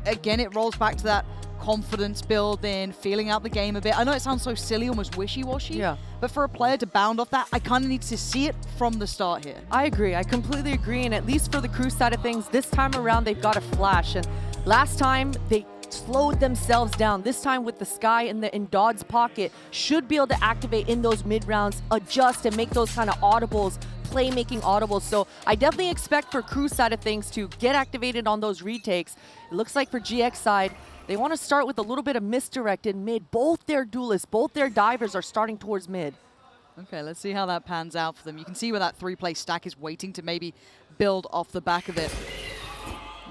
again, it rolls back to that confidence building, feeling out the game a bit. I know it sounds so silly, almost wishy-washy, but for a player to bound off that, I kind of need to see it from the start here. I agree. I completely agree. And at least for the KRÜ side of things, this time around, they've got a flash. And last time, they slowed themselves down. This time with the Sky in Dodd's pocket, should be able to activate in those mid-rounds, adjust and make those kind of audibles, playmaking audibles. So I definitely expect for KRÜ side of things to get activated on those retakes. It looks like for GX side, they want to start with a little bit of misdirect in mid. Both their duelists, both their divers are starting towards mid. Okay, let's see how that pans out for them. You can see where that 3-play stack is waiting to maybe build off the back of it.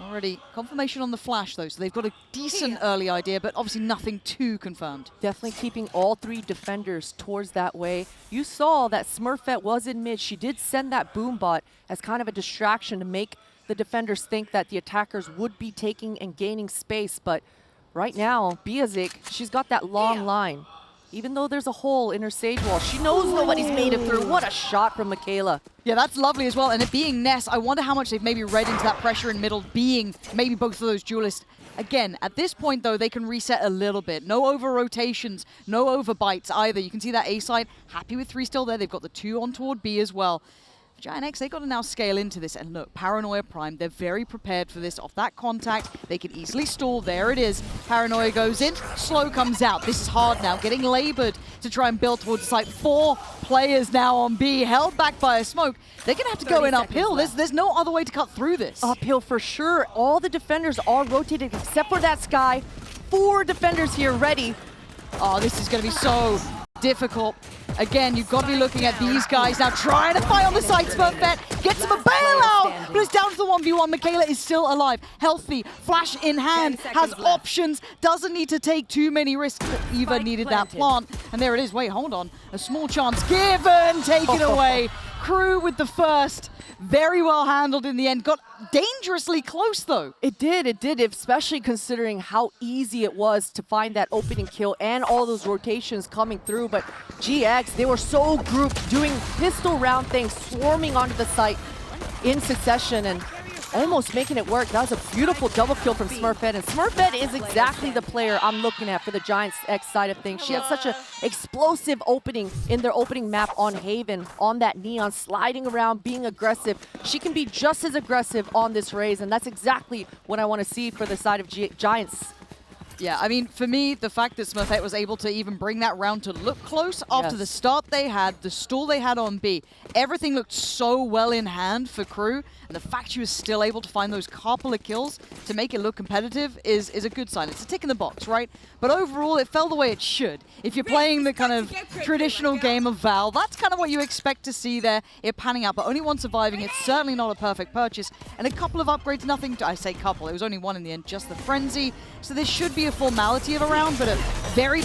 Already confirmation on the flash though, so they've got a decent early idea, but obviously nothing too confirmed. Definitely keeping all 3 defenders towards that way. You saw that Smurfette was in mid. She did send that boom bot as kind of a distraction to make the defenders think that the attackers would be taking and gaining space, but right now, Biazik, she's got that long line. Even though there's a hole in her Sage wall, she knows nobody's made it through. What a shot from Michaela. Yeah, that's lovely as well. And it being Ness, I wonder how much they've maybe read into that pressure in middle, being maybe both of those duelists. Again, at this point, though, they can reset a little bit. No over-rotations, no over-bites either. You can see that A side, happy with 3 still there. They've got the 2 on toward B as well. GIANTX, they've got to now scale into this. And look, Paranoia Prime, they're very prepared for this. Off that contact, they can easily stall. There it is. Paranoia goes in, slow comes out. This is hard now, getting labored to try and build towards the site. 4 players now on B, held back by a smoke. They're going to have to go in uphill. There's no other way to cut through this. Uphill for sure. All the defenders are rotated except for that Sky. 4 defenders here ready. Oh, this is going to be so difficult. Again, you've got to be looking at these guys now trying to fight on the side. Smurfette gets him a bailout, but it's down to the 1v1. Michaela is still alive, healthy, flash in hand, has options, doesn't need to take too many risks. Eva needed that plant, and there it is. Wait, hold on. A small chance given, taken away. KRÜ with the first. Very well handled in the end. Got dangerously close, though. It did, especially considering how easy it was to find that opening kill and all those rotations coming through. But GX, they were so grouped, doing pistol round things, swarming onto the site in succession and almost making it work. That was a beautiful double kill from Smurfette, and Smurfette is exactly the player I'm looking at for the GIANTX side of things. She had such an explosive opening in their opening map on Haven, on that Neon, sliding around, being aggressive. She can be just as aggressive on this Raze, and that's exactly what I want to see for the side of Giants. Yeah, I mean, for me, the fact that Smurfette was able to even bring that round to look close after the start they had, the stall they had on B, everything looked so well in hand for KRÜ, and the fact she was still able to find those couple of kills to make it look competitive is a good sign. It's a tick in the box, right? But overall, it fell the way it should. If you're playing the kind of traditional game of Val, that's kind of what you expect to see there, it panning out, but only one surviving. It's certainly not a perfect purchase, and a couple of upgrades, nothing to, I say couple, it was only one in the end, just the Frenzy, so this should be a formality of a round, but a very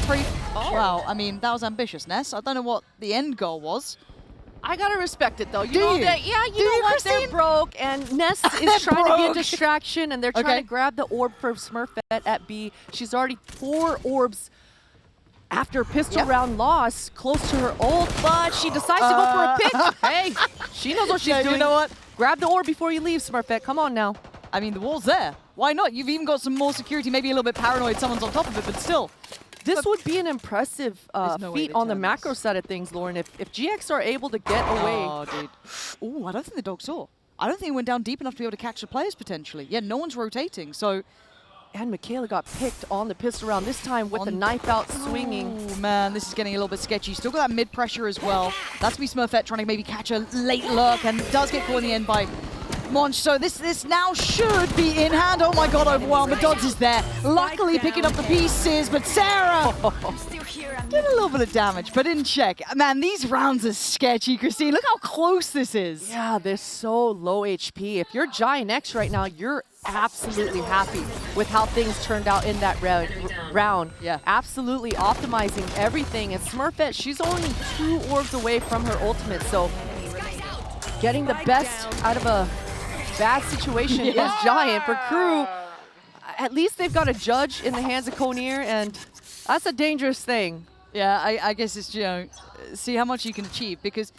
wow, I mean, that was ambitious, Ness. I don't know what the end goal was. I gotta respect it though. You Do know you? that, yeah, you Do know you, what? Christine? They're broke, and Ness is trying to be a broke. distraction, and they're trying to grab the orb for Smurfette at B. She's already 4 orbs after pistol round loss, close to her ult, but she decides to go for a pick. Hey, she knows what she's doing. You know what? Grab the orb before you leave, Smurfette. Come on now. I mean, the wall's there. Why not? You've even got some more security, maybe a little bit paranoid, someone's on top of it, but still. This would be an impressive feat on the turn macro this. side of things, Lauren, if GX are able to get away. Oh, dude. Ooh, I don't think the dog saw. I don't think it went down deep enough to be able to catch the players, potentially. Yeah, no one's rotating, so... And Michaela got picked on the pistol round, this time with the knife out swinging. Oh, man, this is getting a little bit sketchy. Still got that mid-pressure as well. That's me Smurfette trying to maybe catch a late lurk, and does get caught in the end by Monch. So this now should be in hand. Oh my god, overwhelmed. The Dodds is there. Luckily picking up the pieces, but Sarah did a little bit of damage, but didn't check. Man, these rounds are sketchy, Christine. Look how close this is. Yeah, they're so low HP. If you're GIANTX right now, you're absolutely happy with how things turned out in that round. Yeah. Absolutely optimizing everything. And Smurfette, she's only 2 orbs away from her ultimate, so getting the best out of a bad situation is Giant. For KRÜ, at least they've got a judge in the hands of Konir, and that's a dangerous thing. Yeah, I guess it's, you know, see how much you can achieve, because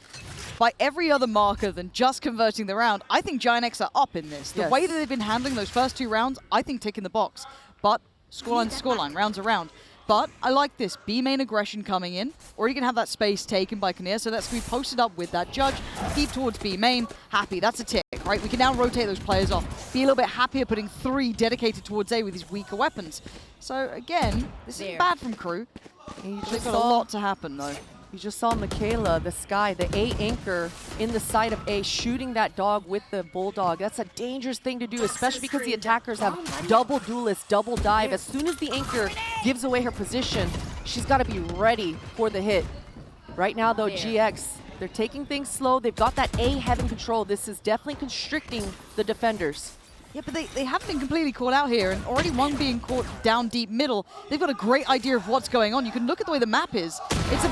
by every other marker than just converting the round, I think GIANTX are up in this. The way that they've been handling those first 2 rounds, I think tick in the box. But scoreline, rounds around. But I like this. B main aggression coming in. Already going to have that space taken by Kinnear, so that's going to be posted up with that Judge. Keep towards B main. Happy. That's a tick, right? We can now rotate those players off. Be a little bit happier putting 3 dedicated towards A with these weaker weapons. So again, this is bad from KRÜ. They've got a lot to happen, though. You just saw Michaela, the Sky, the A anchor in the side of A, shooting that dog with the Bulldog. That's a dangerous thing to do, especially because the attackers have double duelist, double dive. As soon as the anchor gives away her position, she's got to be ready for the hit. Right now, though, GX, they're taking things slow. They've got that A heaven control. This is definitely constricting the defenders. Yeah, but they haven't been completely caught out here, and already one being caught down deep middle. They've got a great idea of what's going on. You can look at the way the map is. It's a...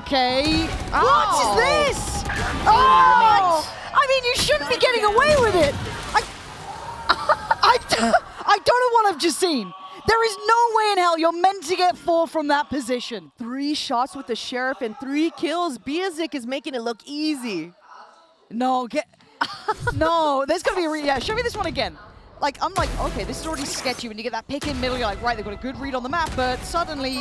okay. What is this? Oh! I mean, you shouldn't be getting away with it. I don't know what I've just seen. There is no way in hell you're meant to get 4 from that position. 3 shots with the Sheriff and 3 kills. Biazik is making it look easy. No, no, there's got to be a show me this one again. Like, I'm like, okay, this is already sketchy. When you get that pick in middle, you're like, right, they've got a good read on the map, but suddenly,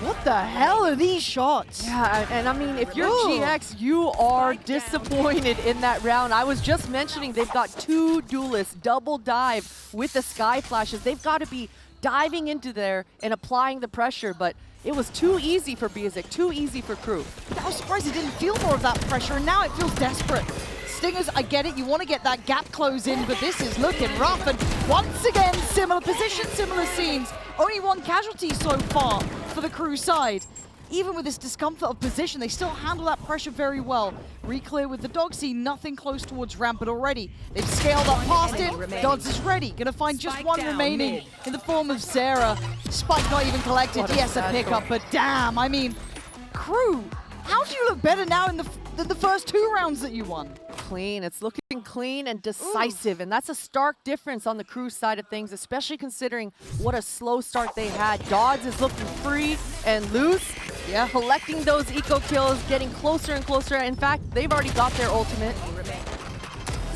what the hell are these shots? Yeah, and I mean, if you're GX, you are disappointed in that round. I was just mentioning they've got 2 duelists, double dive with the Sky Flashes. They've got to be diving into there and applying the pressure, but it was too easy for Biazik, too easy for KRÜ. I was surprised it didn't feel more of that pressure, and now it feels desperate. Stingers, I get it, you want to get that gap close in, but this is looking rough, and once again, similar position, similar scenes. Only 1 casualty so far for the KRÜ side. Even with this discomfort of position, they still handle that pressure very well. Reclear with the dog, see nothing close towards ramp, but already they've scaled up past it. Dodds is ready, gonna find just 1 remaining in the form of Sarah. Spike not even collected, yes, a pickup, but damn, I mean, KRÜ, how do you look better now than the first 2 rounds that you won? Clean, it's looking clean and decisive, and that's a stark difference on the KRÜ side of things, especially considering what a slow start they had. Dodds is looking free and loose, collecting those eco kills, getting closer and closer. In fact, they've already got their ultimate.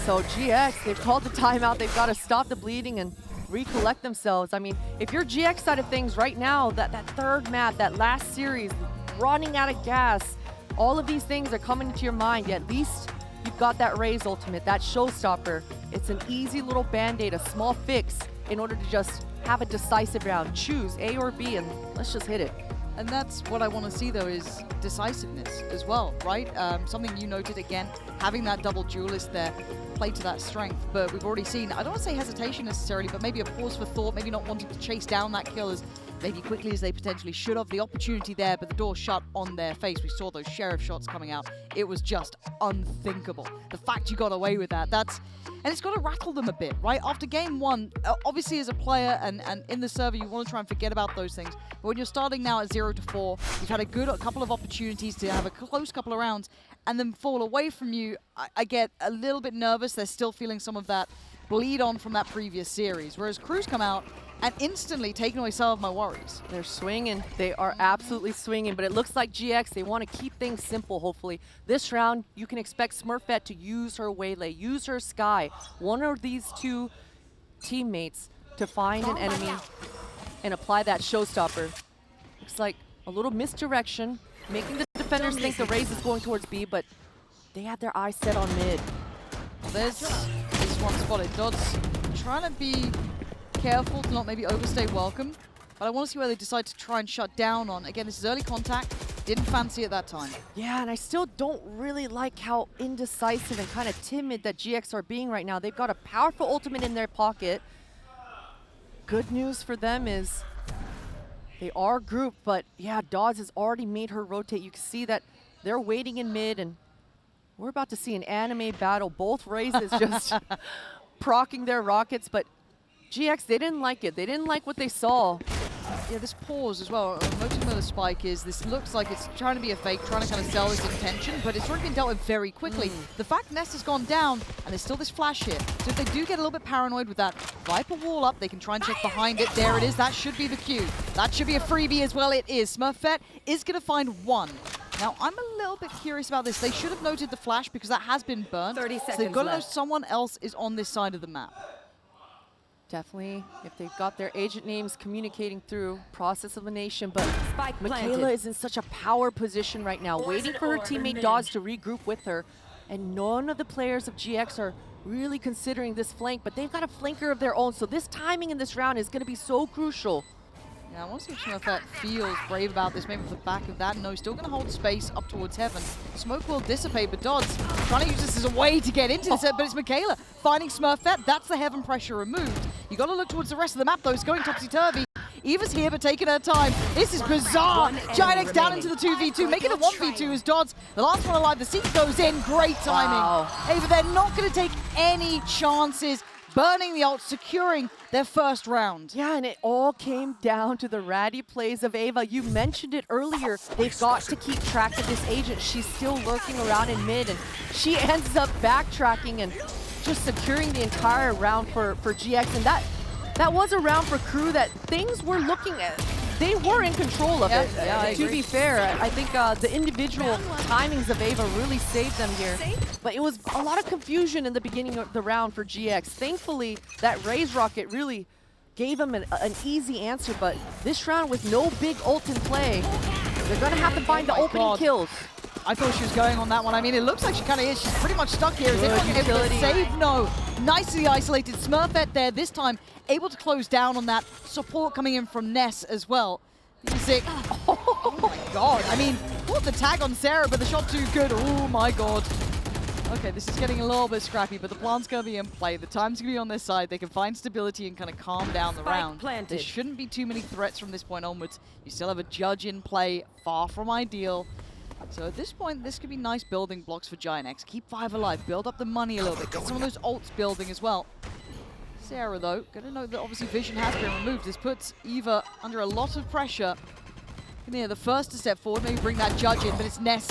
So GX, they've called the timeout, they've got to stop the bleeding and recollect themselves. I mean, if you're GX side of things right now, that 3rd map, that last series, running out of gas, all of these things are coming into your mind, yet at least you've got that Raze ultimate, that showstopper. It's an easy little band-aid, a small fix in order to just have a decisive round. Choose A or B and let's just hit it. And that's what I want to see, though, is decisiveness as well, right? Something you noted, again, having that double duelist there, play to that strength. But we've already seen, I don't want to say hesitation necessarily, but maybe a pause for thought, maybe not wanting to chase down that kill as maybe quickly as they potentially should have. The opportunity there, but the door shut on their face. We saw those Sheriff shots coming out. It was just unthinkable. The fact you got away with that, and it's got to rattle them a bit, right? After game 1, obviously as a player and in the server, you want to try and forget about those things. But when you're starting now at 0-4, you've had a couple of opportunities to have a close couple of rounds and then fall away from you. I get a little bit nervous. They're still feeling some of that bleed on from that previous series. Whereas KRÜ's come out and instantly taken away some of my worries. They're swinging. They are absolutely swinging, but it looks like GX, they want to keep things simple, hopefully. This round, you can expect Smurfette to use her Waylay, use her Sky, one of these 2 teammates to find an enemy and apply that showstopper. Looks like a little misdirection, making the defenders think the Raze is going towards B, but they had their eyes set on mid. There's this one spotted. Dodds trying to be careful to not maybe overstay welcome, but I want to see where they decide to try and shut down on. Again, this is early contact. Didn't fancy it that time. Yeah, and I still don't really like how indecisive and kind of timid that GX are being right now. They've got a powerful ultimate in their pocket. Good news for them is they are grouped, but yeah, Dodds has already made her rotate. You can see that they're waiting in mid, and we're about to see an anime battle. Both Razes just procking their rockets, but GX, they didn't like it. They didn't like what they saw. Yeah, this pause as well. Noting where the spike is, this looks like it's trying to be a fake, trying to kind of sell this intention, but it's already been dealt with very quickly. The fact Nest has gone down, and there's still this flash here. So if they do get a little bit paranoid with that Viper wall up, they can try and check behind it. There it is. That should be the cue. That should be a freebie as well. It is. Smurfette is going to find 1. Now, I'm a little bit curious about this. They should have noted the flash because that has been burnt. 30 so they've seconds got to know left. someone else is on this side of the map. Definitely, if they've got their agent names communicating through process elimination, but Spike Michaela planted. is in such a power position right now, waiting for her teammate Dodge to regroup with her, and none of the players of GX are really considering this flank, but they've got a flanker of their own, so this timing in this round is going to be so crucial. Yeah, I want to see if Smurfette feels brave about this, maybe off the back of that. No, he's still going to hold space up towards heaven. Smoke will dissipate, but Dodds trying to use this as a way to get into this, but it's Michaela finding Smurfette. That's the heaven pressure removed. You got to look towards the rest of the map, though. It's going topsy-turvy. Eva's here, but taking her time. This is bizarre. GIANTX down into the 2v2, making it a 1v2 as Dodds, the last one alive. The seat goes in. Great timing. Wow. Ava, they're not going to take any chances. Burning the ult, securing their first round. Yeah, and it all came down to the ratty plays of Ava. You mentioned it earlier. They've got to keep track of this agent. She's still lurking around in mid, and she ends up backtracking and just securing the entire round for GX. And that was a round for KRÜ that things were looking at. They were in control of it. Yeah, I to agree. be fair, I think the individual timings of Ava really saved them here. But it was a lot of confusion in the beginning of the round for GX. Thankfully, that Raise Rocket really gave them an easy answer. But this round, with no big ult in play, they're going to have to find the opening kills. I thought she was going on that one. I mean, it looks like she kind of is. She's pretty much stuck here. Is Good anyone able to utility. save? No. Nicely isolated. Smurfette there this time, able to close down on that. Support coming in from Ness as well. Music. Oh my god. I mean, what the tag on Sarah, but the shot too good. Oh my god. Okay, this is getting a little bit scrappy, but the plan's going to be in play. The time's going to be on their side. They can find stability and kind of calm down the Spike round. planted. There shouldn't be too many threats from this point onwards. You still have a judge in play, far from ideal. So at this point, this could be nice building blocks for GIANTX. Keep 5 alive, build up the money a little bit, get some of those ults building as well. Sarah, though, gonna know that obviously vision has been removed. This puts Eva under a lot of pressure. Kinnear, the first to step forward, maybe bring that judge in, but it's Ness.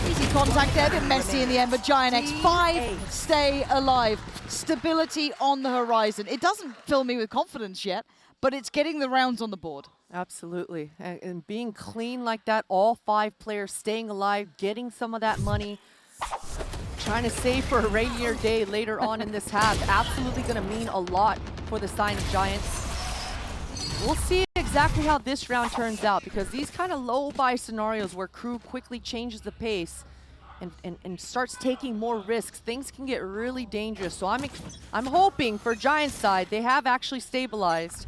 Easy contact there, a bit messy in the end, but GIANTX, 5 stay alive. Stability on the horizon. It doesn't fill me with confidence yet, but it's getting the rounds on the board. Absolutely. And being clean like that, all 5 players staying alive, getting some of that money, trying to save for a rainier day later on in this half, absolutely going to mean a lot for the Sign of Giants. We'll see exactly how this round turns out, because these kind of low-buy scenarios where KRÜ quickly changes the pace and starts taking more risks, things can get really dangerous. So I'm hoping for Giants' side, they have actually stabilized.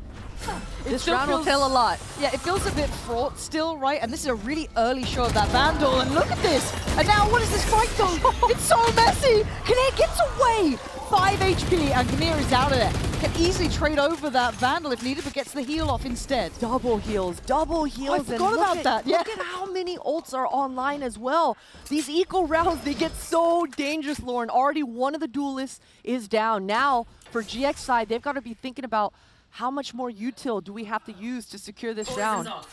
This round will tell a lot. Yeah, it feels a bit fraught still, right? And this is a really early show of that Vandal, and look at this! And now what is this fight though? It's so messy! Kinnear gets away! 5 HP, and Kinnear is out of there. Can easily trade over that Vandal if needed, but gets the heal off instead. Double heals. I And forgot look about at- that, yeah. Look at how many ults are online as well. These eco rounds, they get so dangerous, Lauren. Already one of the duelists is down. Now, for GX side, they've got to be thinking about how much more util do we have to use to secure this round. Well,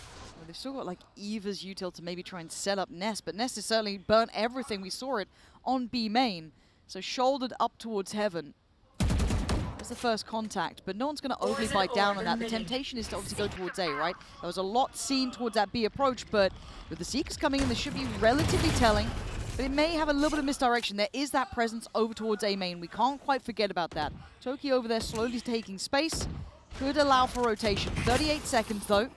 they've still got like Eva's util to maybe try and set up Ness, but Ness has certainly burnt everything. We saw it on B main. So shouldered up towards heaven. That's the first contact, but no one's going to overly bite down on that. The temptation is to obviously go towards A, right? There was a lot seen towards that B approach, but with the Seekers coming in, this should be relatively telling. But it may have a little bit of misdirection. There is that presence over towards A main. We can't quite forget about that. Toki over there slowly taking space. Could allow for rotation. 38 seconds, though. They're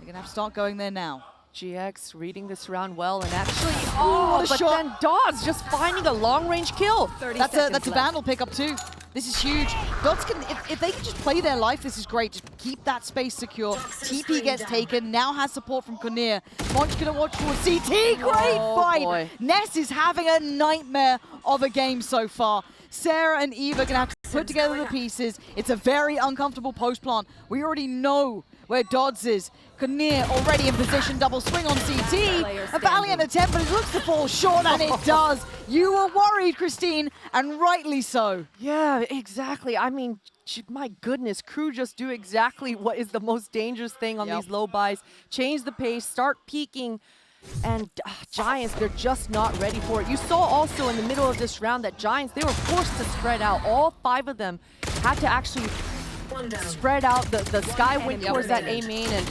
going to have to start going there now. GX reading this round well and actually, what a but shot. then Dodds just finding a long-range kill. 30 That's seconds a left. Vandal pickup too. This is huge. Dots can, if they can just play their life, this is great. Just keep that space secure. TP gets taken, now has support from Kinnear. Monch gonna watch towards CT, great fight! Boy. Ness is having a nightmare of a game so far. Sarah and Eva gonna have to put together the pieces. It's a very uncomfortable post plant. We already know where Dodds is. Kinnear already in position, double swing on CT. A valiant attempt, but it looks to fall short, and it does. You were worried, Christine, and rightly so. Yeah, exactly. I mean, my goodness, KRÜ just do exactly what is the most dangerous thing on these low buys. Change the pace, start peaking, and Giants, they're just not ready for it. You saw also in the middle of this round that Giants, they were forced to spread out. All 5 of them had to actually spread out the Skywing towards that A main, and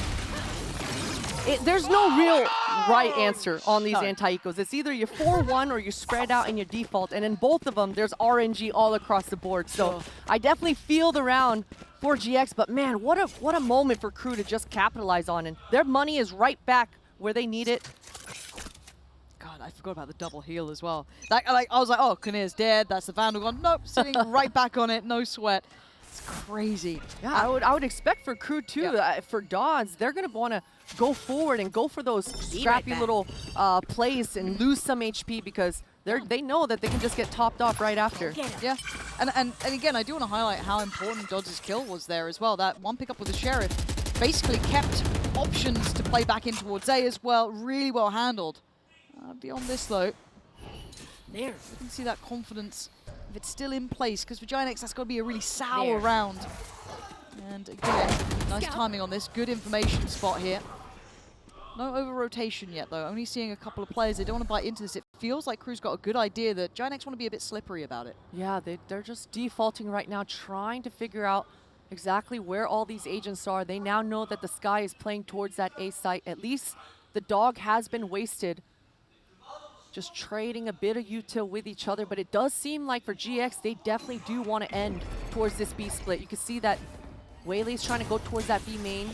there's no real right answer on these anti-ecos. It's either you 4-1 or you spread out in your default, and in both of them, there's RNG all across the board. So I definitely feel the round for GX, but man, what a moment for KRÜ to just capitalize on, and their money is right back where they need it. God, I forgot about the double heal as well. I was like, oh, Kinnear's dead. That's the Vandal gone. Nope, sitting right back on it. No sweat. It's crazy. Yeah, I would expect for KRÜ too. For Dodds, they're gonna want to go forward and go for those scrappy little plays and lose some HP because they know that they can just get topped off right after. Yeah, and again, I do want to highlight how important Dodds' kill was there as well. That one pickup with the Sheriff basically kept options to play back in towards A as well. Really well handled. Beyond this though, there you can see that confidence if it's still in place, because for GIANTX that's got to be a really sour round. And again, nice timing on this. Good information spot here. No over-rotation yet, though. Only seeing a couple of players. They don't want to bite into this. It feels like KRÜ's got a good idea that GIANTX want to be a bit slippery about it. Yeah, they're just defaulting right now, trying to figure out exactly where all these agents are. They now know that the Sky is playing towards that A site. At least the dog has been wasted. Just trading a bit of util with each other, but it does seem like for GX, they definitely do want to end towards this B split. You can see that Whaley's trying to go towards that B main.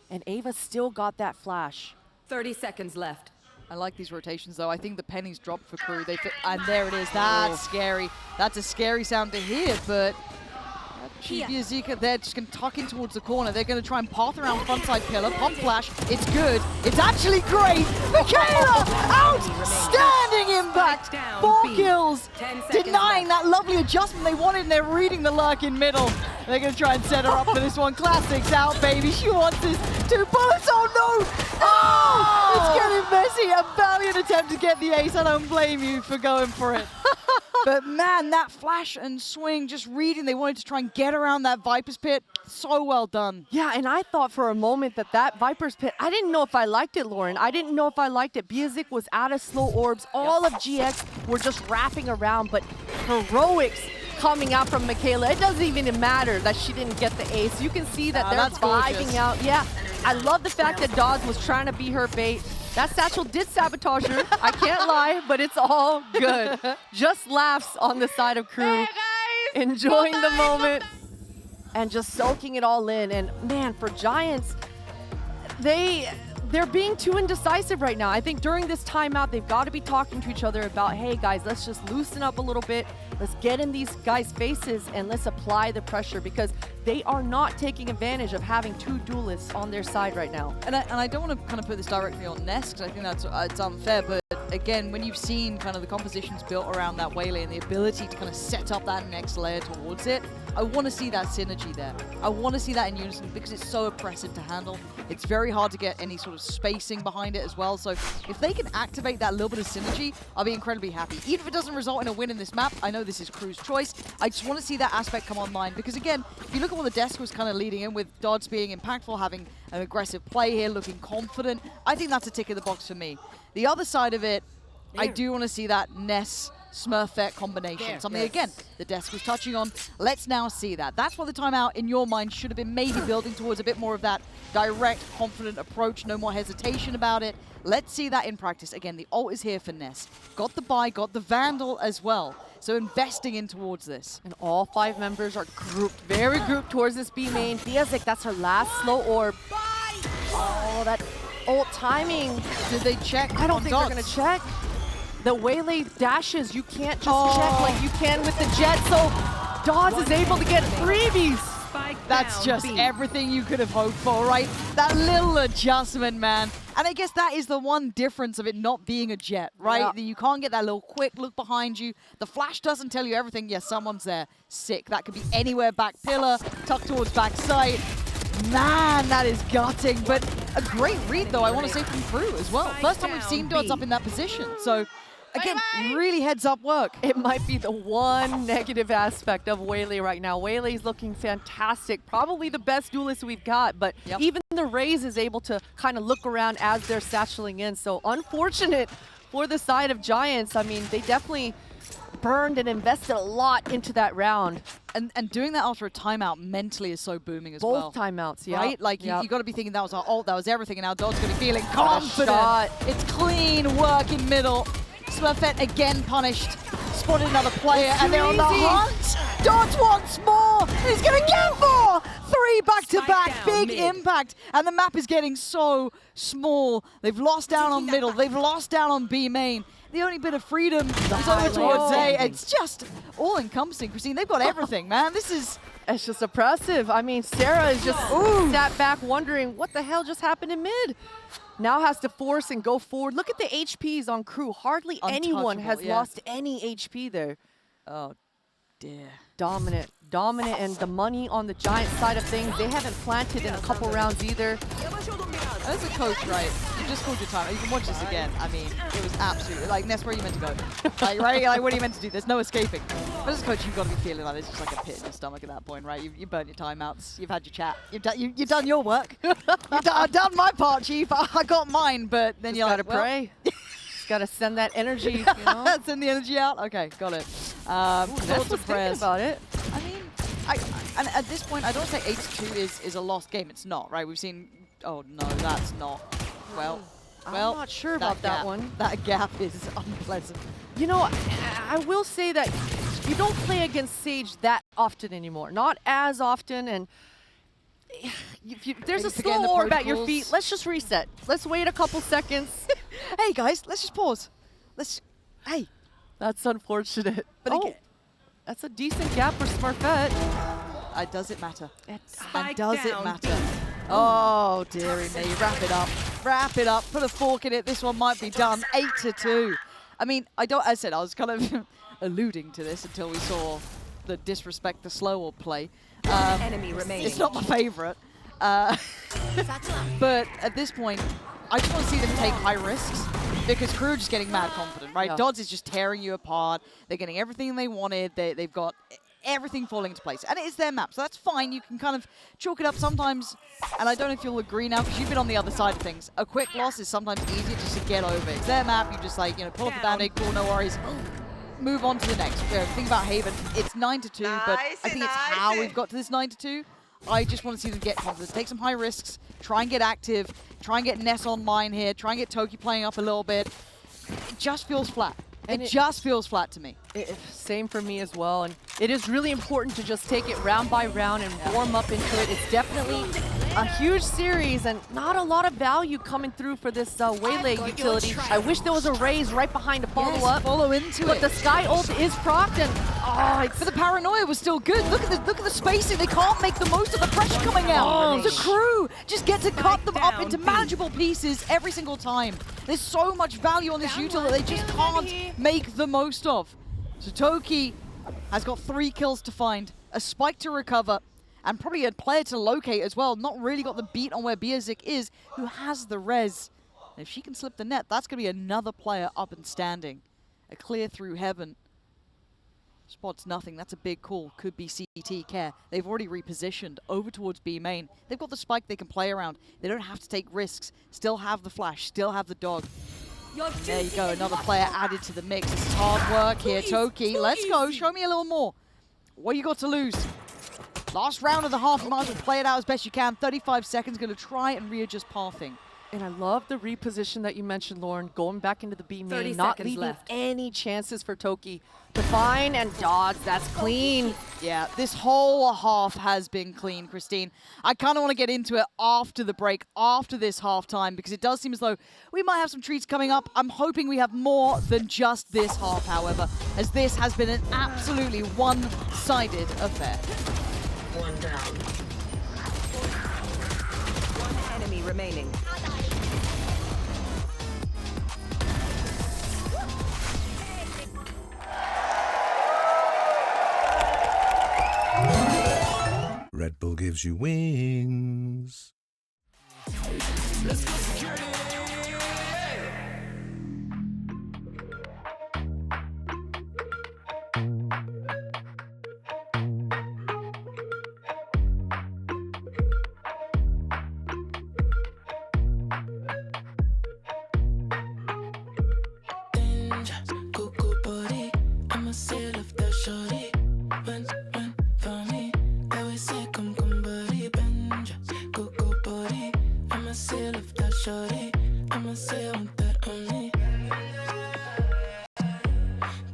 And Ava still got that flash. 30 seconds left. I like these rotations, though. I think the pennies dropped for KRÜ. And there it is. That's scary. That's a scary sound to hear, but Zika, they're just going to tuck in towards the corner. They're going to try and path around frontside pillar. Pump flash. It's good. It's actually great. Michaela, outstanding impact. 4 kills. Denying that lovely adjustment they wanted, and they're reading the lurk in middle. They're going to try and set her up for this one. Classics out, baby. She wants this. 2 bullets. Oh, no. Oh, it's getting messy. A valiant attempt to get the ace. I don't blame you for going for it. But man, that flash and swing, just reading, they wanted to try and get around that Viper's Pit. So well done. Yeah, and I thought for a moment that Viper's Pit, I didn't know if I liked it, Lauren. I didn't know if I liked it. Biazik was out of slow orbs. All of GX were just wrapping around, but heroics coming out from Michaela. It doesn't even matter that she didn't get the ace. You can see that they're vibing out. Yeah, I love the fact that Dodds was trying to be her bait. That satchel did sabotage her, I can't lie, but it's all good. Just laughs on the side of KRÜ, enjoying the moment and just soaking it all in. And man, for Giants, they're being too indecisive right now. I think during this timeout, they've got to be talking to each other about, hey guys, let's just loosen up a little bit. Let's get in these guys' faces and let's apply the pressure, because they are not taking advantage of having 2 duelists on their side right now. And I don't want to kind of put this directly on Ness, because I think that's it's unfair, but again, when you've seen kind of the compositions built around that Waylay and the ability to kind of set up that next layer towards it, I want to see that synergy there. I want to see that in unison, because it's so oppressive to handle. It's very hard to get any sort of spacing behind it as well. So if they can activate that little bit of synergy, I'll be incredibly happy. Even if it doesn't result in a win in this map, I know this is KRÜ's choice. I just want to see that aspect come online, because again, if you look at what the desk was kind of leading in with, Dodds being impactful, having an aggressive play here, looking confident, I think that's a tick in the box for me. The other side of it, I do want to see that Ness Smurfette combination. Something, again, the desk was touching on. Let's now see that. That's what the timeout, in your mind, should have been maybe building towards a bit more of that direct, confident approach. No more hesitation about it. Let's see that in practice. Again, the ult is here for Ness. Got the buy, got the Vandal as well. So investing in towards this. And all 5 members are grouped, very grouped towards this B main. Biazik, that's her last slow orb. Oh, that ult timing. Did they check? I don't think they're going to check. The Waylay dashes, you can't just check like you can with the Jet, so Dodds is able to get freebies. That's just everything you could have hoped for, right? That little adjustment, man. And I guess that is the one difference of it not being a Jet, right? You can't get that little quick look behind you. The flash doesn't tell you everything. Yes, someone's there. Sick. That could be anywhere, back pillar, tucked towards back sight. Man, that is gutting. But a great read, though, I want to say, from KRÜ as well. First time we've seen Dodds up in that position. So again, really heads up work. It might be the one negative aspect of Waylay right now. Waylay's looking fantastic. Probably the best duelist we've got, but even the Raze is able to kind of look around as they're satcheling in. So unfortunate for the side of Giants. I mean, they definitely burned and invested a lot into that round. And doing that after a timeout mentally is so booming as well. Both timeouts, yeah. Right? Like, you got to be thinking that was our ult, that was everything, and now Dod's going to be feeling Shot. confident. It's clean work in middle. Smurfette again punished. Spotted another player, and they're on the hunt. Dodge once more. He's going to get more. 3 back-to-back. Big impact. And the map is getting so small. They've lost down on middle. They've lost down on B main. The only bit of freedom is over towards A. It's just all-encompassing, Christine. They've got everything, man. This is... It's just oppressive. I mean, Sarah is just sat back wondering what the hell just happened in mid. Now has to force and go forward. Look at the HPs on KRÜ. Hardly anyone has lost any HP there. Oh, dear. Dominant, and the money on the Giant side of things, they haven't planted in a couple rounds either. As a coach, right, you just called your time. You can watch this again. I mean, it was absolutely, like, Ness, where are you meant to go? Like, right? Like, what are you meant to do? There's no escaping. But as a coach, you've got to be feeling like there's just like a pit in your stomach at that point, right? You've burnt your timeouts. You've had your chat. You've done your work. I've done my part, Chief. I got mine, but then you're like, pray. Just gotta send that energy, you know? Send the energy out? Okay, got it. That's what's thinking about it. I mean, and at this point, I don't say 8-2 is a lost game. It's not, right? We've seen... Oh, no, that's not... Well, I'm not sure about that one. That gap is unpleasant. You know, I will say that you don't play against Sage that often anymore. Not as often, and if there's a slow orb at your feet, let's just reset. Let's wait a couple seconds. Hey, guys, let's just pause. Hey. That's unfortunate. But that's a decent gap for Smurfette. Does it matter? Spike does it down. matter? Oh, dearie me. Wrap it up. Wrap it up. Put a fork in it. This one might be done. 8-2. I mean, as I said, I was kind of alluding to this until we saw the disrespect the slow orb play. Enemy remaining. It's not my favorite. But at this point, I just want to see them take high risks because KRÜ are just getting mad confident, right? Yeah. Dodds is just tearing you apart. They're getting everything they wanted. They've got everything falling into place. And it is their map, so that's fine. You can kind of chalk it up sometimes. And I don't know if you'll agree now, because you've been on the other side of things. A quick loss is sometimes easier just to get over. It's their map. You just like, pull up the band-aid, cool, no worries. Move on to the next. Think about Haven. It's 9-2, but I think it's how we've got to this 9-2. I just want to see them get confidence, take some high risks, try and get active, try and get Ness online here, try and get Toki playing up a little bit. It just feels flat. It just feels flat to me. Same for me as well. And it is really important to just take it round by round and warm up into it. It's definitely a huge series and not a lot of value coming through for this Waylay utility. I wish there was a raise right behind to follow up. Follow into but it. The Sky ult is procced and but the paranoia was still good. Look at the spacing. They can't make the most of the pressure coming out. The KRÜ just get to cut them up into manageable pieces every single time. There's so much value on this util that they just can't make the most of. So Toki has got 3 kills to find, a spike to recover, and probably a player to locate as well. Not really got the beat on where Biazik is, who has the res. And if she can slip the net, that's going to be another player up and standing. A clear through heaven. Spots nothing. That's a big call. Could be CT care. They've already repositioned over towards B main. They've got the spike they can play around. They don't have to take risks. Still have the flash. Still have the dog. There you go. Another player added to the mix. This is hard work here. Toki, let's go. Show me a little more. What you got to lose? Last round of the half. You might as well play it out as best you can. 35 seconds. Going to try and readjust pathing. And I love the reposition that you mentioned, Lauren, going back into the B main, not leaving any chances for Toki to find and dodge. That's clean. Yeah, this whole half has been clean, Christine. I kind of want to get into it after the break, after this halftime, because it does seem as though we might have some treats coming up. I'm hoping we have more than just this half, however, as this has been an absolutely one-sided affair. One down. One enemy remaining. Red Bull gives you wings. Let's go security. Cuckoo body, I'm a say I love that shorty. I'ma say I want that on me.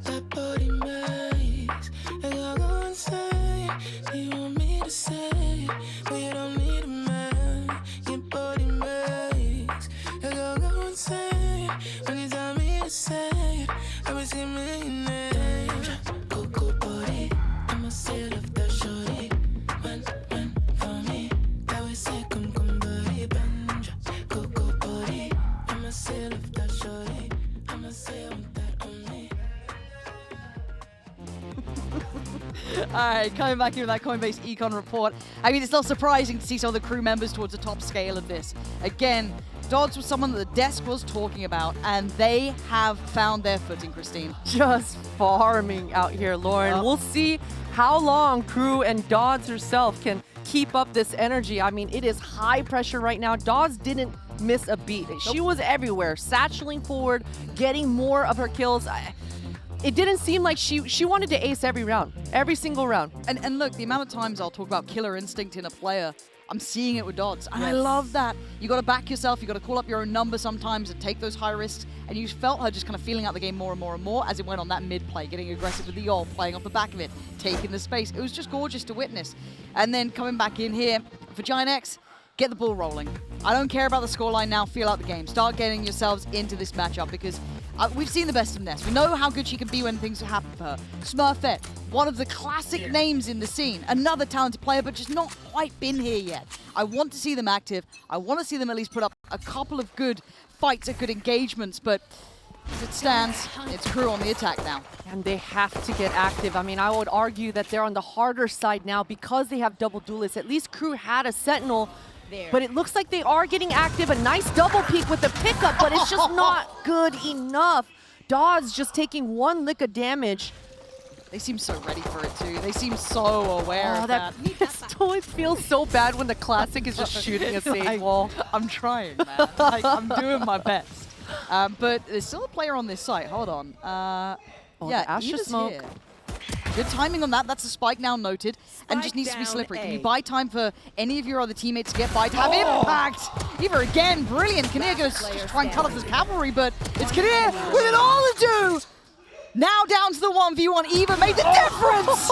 That body makes it all go insane. You want me to say it, but you don't need a man. Your body makes it all go insane. When you tell me to say it, I will say a million names. Coco body, I'ma say I love that shorty. When for me, that we say come body, benja. Coco body, I'ma say I love that shorty. I'ma say I want that on me. All right, coming back here with that Coinbase Econ report. I mean, it's not surprising to see some of the crew members towards the top scale of this. Again, Dodds was someone that the desk was talking about, and they have found their footing, Christine. Just farming out here, Lauren. Yep. We'll see how long KRÜ and Dodds herself can keep up this energy. I mean, it is high pressure right now. Dodds didn't miss a beat. She was everywhere, satcheling forward, getting more of her kills. It didn't seem like she wanted to ace every round, every single round. And look, the amount of times I'll talk about killer instinct in a player, I'm seeing it with Dodds, and I Yes. love that. You got to back yourself, you got to call up your own number sometimes and take those high risks, and you felt her just kind of feeling out the game more and more and more as it went on that mid play, getting aggressive with the ult, playing off the back of it, taking the space. It was just gorgeous to witness. And then coming back in here for GIANTX, get the ball rolling. I don't care about the scoreline now, feel out the game. Start getting yourselves into this matchup because we've seen the best of Ness. We know how good she can be when things happen for her. Smurfette, one of the classic names in the scene. Another talented player, but just not quite been here yet. I want to see them active. I want to see them at least put up a couple of good fights and good engagements, but as it stands, it's KRÜ on the attack now. And they have to get active. I mean, I would argue that they're on the harder side now because they have double duelists. At least KRÜ had a Sentinel, but it looks like they are getting active. A nice double peek with the pickup, but it's just not good enough. Dodds just taking one lick of damage. They seem so ready for it too. They seem so aware Oh, of that. that pistol, it feels so bad when the classic is just shooting a sage Like, wall. I'm trying, man. Like, I'm doing my best. But there's still a player on this site. Hold on. Yeah, the Astra Eva's smoke. here. Good timing on that. That's a spike now noted. And just needs to be down slippery. Can A. you buy time for any of your other teammates to get by time? Impact! Eva again, brilliant. Kinnear going to just try and cut off this cavalry, but it's Kinnear with it all to do! Now down to the 1v1. Eva made the difference!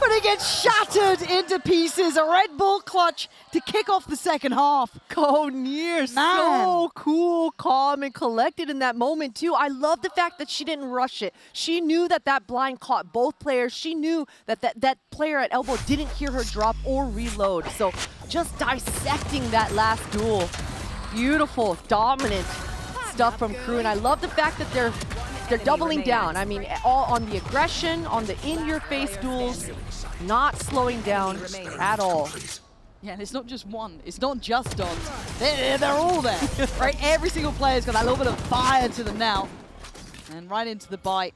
But it gets shattered into pieces. A Red Bull clutch to kick off the second half. Go near, so cool, calm, and collected in that moment too. I love the fact that she didn't rush it. She knew that that blind caught both players. She knew that that player at elbow didn't hear her drop or reload. So just dissecting that last duel. Beautiful, dominant stuff from KRÜ, and I love the fact that they're doubling down. I mean, all on the aggression, on the in-your-face duels, not slowing down at all. Yeah, and it's not just one. It's not just Dodds. They're all there, right? Every single player's got that little bit of fire to them now. And right into the bite.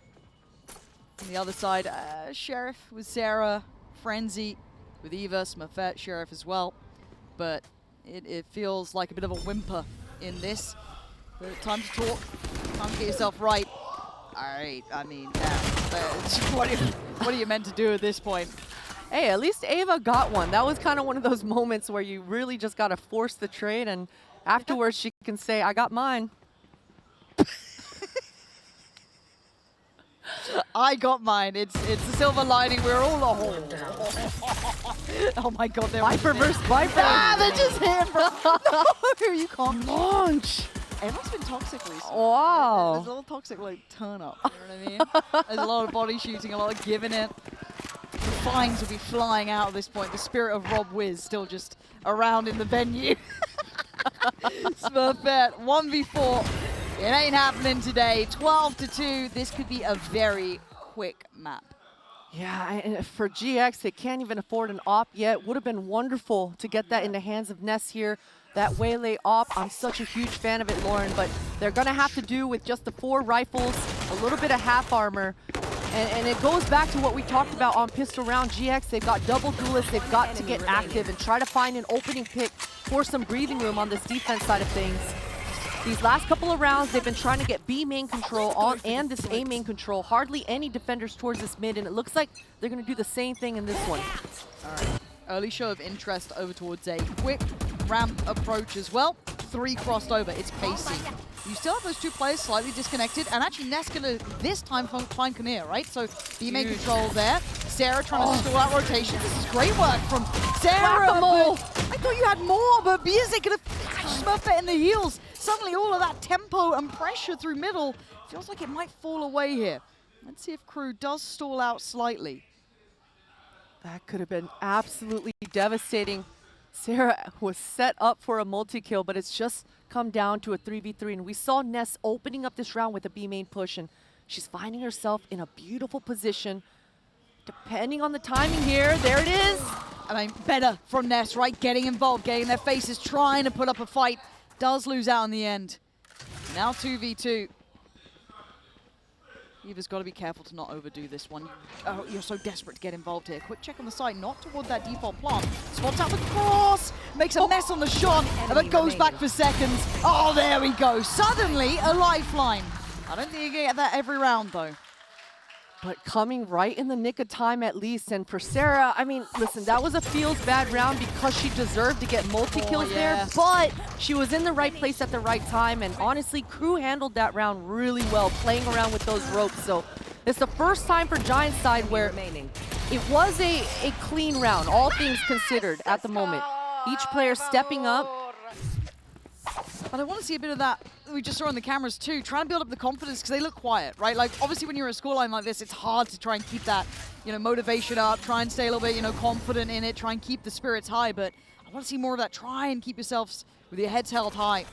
On the other side, Sheriff with Sarah, Frenzy with Eva, Smurfette, Sheriff as well. But it feels like a bit of a whimper in this. But time to talk. Time to get yourself right. All right, I mean, what are you meant to do at this point? Hey, at least Ava got one. That was kind of one of those moments where you really just got to force the trade, and afterwards she can say, I got mine. I got mine. It's the silver lining. We're all oh my god, they're Viper versus Viper. Ah, they're just here, bro. No, you can't Launch. Everyone's been toxic recently. Wow. There's a little toxic like turn up. You know what I mean? There's a lot of body shooting, a lot of giving it. The fines will be flying out at this point. The spirit of Rob Wiz still just around in the venue. Smurfette 1v4. It ain't happening today. 12-2. This could be a very quick map. Yeah, and for GX, they can't even afford an op yet. Would have been wonderful to get that in the hands of Ness here. That Waylay op, I'm such a huge fan of it, Lauren, but they're going to have to do with just the 4 rifles, a little bit of half armor. And it goes back to what we talked about on pistol round. GX, they've got double duelists. They've got to get active and try to find an opening pick for some breathing room on this defense side of things. These last couple of rounds, they've been trying to get B main control on and this A main control. Hardly any defenders towards this mid, and it looks like they're going to do the same thing in this one. All right. Early show of interest over towards a quick ramp approach as well. 3 crossed over. It's pacey. You still have those 2 players slightly disconnected, and actually Ness gonna this time find Kinnear, right? So B main control there. Sarah trying to stall out rotations. This is great work from Sarah. I thought you had more, but Biazik gonna catch Smurfette in the heels. Suddenly all of that tempo and pressure through middle feels like it might fall away here. Let's see if KRÜ does stall out slightly. That could have been absolutely devastating. Sarah was set up for a multi-kill, but it's just come down to a 3v3. And we saw Ness opening up this round with a B main push, and she's finding herself in a beautiful position. Depending on the timing here, there it is. I mean, better from Ness, right? Getting involved, getting their faces, trying to put up a fight. Does lose out in the end. Now 2v2. Eva's got to be careful to not overdo this one. Oh, you're so desperate to get involved here. Quick check on the side, not toward that default plant. Spots out the cross, makes a mess on the shot, and then goes back for seconds. Oh, there we go. Suddenly, a lifeline. I don't think you get that every round, though. But coming right in the nick of time at least. And for Sarah, I mean, listen, that was a feels bad round because she deserved to get multi-kills there, but she was in the right place at the right time. And honestly, KRÜ handled that round really well, playing around with those ropes. So it's the first time for Giant side where it was a clean round, all things considered at the moment. Each player stepping up. But I want to see a bit of that we just saw on the cameras too, trying to build up the confidence because they look quiet, right? Like, obviously when you're a scoreline like this, it's hard to try and keep that, motivation up, try and stay a little bit, confident in it, try and keep the spirits high. But I want to see more of that. Try and keep yourselves with your heads held high.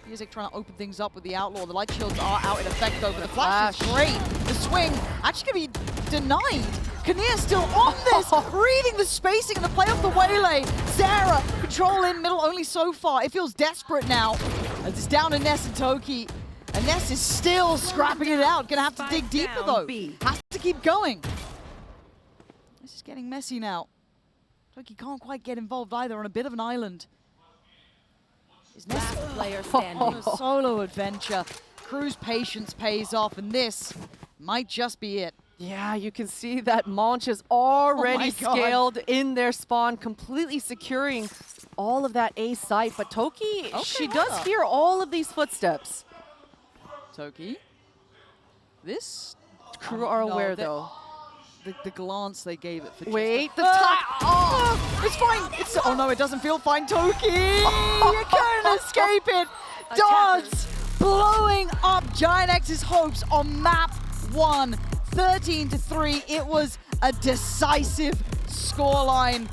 Music trying to open things up with the Outlaw. The light shields are out in effect though, but the flash is great. The swing actually going to be denied. Kinnear still on this, reading the spacing and the play off the waylay. Sarah, control in middle only so far. It feels desperate now. As it's down to Ness and Toki. And Ness is still scrapping it out. Gonna have to dig deeper though. Has to keep going. This is getting messy now. Toki can't quite get involved either on a bit of an island. Is Ness Player standing. on a solo adventure? KRÜ's patience pays off, and this might just be it. Yeah, you can see that Monch is already scaled in their spawn, completely securing all of that A site. But Toki, she does hear all of these footsteps. Toki. This KRÜ are aware though. The glance they gave it for Wait, the it's fine. Oh no, it doesn't feel fine, Toki. You couldn't escape it. Dots blowing up GIANTX's hopes on map 1. 13-3. It was a decisive scoreline.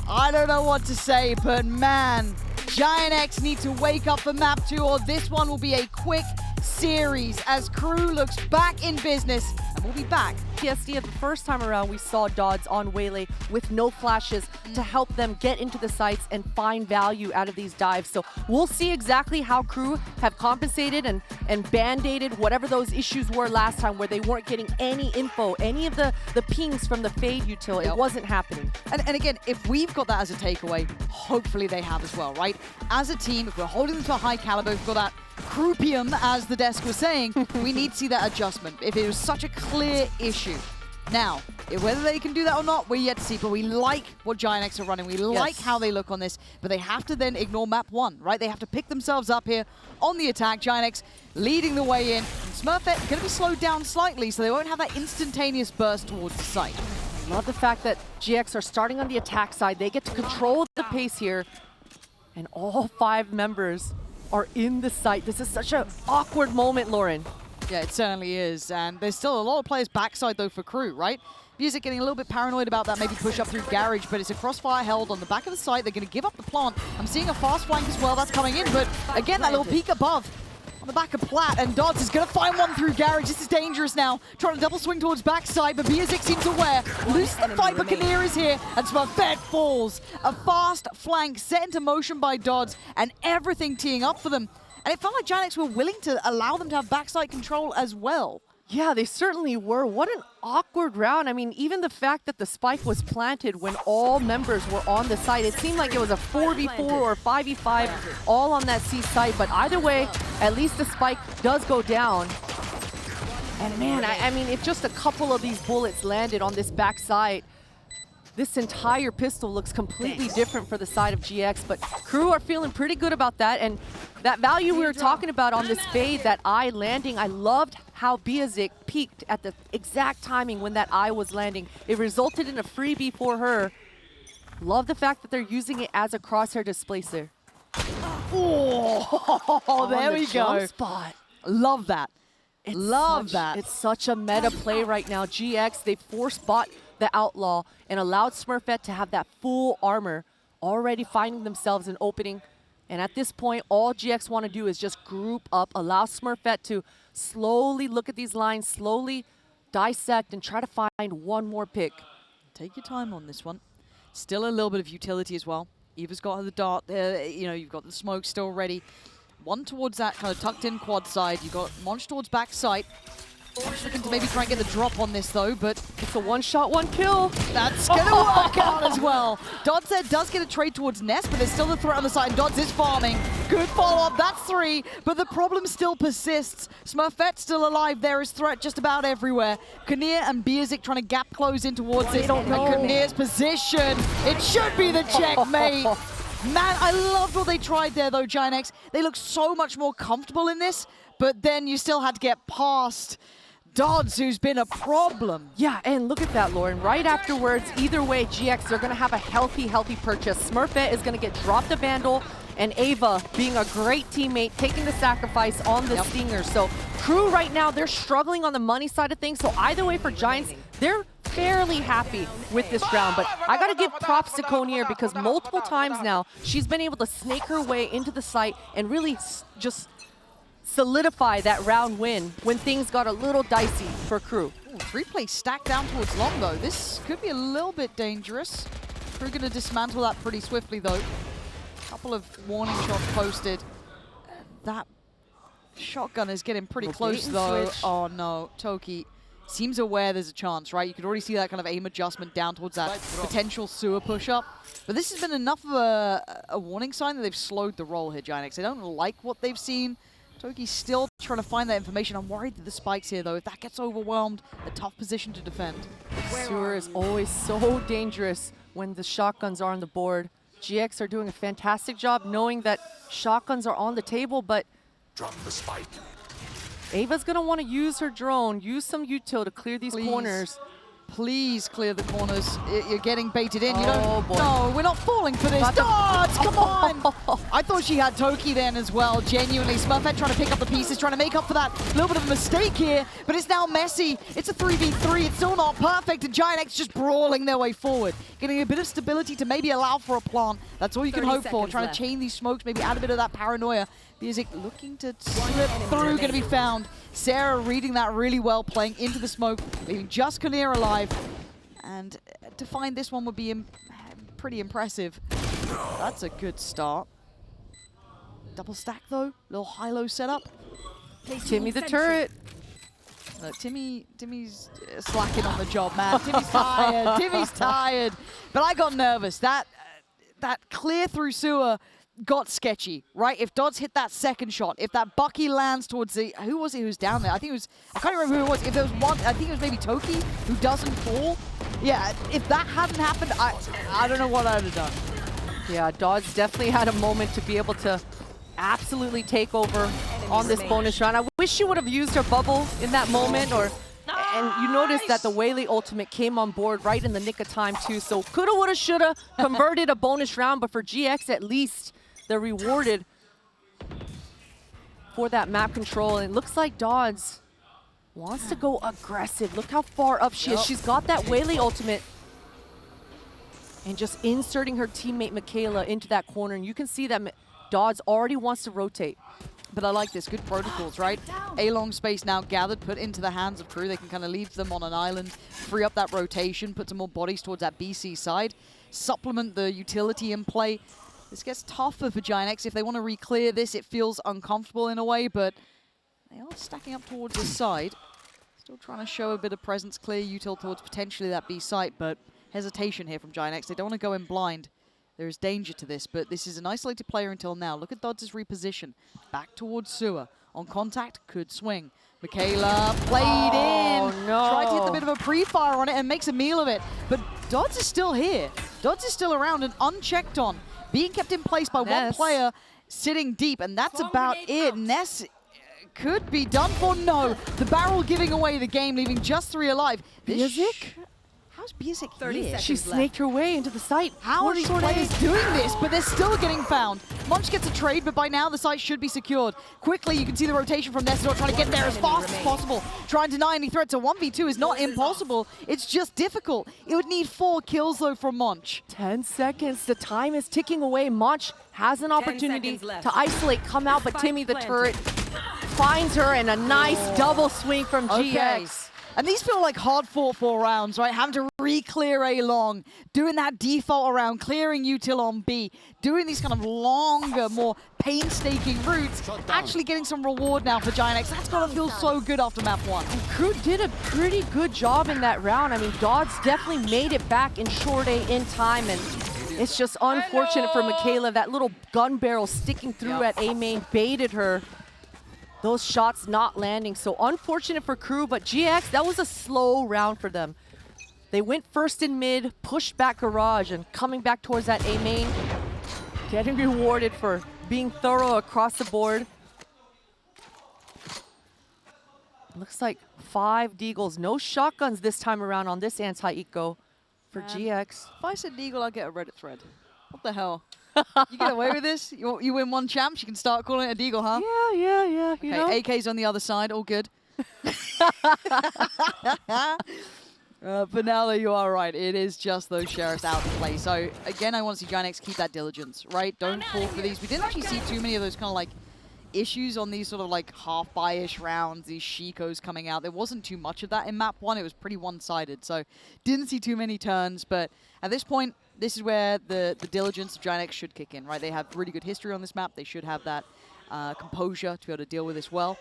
I don't know what to say, but man, GIANTX need to wake up for map 2, or this one will be a quick series as KRÜ looks back in business, and we'll be back. PSD, the first time around, we saw Dodds on Waylay with no flashes to help them get into the sites and find value out of these dives. So we'll see exactly how KRÜ have compensated and band-aided whatever those issues were last time where they weren't getting any info, any of the pings from the Fade util. It wasn't happening. And again, if we've got that as a takeaway, hopefully they have as well, right? As a team, if we're holding them to a high caliber, we've got that croupium, as the desk was saying, we need to see that adjustment. If it was such a clear issue. Now, whether they can do that or not, we're yet to see, but we like what GIANTX are running. We like how they look on this, but they have to then ignore map 1, right? They have to pick themselves up here on the attack. GIANTX leading the way in. And Smurfette going to be slowed down slightly, so they won't have that instantaneous burst towards the site. Love the fact that GX are starting on the attack side. They get to control the pace here, and all 5 members are in the site. This is such an awkward moment, Lauren. Yeah, it certainly is. And there's still a lot of players backside, though, for KRÜ, right? Music getting a little bit paranoid about that, maybe push up through Garage, but it's a crossfire held on the back of the site. They're going to give up the plant. I'm seeing a fast flank as well. That's coming in, but again, that little peek above on the back of Platt, and Dodds is going to find one through Garage. This is dangerous now. Trying to double swing towards backside, but Biazik seems aware. Loses the fight, but Kinnear is here, and Smurfette falls. A fast flank set into motion by Dodds, and everything teeing up for them. And it felt like GIANTX were willing to allow them to have backside control as well. Yeah, they certainly were. What an awkward round. I mean, even the fact that the spike was planted when all members were on the site, it seemed like it was a 4v4 or 5v5 all on that C site. But either way, at least the spike does go down. And man, I mean, if just a couple of these bullets landed on this backside, this entire pistol looks completely different for the side of GX, but KRÜ are feeling pretty good about that. And that value we were talking about on this fade, that eye landing, I loved how Biazik peaked at the exact timing when that eye was landing. It resulted in a freebie for her. Love the fact that they're using it as a crosshair displacer. Oh, there we go. Spot. Love that. Love that. It's such a meta play right now. GX, they force bought the Outlaw and allowed Smurfette to have that full armor, already finding themselves an opening. And at this point, all GX want to do is just group up, allow Smurfette to slowly look at these lines, slowly dissect, and try to find one more pick. Take your time on this one. Still a little bit of utility as well. Eva's got the dart there, you know, you've got the smoke still ready. One towards that kind of tucked in quad side. You've got Monch towards back side. Monch looking to maybe try and get the drop on this though, but It's a one-shot, one-kill. that's gonna work out as well. Dodds there does get a trade towards Nest, but there's still the threat on the side. Dodds is farming. Good follow-up, that's 3, but the problem still persists. Smurfette's still alive. There is threat just about everywhere. Kinnear and Biazik trying to gap close in towards it. don't know. And Kinnear's position. It should be the checkmate. Man, I loved what they tried there though, GIANTX. They look so much more comfortable in this, but then you still had to get past Dodds, who's been a problem. Yeah, and look at that, Lauren. Right afterwards, either way, GX, they're going to have a healthy purchase. Smurfette is going to get dropped a Vandal, and Ava, being a great teammate, taking the sacrifice on the Stinger. So KRÜ right now, they're struggling on the money side of things. So either way for Giants, they're fairly happy with this round. But I got to give props to Connier because multiple times now, she's been able to snake her way into the site and really just solidify that round win when things got a little dicey for KRÜ. 3-play stacked down towards long though. This could be a little bit dangerous. KRÜ gonna dismantle that pretty swiftly though. Couple of warning shots posted. That shotgun is getting pretty close though. Switch. Oh no, Toki seems aware there's a chance, right? You could already see that kind of aim adjustment down towards that potential sewer push-up. But this has been enough of a warning sign that they've slowed the roll here, GIANTX. They don't like what they've seen. Toki's still trying to find that information. I'm worried that the spikes here, though, if that gets overwhelmed, a tough position to defend. Sewer is always so dangerous when the shotguns are on the board. GX are doing a fantastic job knowing that shotguns are on the table, but Drop the spike. Ava's going to want to use her drone, use some util to clear these Please. corners. Please clear the corners. You're getting baited in. You Oh, don't. boy. No, we're not falling for this. About to- Dodds, come on! I thought she had Toki then as well. Genuinely, Smurfette trying to pick up the pieces, trying to make up for that little bit of a mistake here. But it's now messy. It's a 3v3. It's still not perfect, and GIANTX just brawling their way forward, getting a bit of stability to maybe allow for a plant. That's all you can 30 hope for. seconds Trying left. to chain these smokes, maybe add a bit of that paranoia. Biazik looking to slip through, going to be found. Sarah reading that really well, playing into the smoke, leaving just Kinnear alive. And to find this one would be pretty impressive. That's a good start. Double stack though, little high-low setup. Timmy the turret. Look, Timmy's slacking on the job, man. Timmy's tired. Timmy's tired. But I got nervous. That clear through sewer got sketchy, right? If Dodds hit that second shot, if that Bucky lands towards the, who was it who was down there? I think it was, I can't remember who it was. If there was one, I think it was maybe Toki who doesn't fall. Yeah, if that hadn't happened, I don't know what I'd have done. Yeah, Dodds definitely had a moment to be able to absolutely take over on this bonus round. I wish she would have used her bubble in that moment, and you notice that the Whaley ultimate came on board right in the nick of time too. So coulda, woulda, shoulda converted a bonus round, but for GX at least they're rewarded for that map control. And it looks like Dodds wants to go aggressive. Look how far up she is. She's got that Whaley ultimate. And just inserting her teammate Michaela into that corner. And you can see that Dodds already wants to rotate. But I like this. Good protocols, right? A-long space now gathered, put into the hands of KRÜ. They can kind of leave them on an island, free up that rotation, put some more bodies towards that BC side, supplement the utility in play. This gets tougher for GIANTX. If they want to re-clear this, it feels uncomfortable in a way, but they are stacking up towards this side. Still trying to show a bit of presence, clear util towards potentially that B site, but hesitation here from GIANTX. They don't want to go in blind. There is danger to this, but this is an isolated player until now. Look at Dodds' reposition. Back towards sewer. On contact, could swing. Michaela played in. No. Tried to hit a bit of a pre-fire on it and makes a meal of it. But Dodds is still here. Dodds is still around and unchecked on. Being kept in place by one Ness. player sitting deep, and that's about it. Ness could be done for. No, the barrel giving away the game, leaving just 3 alive. Biazik? How's Biazik 30 here? seconds. She snaked her way into the site. How are these players doing this? But they're still getting found. Munch gets a trade, but by now the site should be secured. Quickly, you can see the rotation from Nestor trying to get there as fast as possible. Try and deny any threats. A 1v2 is not impossible. It's just difficult. It would need 4 kills, though, from Munch. 10 seconds. The time is ticking away. Munch has an opportunity seconds left. to isolate, come out, but Spike Timmy the planted. turret finds her, and a nice double swing from GX. And these feel like hard-fought 4 rounds, right? Having to re-clear A long, doing that default around, clearing util on B, doing these kind of longer, more painstaking routes, actually getting some reward now for GIANTX. That's gotta feel so good after map 1. KRÜ did a pretty good job in that round. I mean, Dodds definitely made it back in short A in time, and it's just unfortunate for Michaela. That little gun barrel sticking through at A main baited her. Those shots not landing, so unfortunate for KRÜ, but GX, that was a slow round for them. They went first in mid, pushed back garage, and coming back towards that A main, getting rewarded for being thorough across the board. Looks like 5 deagles, no shotguns this time around on this anti-eco for GX. If I said Deagle, I'd get a Reddit thread. What the hell? You get away with this? You win 1 champ, you can start calling it a Deagle, huh? Yeah, you know. Okay, AK's on the other side, all good. But now that you are right, it is just those sheriffs out to play. So again, I want to see GIANTX keep that diligence, right? Don't fall for these. We didn't actually see too many of those kind of like issues on these sort of like half buy-ish rounds, these Shikos coming out. There wasn't too much of that in map 1. It was pretty one-sided. So didn't see too many turns, but at this point, this is where the diligence of GIANTX should kick in, right? They have really good history on this map. They should have that composure to be able to deal with this well.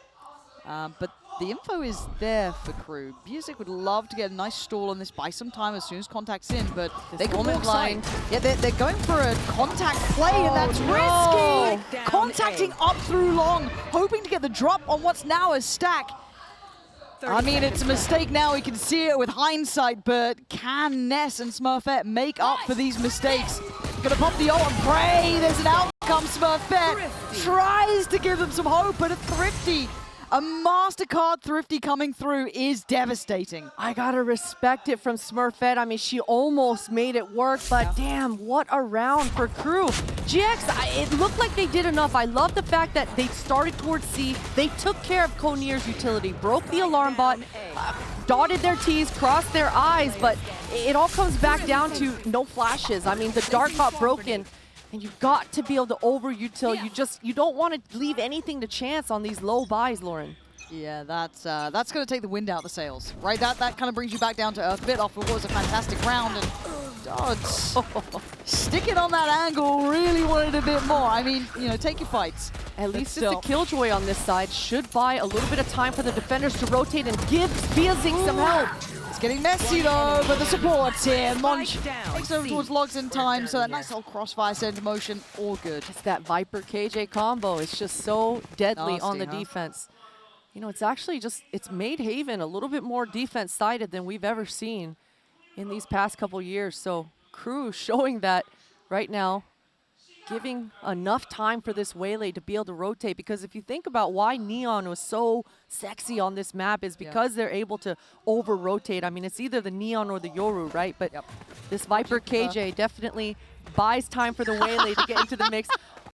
But the info is there for KRÜ. Biazik would love to get a nice stall on this, buy some time as soon as contact's in, but they can walk blind. Yeah, they're going for a contact play, and that's risky! Contacting up through long, hoping to get the drop on what's now a stack. I mean, it's a mistake now. We can see it with hindsight, but can Ness and Smurfette make up for these mistakes? Gonna pop the ult and pray there's an outcome. Smurfette tries to give them some hope, but a Thrifty, a MasterCard Thrifty coming through is devastating. I gotta respect it from Smurfette. I mean, she almost made it work, but damn, what a round for KRÜ. GX, it looked like they did enough. I love the fact that they started towards C. They took care of Konir's utility, broke the alarm bot, dotted their T's, crossed their I's, but it all comes back down to no flashes. I mean, the dart got broken. And you've got to be able to over-util. You don't want to leave anything to chance on these low buys, Lauren. Yeah, that's going to take the wind out of the sails, right? That kind of brings you back down to earth a bit off of what was a fantastic round. And Dodds sticking on that angle, really wanted a bit more. I mean, you know, take your fights. At least it's a Killjoy on this side. Should buy a little bit of time for the defenders to rotate and give Biazik some help. It's getting messy though, but the support's here. Munch takes over towards Logs in time, so that nice little crossfire set into motion, all good. It's that Viper KJ combo. It's just so deadly on the Nasty, huh? defense. You know, it's actually just, it's made Haven a little bit more defense-sided than we've ever seen in these past couple years. So KRÜ showing that right now, giving enough time for this Waylay to be able to rotate, because if you think about why Neon was so sexy on this map is because they're able to over-rotate. I mean, it's either the Neon or the Yoru, right? But this Viper KJ definitely buys time for the Waylay to get into the mix.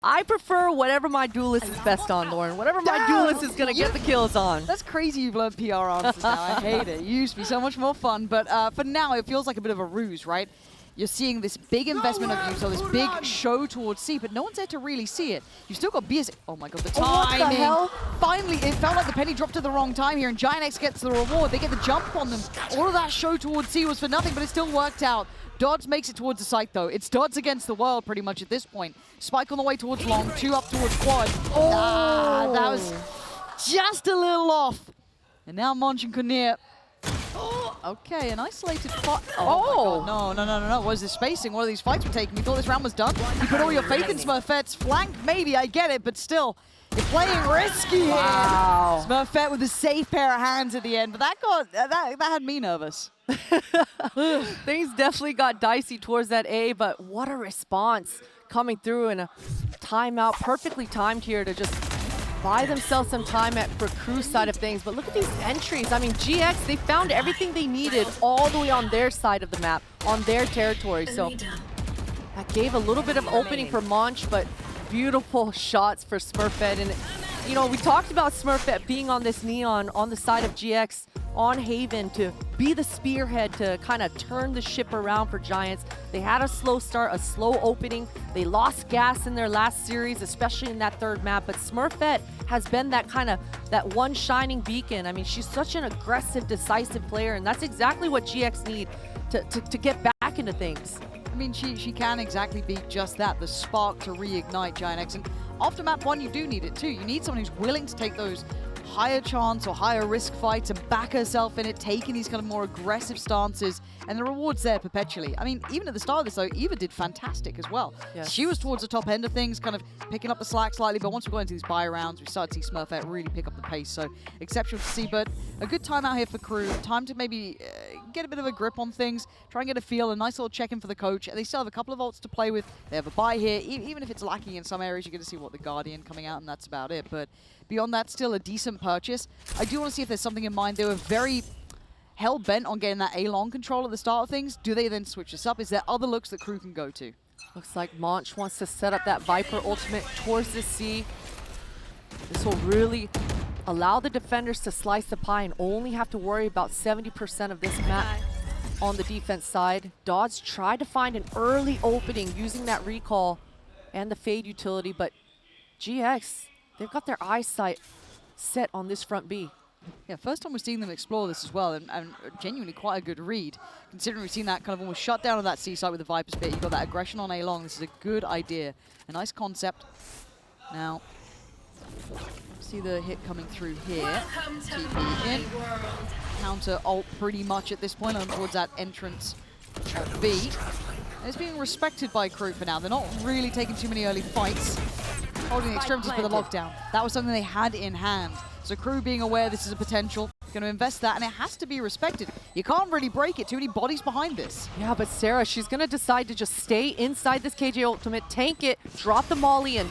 I prefer whatever my duelist is best on, Lauren. Whatever my duelist is going to get the kills on. That's crazy you've learned PR answers now. I hate it. It used to be so much more fun, but for now it feels like a bit of a ruse, right? You're seeing this big investment of Utah, this big show towards C, but no one's there to really see it. You've still got Biazik. Oh my god, the timing. What the hell? Finally, it felt like the penny dropped at the wrong time here, and GIANTX gets the reward. They get the jump on them. All of that show towards C was for nothing, but it still worked out. Dodds makes it towards the site, though. It's Dodds against the world, pretty much, at this point. Spike on the way towards long, 2 up towards quad. Ah, that was just a little off. And now Munch and Konir. Okay, an isolated fight. Oh! No. What is this spacing? What are these fights we're taking? You thought this round was done? You put all your faith in Smurfette's flank? Maybe, I get it, but still. You're playing risky here. Wow. Smurfette with a safe pair of hands at the end, but that had me nervous. Things definitely got dicey towards that A, but what a response coming through in a timeout. Perfectly timed here to just buy themselves some time for KRÜ's side of things. But look at these entries. I mean, GX, they found everything they needed all the way on their side of the map, on their territory. So that gave a little bit of opening for Monch, but beautiful shots for Smurfette. And, you know, we talked about Smurfette being on this Neon on the side of GX on Haven to be the spearhead to kind of turn the ship around for Giants. They had a slow start, a slow opening. They lost gas in their last series, especially in that third map. But Smurfette has been that that one shining beacon. I mean, she's such an aggressive, decisive player, and that's exactly what GX need to get back into things. I mean, she can exactly be just that, the spark to reignite GIANTX. And after map 1, you do need it too. You need someone who's willing to take those higher chance or higher risk fights and back herself in it, taking these kind of more aggressive stances, and the rewards there perpetually. I mean, even at the start of this though, Eva did fantastic as well. Yes. She was towards the top end of things, kind of picking up the slack slightly, but once we got into these buy rounds, we started to see Smurfette really pick up the pace, so exceptional to see. But a good time out here for KRÜ, time to maybe get a bit of a grip on things, try and get a feel, a nice little check-in for the coach. They still have a couple of ults to play with. They have a buy here. Even if it's lacking in some areas, you're going to see what the Guardian coming out, and that's about it. But beyond that, still a decent purchase. I do want to see if there's something in mind. They were very hell-bent on getting that A-long control at the start of things. Do they then switch this up? Is there other looks that KRÜ can go to? Looks like Monch wants to set up that Viper ultimate towards the C. This will really allow the defenders to slice the pie and only have to worry about 70% of this map on the defense side. Dodds tried to find an early opening using that recall and the fade utility, but GX, they've got their eyesight set on this front B. Yeah, first time we're seeing them explore this as well, and genuinely quite a good read, considering we've seen that kind of almost shut down on that C side with the Viper's bit. You've got that aggression on A-long. This is a good idea. A nice concept. Now, see the hit coming through here. TP in. Counter ult pretty much at this point on towards that entrance of B. And it's being respected by KRÜ for now. They're not really taking too many early fights. Holding the extremities for the lockdown. That was something they had in hand. So KRÜ being aware this is a potential, going to invest that, and it has to be respected. You can't really break it. Too many bodies behind this. Yeah, but Sarah, she's going to decide to just stay inside this KJ ultimate, tank it, drop the molly, and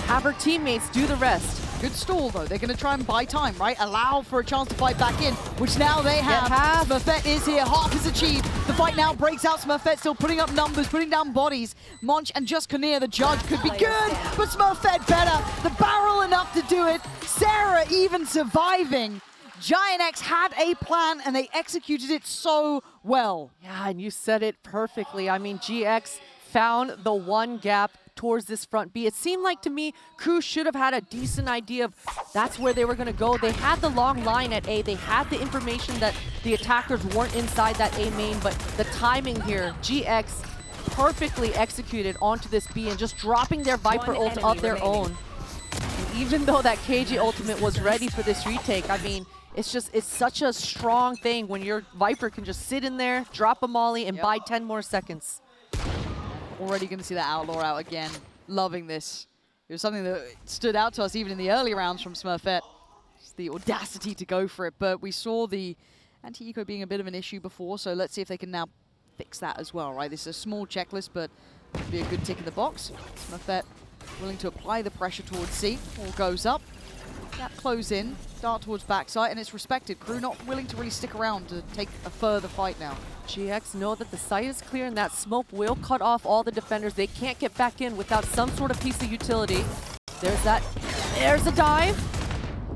have her teammates do the rest. Good stall, though. They're going to try and buy time, right? Allow for a chance to fight back in, which now they have. Smurfette is here. Half is achieved. The fight now breaks out. Smurfette still putting up numbers, putting down bodies. Monch and just Kinnear, the judge, could be good, but Smurfette better. The barrel enough to do it. Sarah even surviving. GIANTX had a plan, and they executed it so well. Yeah, and you said it perfectly. I mean, GX found the one gap towards this front B. It seemed like to me KRÜ should have had a decent idea of that's where they were going to go. They had the long line at A. They had the information that the attackers weren't inside that A main, but the timing here, GX perfectly executed onto this B and just dropping their Viper ult of their own. And even though that KJ ultimate was ready for this retake, I mean, it's such a strong thing when your Viper can just sit in there, drop a molly, and buy 10 more seconds. Already going to see that Outlaw out again. Loving this. It was something that stood out to us even in the early rounds from Smurfette. Just the audacity to go for it. But we saw the anti-eco being a bit of an issue before, so let's see if they can now fix that as well, right? This is a small checklist, but it'll be a good tick in the box. Smurfette willing to apply the pressure towards C. All goes up. That close in, dart towards backside, and it's respected. KRÜ not willing to really stick around to take a further fight now. GX know that the site is clear and that smoke will cut off all the defenders. They can't get back in without some sort of piece of utility. There's a dive.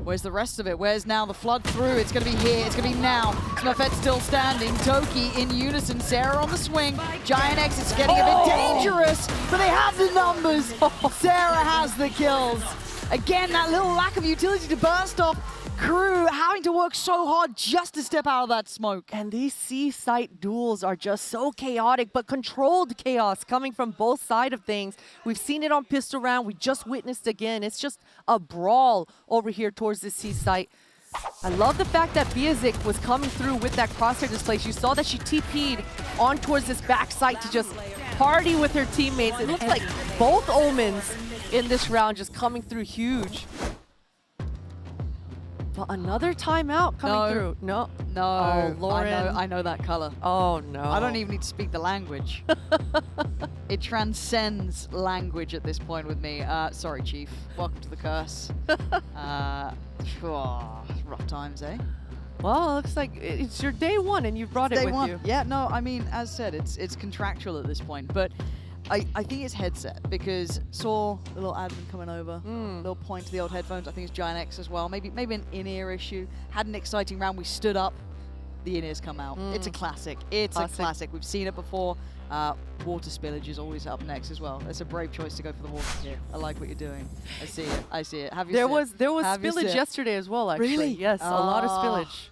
Where's the rest of it? Where's now the flood through? It's going to be here. It's going to be now. Smurfette still standing. Toki in unison. Sarah on the swing. GIANTX is getting a bit dangerous, but they have the numbers. Sarah has the kills. Again, that little lack of utility to burst off. KRÜ having to work so hard just to step out of that smoke. And these C-site duels are just so chaotic, but controlled chaos coming from both sides of things. We've seen it on pistol round. We just witnessed again. It's just a brawl over here towards the C-site. I love the fact that Biazik was coming through with that crosshair display. You saw that she TP'd on towards this backside to just party with her teammates. It looks like both Omens in this round just coming through huge. But another timeout coming No. through. No. No, Oh, Lauren. I know that color. Oh, no. I don't even need to speak the language. It transcends language at this point with me. Sorry, Chief. Welcome to the curse. Rough times, eh? Well, it looks like it's your day one and you've brought it Day with one. you. Yeah, no, I mean, as said, it's contractual at this point, but I think it's headset because saw the little admin coming over, little point to the old headphones. I think it's GIANTX as well. Maybe an in-ear issue. Had an exciting round. We stood up. The in-ears come out. It's a classic. It's a classic. We've seen it before. Water spillage is always up next as well. It's a brave choice to go for the water here. I like what you're doing. I see it. I see it. Have you There was Have you spillage sip? yesterday as well, actually. Really? Yes, a lot of spillage.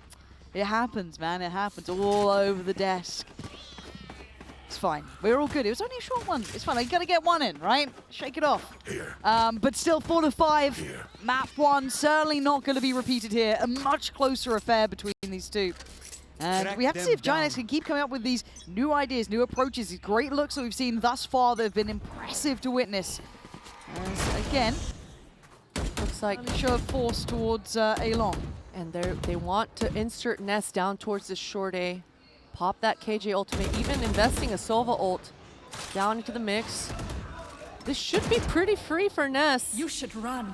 It happens, man. It happens all over the desk. It's fine. We're all good. It was only a short one. It's fine. You gotta get one in, right? Shake it off. But still, 4 to 5. Map 1 certainly not going to be repeated here. A much closer affair between these two. And we have to see if GIANTX can keep coming up with these new ideas, new approaches, these great looks that we've seen thus far that have been impressive to witness. As, again, Looks like a show of force towards Along. and they want to insert Nest down towards the short A. Pop that KJ ultimate, even investing a Sova ult down into the mix. This should be pretty free for Nest. You should run.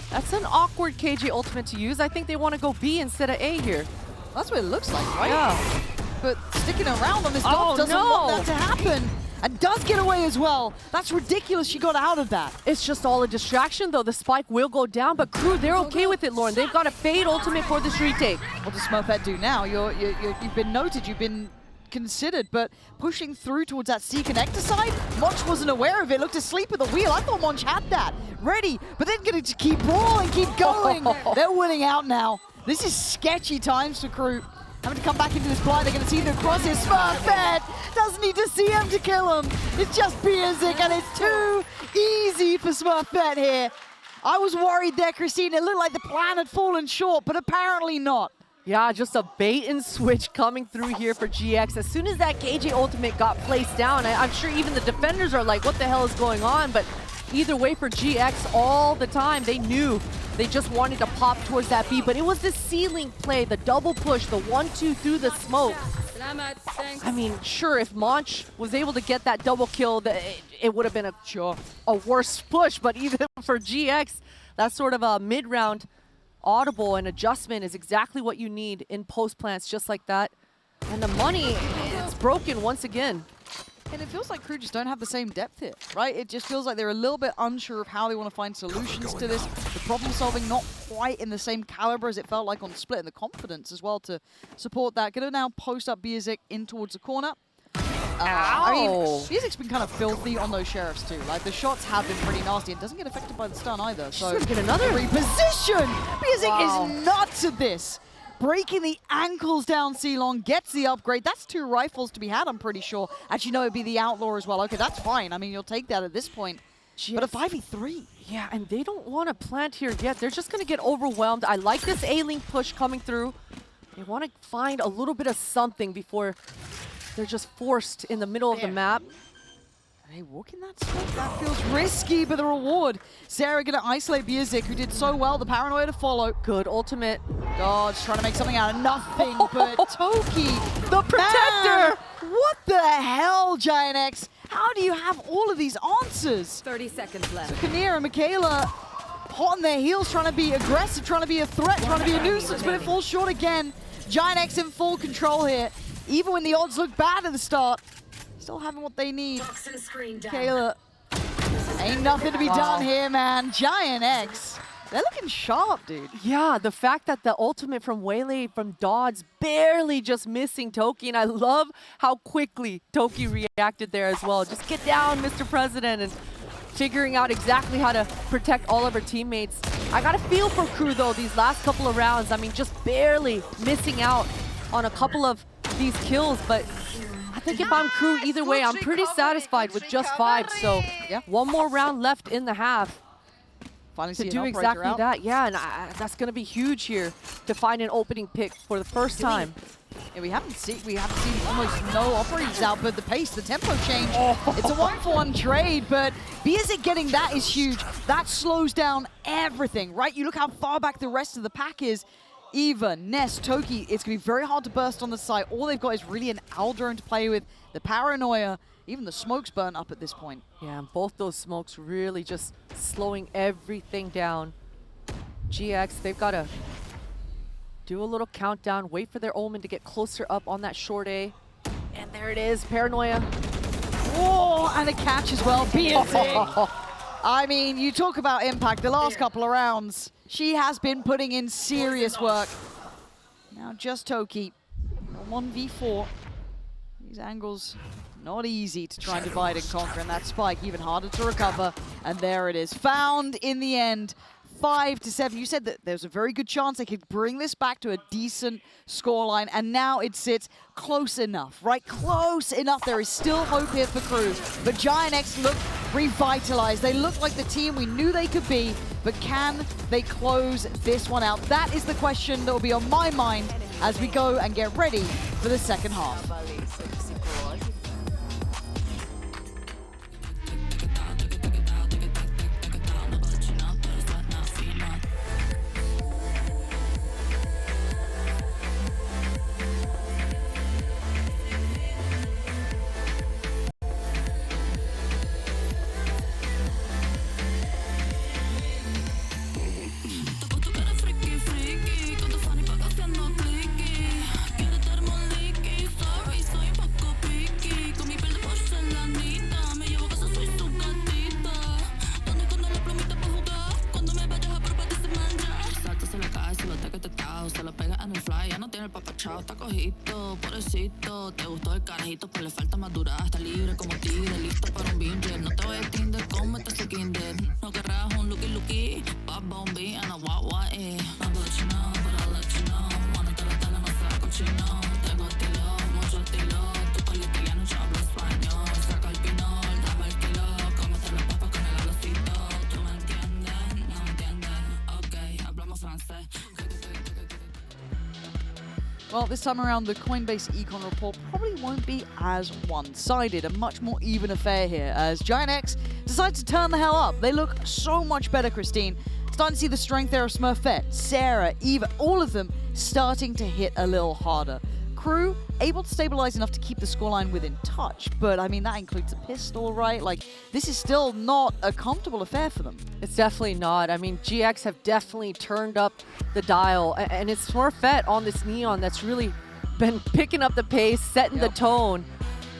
That's an awkward KJ ultimate to use. I think they want to go B instead of A here. That's what it looks like, right? Yeah. But sticking around on this Oh, dodge doesn't no. want that to happen. And does get away as well. That's ridiculous she got out of that. It's just all a distraction, though. The spike will go down, but KRÜ, they're okay with it, Lauren. They've got a fade ultimate for this retake. What does Smurfette do now? You've been noted, you've been considered, but pushing through towards that C connector side, Monch wasn't aware of it, looked asleep at the wheel. I thought Monch had that. Ready, but then gonna keep rolling, keep going. They're winning out now. This is sketchy times for KRÜ. Having to come back into this blind, they're going to see the crosses. Smurfette doesn't need to see him to kill him. It's just Biazik, and it's too easy for Smurfette here. I was worried there, Christine. It looked like the plan had fallen short, but apparently not. Yeah, just a bait and switch coming through here for GX. As soon as that KJ ultimate got placed down, I'm sure even the defenders are like, what the hell is going on? But either way for GX all the time, they knew they just wanted to pop towards that B, but it was the ceiling play, the double push, the 1-2 through the smoke. I mean, sure, if Monch was able to get that double kill, it would have been a worse push, but even for GX, that sort of a mid-round audible and adjustment is exactly what you need in post plants just like that. And the money, it's broken once again. And it feels like KRÜ just don't have the same depth here, right? It just feels like they're a little bit unsure of how they want to find solutions to this. The problem solving not quite in the same caliber as it felt like on Split, and the confidence as well to support that. Gonna now post up Biazik in towards the corner. I mean, Biazik's been kind of filthy on those sheriffs too. Like, the shots have been pretty nasty and doesn't get affected by the stun either. So She's gonna get another reposition. Biazik is nuts at this. Breaking the ankles down C-Long, gets the upgrade. That's 2 rifles to be had, I'm pretty sure. Actually, no, it'd be the Outlaw as well. Okay, that's fine. I mean, you'll take that at this point. But a 5v3. Yeah, and they don't want to plant here yet. They're just going to get overwhelmed. I like this A-Link push coming through. They want to find a little bit of something before they're just forced in the middle of the map. Are they walking that spot? That feels risky, but the reward. Sarah gonna isolate Biazik, who did so well. The paranoia to follow. Good ultimate. Dodge trying to make something out of nothing, but Toki, The protector! man, what the hell, GIANTX? How do you have all of these answers? 30 seconds left. Kinnear and Michaela hot on their heels, trying to be aggressive, trying to be a threat, trying to be a nuisance, but it falls short again. GIANTX in full control here. Even when the odds look bad at the start, still having what they need. Kayla, ain't nothing to be done here, man. GIANTX, they're looking sharp, dude. Yeah, the fact that the ultimate from Waylay from Dodds barely just missing Toki, and I love how quickly Toki reacted there as well. Just get down, Mr. President, and figuring out exactly how to protect all of her teammates. I got a feel for KRÜ, though, these last couple of rounds. I mean, just barely missing out on a couple of these kills, but I think if I'm KRÜ, either way, I'm pretty satisfied with just 5. So, yeah, one more round left in the half. Finally see to an do operator exactly out. that. Yeah, and that's going to be huge here to find an opening pick for the first time. Yeah, we haven't seen almost no operators out, but the pace, the tempo change. It's a 1-for-1 trade, but Biazic getting that is huge. That slows down everything, right? You look how far back the rest of the pack is. Eva, Ness, Toki, it's going to be very hard to burst on the site. All they've got is really an Aldrone to play with. The Paranoia, even the smoke's burnt up at this point. Yeah, and both those smokes really just slowing everything down. GX, they've got to do a little countdown, wait for their Omen to get closer up on that short A. And there it is, Paranoia. Oh, and a catch as well. Biazic. I mean, you talk about impact. The last couple of rounds, she has been putting in serious work. Now just Toki, 1v4. These angles, not easy to try and divide and conquer, and that spike even harder to recover. And there it is, found in the end. 5-7. You said that there's a very good chance they could bring this back to a decent scoreline, and now it sits close enough, right? Close enough. There is still hope here for KRÜ, but GIANTX look revitalized. They look like the team we knew they could be, but can they close this one out? That is the question that will be on my mind as we go and get ready for the second half. Está cojito, pobrecito, te gustó el carajito, pero le falta madurar, está libre como tigre, listo para un binger, no te voy a Tinder, cómete ese kinder, no querrás un looky, pop bombi, and a what, I'm let you know, but I'll let you know, wanna te la tele, no sea cochino, tengo estilo, mucho estilo, tu pelo italiano, yo hablo español, saca el pinol, dame el kilo, cómete las papas con el alocito, tú me entiendes, no me entiendes, ok, hablamos francés. Well, this time around, the Coinbase Econ report probably won't be as one-sided. A much more even affair here as GIANTX decides to turn the hell up. They look so much better, Christine. Starting to see the strength there of Smurfette, Sarah, Eva, all of them starting to hit a little harder. KRÜ able to stabilize enough to keep the scoreline within touch, but I mean, that includes a pistol, right? Like, this is still not a comfortable affair for them. It's definitely not. I mean, GX have definitely turned up the dial, and it's Smurfette on this Neon that's really been picking up the pace, setting the tone.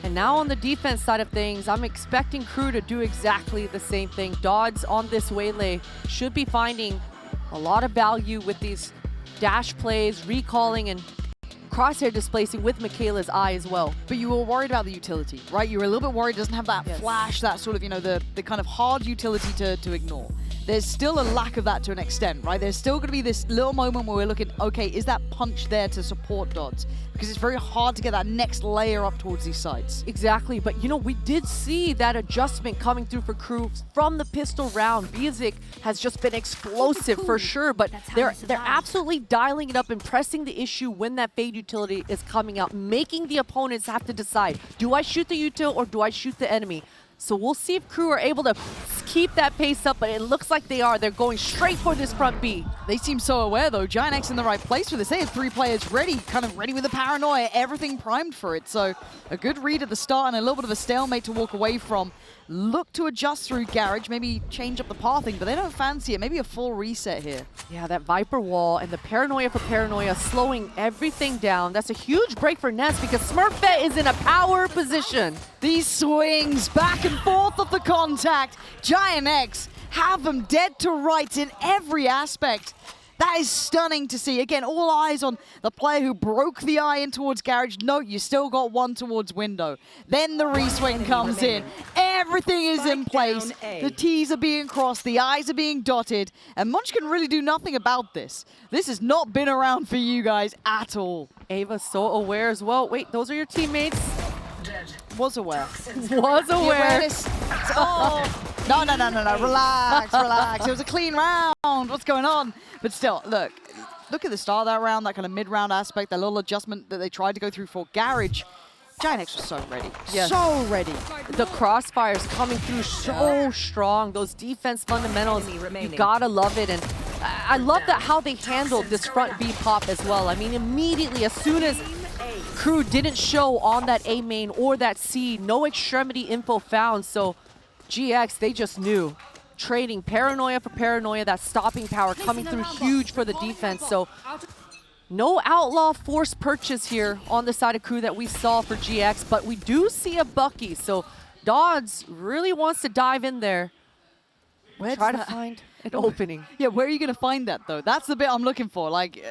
And now on the defense side of things, I'm expecting KRÜ to do exactly the same thing. Dodds on this waylay should be finding a lot of value with these dash plays, recalling, and crosshair displacing with Michaela's eye as well. But you were worried about the utility, right? You were a little bit worried it doesn't have that flash, that sort of, you know, the kind of hard utility to ignore. There's still a lack of that to an extent, right? There's still going to be this little moment where we're looking, okay, is that punch there to support Dodds? Because it's very hard to get that next layer up towards these sites. Exactly, but you know, we did see that adjustment coming through for KRÜ from the pistol round. Biazic has just been explosive for sure, but they're absolutely dialing it up and pressing the issue when that fade utility is coming out, making the opponents have to decide, do I shoot the util or do I shoot the enemy? So we'll see if KRÜ are able to keep that pace up, but it looks like they are. They're going straight for this front B. They seem so aware, though. GIANTX in the right place for this. They had 3 players ready, kind of ready with the paranoia, everything primed for it. So a good read at the start and a little bit of a stalemate to walk away from. Look to adjust through Garage, maybe change up the pathing, but they don't fancy it. Maybe a full reset here. Yeah, that Viper wall and the paranoia for paranoia slowing everything down. That's a huge break for Ness because Smurfette is in a power position. These swings back and forth of the contact. GIANTX have them dead to rights in every aspect. That is stunning to see. Again, all eyes on the player who broke the eye in towards Garage. No, you still got one towards window. Then the reswing comes in. Everything is in place. The T's are being crossed, the I's are being dotted, and Munch can really do nothing about this. This has not been around for you guys at all. Ava's so aware as well. Wait, those are your teammates? Was aware. Was aware. Oh, No. Relax, relax. It was a clean round. What's going on? But still, look at the start of that round, that kind of mid-round aspect, that little adjustment that they tried to go through for GIANTX. GIANTX was so ready. Yes. So ready. The crossfires coming through so strong. Those defense fundamentals, you gotta love it. And I love that how they handled this front B pop as well. I mean, immediately, as soon as KRÜ didn't show on that A main or that C, no extremity info found. So GX, they just knew. Trading paranoia for paranoia, that stopping power coming through huge for the defense. So no outlaw force purchase here on the side of KRÜ that we saw for GX, but we do see a Bucky. So Dodds really wants to dive in there. Try to find an opening. Yeah, where are you going to find that, though? That's the bit I'm looking for. Like,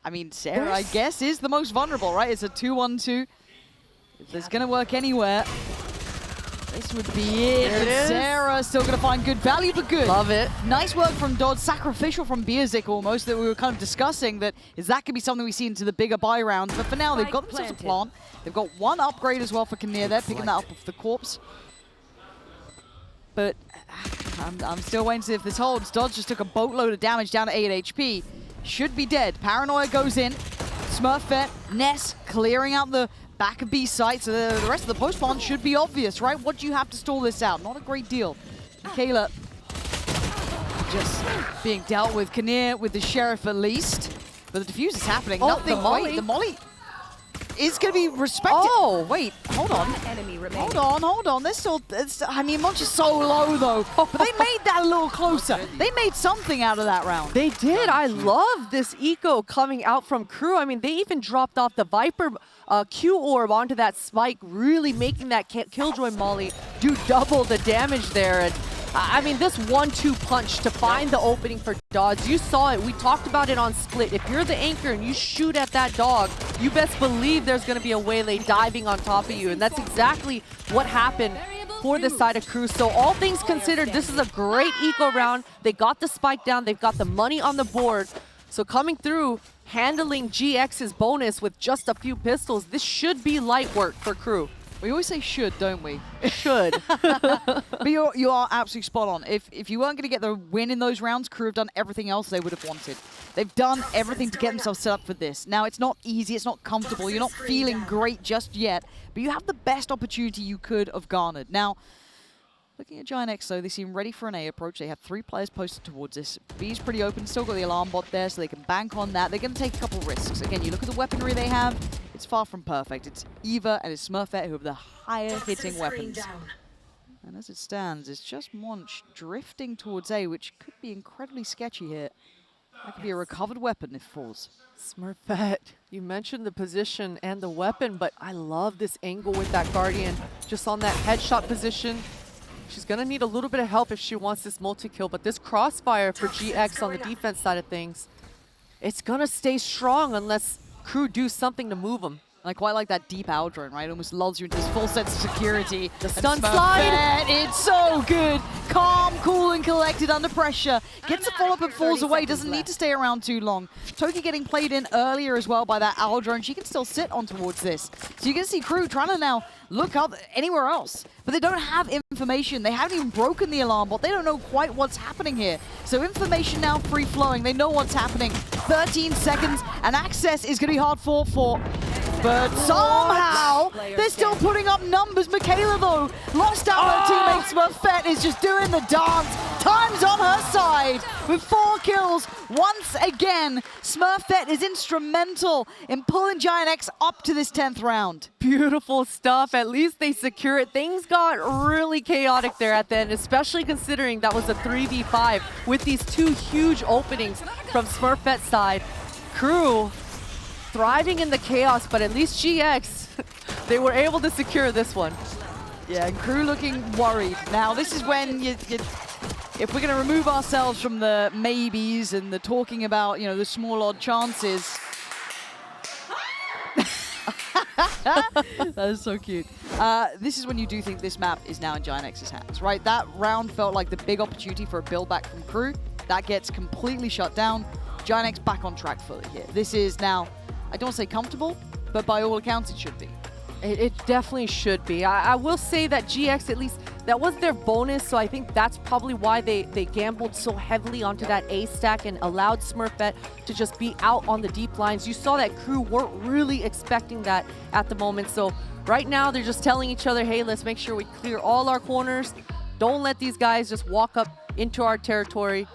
I mean, Sarah, I guess, is the most vulnerable, right? It's a 2-1-2. If it's going to work anywhere, this would be it. There it is. Sarah still going to find good value, but good. Love it. Nice work from Dodd, sacrificial from Bierzik almost, that we were kind of discussing, that could be something we see into the bigger buy rounds. But for now, they've got themselves a plant. They've got one upgrade as well for Kinnear there, picking that up off the corpse. But I'm still waiting to see if this holds. Dodge just took a boatload of damage down to 8 HP. Should be dead. Paranoia goes in. Smurfette, Ness clearing out the back of B site, so the rest of the post plant should be obvious, right? What do you have to stall this out? Not a great deal. Michaela just being dealt with. Kinnear with the Sheriff at least. But the defuse is happening. Oh, Nothing. the molly. Wait, the molly is going to be respected. Oh! Wait, hold on. Enemy remaining. Hold on. There's still, I mean, Munch is so low though. But they made that a little closer. They made something out of that round. They did. I love this eco coming out from KRÜ. I mean, they even dropped off the Viper Q orb onto that spike, really making that Killjoy molly do double the damage there. And I mean, this 1-2 punch to find the opening for Dodds. You saw it. We talked about it on Split. If you're the anchor and you shoot at that dog, you best believe there's going to be a waylay diving on top of you. And that's exactly what happened for the side of KRÜ. So all things considered, this is a great eco round. They got the spike down. They've got the money on the board. So coming through, handling GX's bonus with just a few pistols, this should be light work for KRÜ. We always say should, don't we? Should. But you are absolutely spot on. If you weren't going to get the win in those rounds, KRÜ have done everything else they would have wanted. They've done everything to get themselves set up for this. Now, it's not easy, it's not comfortable, you're not feeling great just yet, but you have the best opportunity you could have garnered. Now, looking at GIANTX, though, they seem ready for an A approach. They have 3 players posted towards this. B's pretty open, still got the alarm bot there, so they can bank on that. They're going to take a couple risks. Again, you look at the weaponry they have, it's far from perfect. It's Eva and it's Smurfette who have the higher hitting weapons. And as it stands, it's just Monch drifting towards A, which could be incredibly sketchy here. That could be a recovered weapon if it falls. Smurfette, you mentioned the position and the weapon, but I love this angle with that Guardian just on that headshot position. She's going to need a little bit of help if she wants this multi-kill, but this crossfire for GX on the defense side of things, it's going to stay strong unless KRÜ do something to move them. And I quite like that deep out drone, right? It almost lulls you into this full sense of security. The stun slide! It's so good! Calm, cool, and collected under pressure. Gets a follow-up and falls away. Doesn't need to stay around too long. Toki getting played in earlier as well by that owl drone. She can still sit on towards this. So you can see KRÜ trying to now look up anywhere else. But they don't have information. They haven't even broken the alarm bot. They don't know quite what's happening here. So information now free-flowing. They know what's happening. 13 seconds, and access is going to be hard fought for. But somehow, they're still putting up numbers. Michaela, though, lost out her teammate. Smurfette is just doing the dance. Time's on her side with 4 kills. Once again, Smurfette is instrumental in pulling GIANTX up to this 10th round. Beautiful stuff. At least they secure it. Things got really chaotic there at the end, especially considering that was a 3v5 with these 2 huge openings from Smurfette's side. KRÜ thriving in the chaos, but at least GX, they were able to secure this one. Yeah, and KRÜ looking worried. Now, this is when if we're going to remove ourselves from the maybes and the talking about, you know, the small odd chances. That is so cute. This is when you do think this map is now in GIANTX's hands, right? That round felt like the big opportunity for a build back from KRÜ. That gets completely shut down. GIANTX back on track fully here. This is now, I don't want to say comfortable, but by all accounts it should be. It definitely should be. I will say that GX, at least that was their bonus, so I think that's probably why they gambled so heavily onto that A stack and allowed Smurfette to just be out on the deep lines. You saw that KRÜ weren't really expecting that at the moment, so right now they're just telling each other, hey, let's make sure we clear all our corners. Don't let these guys just walk up into our territory.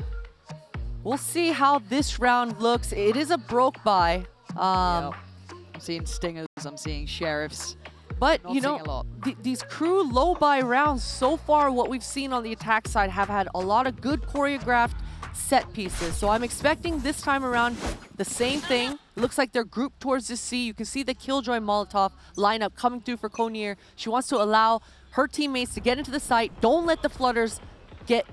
We'll see how this round looks. It is a broke buy. I'm seeing stingers, I'm seeing sheriffs. But, Not you seeing a know, lot. these KRÜ low buy rounds, so far what we've seen on the attack side have had a lot of good choreographed set pieces. So I'm expecting this time around the same thing. Looks like they're grouped towards the C. You can see the Killjoy Molotov lineup coming through for Konir. She wants to allow her teammates to get into the site. Don't let the Flutters get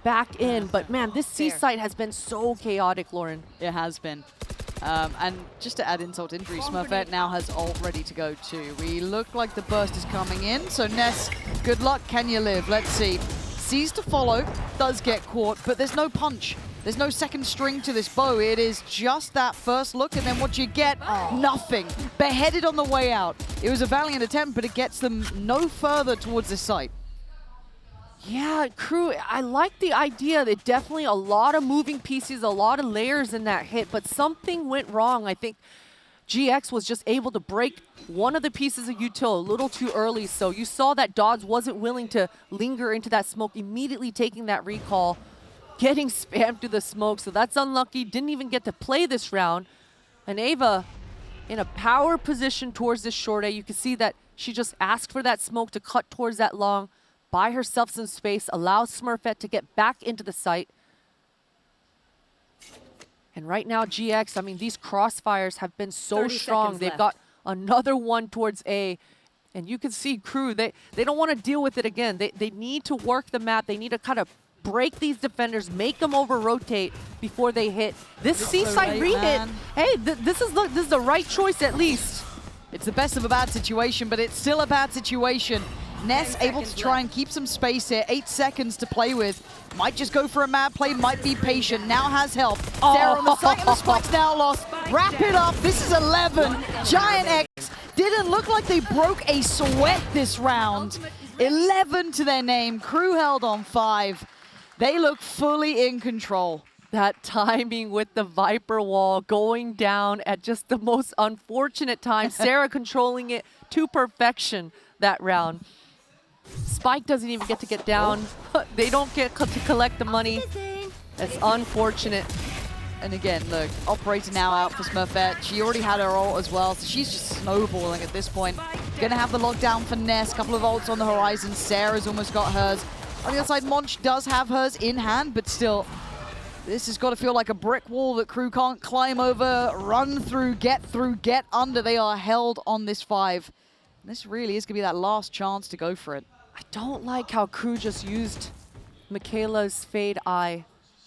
back in. But man, this C site has been so chaotic, Lauren. It has been. And just to add insult to injury, Smurfette now has ult ready to go too. We look like the burst is coming in. So Ness, good luck, can you live? Let's see. Sees to follow, does get caught, but there's no punch. There's no second string to this bow. It is just that first look, and then what you get, nothing. Beheaded on the way out. It was a valiant attempt, but it gets them no further towards the site. Yeah, KRÜ, I like the idea. That definitely a lot of moving pieces, a lot of layers in that hit, but something went wrong. I think GX was just able to break one of the pieces of util a little too early, so you saw that Dodds wasn't willing to linger into that smoke, immediately taking that recall, getting spammed through the smoke, so that's unlucky. Didn't even get to play this round. And Ava in a power position towards this short A. You can see that she just asked for that smoke to cut towards that long, buy herself some space, allow Smurfette to get back into the site. And right now, GX, I mean, these crossfires have been so strong. They've got another one towards A. And you can see KRÜ, they don't want to deal with it again. They need to work the map. They need to kind of break these defenders, make them over-rotate before they hit. This C-side re-hit, hey, this is the right choice at least. It's the best of a bad situation, but it's still a bad situation. Ness able to try and keep some space here. 8 seconds to play with. Might just go for a mad play, might be patient. Now has help. Sarah on the site and the spike's now lost. Wrap it up. This is 11. Giant X didn't look like they broke a sweat this round. 11 to their name. KRÜ held on 5. They look fully in control. That timing with the Viper wall going down at just the most unfortunate time. Sarah controlling it to perfection that round. Spike doesn't even get to get down. They don't get to collect the money. That's unfortunate. And again, look, Operator now out for Smurfette. She already had her ult as well, so she's just snowballing at this point. Gonna have the lockdown for Ness. Couple of ults on the horizon. Sarah's almost got hers. On the other side, Monch does have hers in hand, but still, this has got to feel like a brick wall that KRÜ can't climb over, run through, get under. They are held on this 5. And this really is going to be that last chance to go for it. I don't like how KRÜ just used Michaela's Fade Eye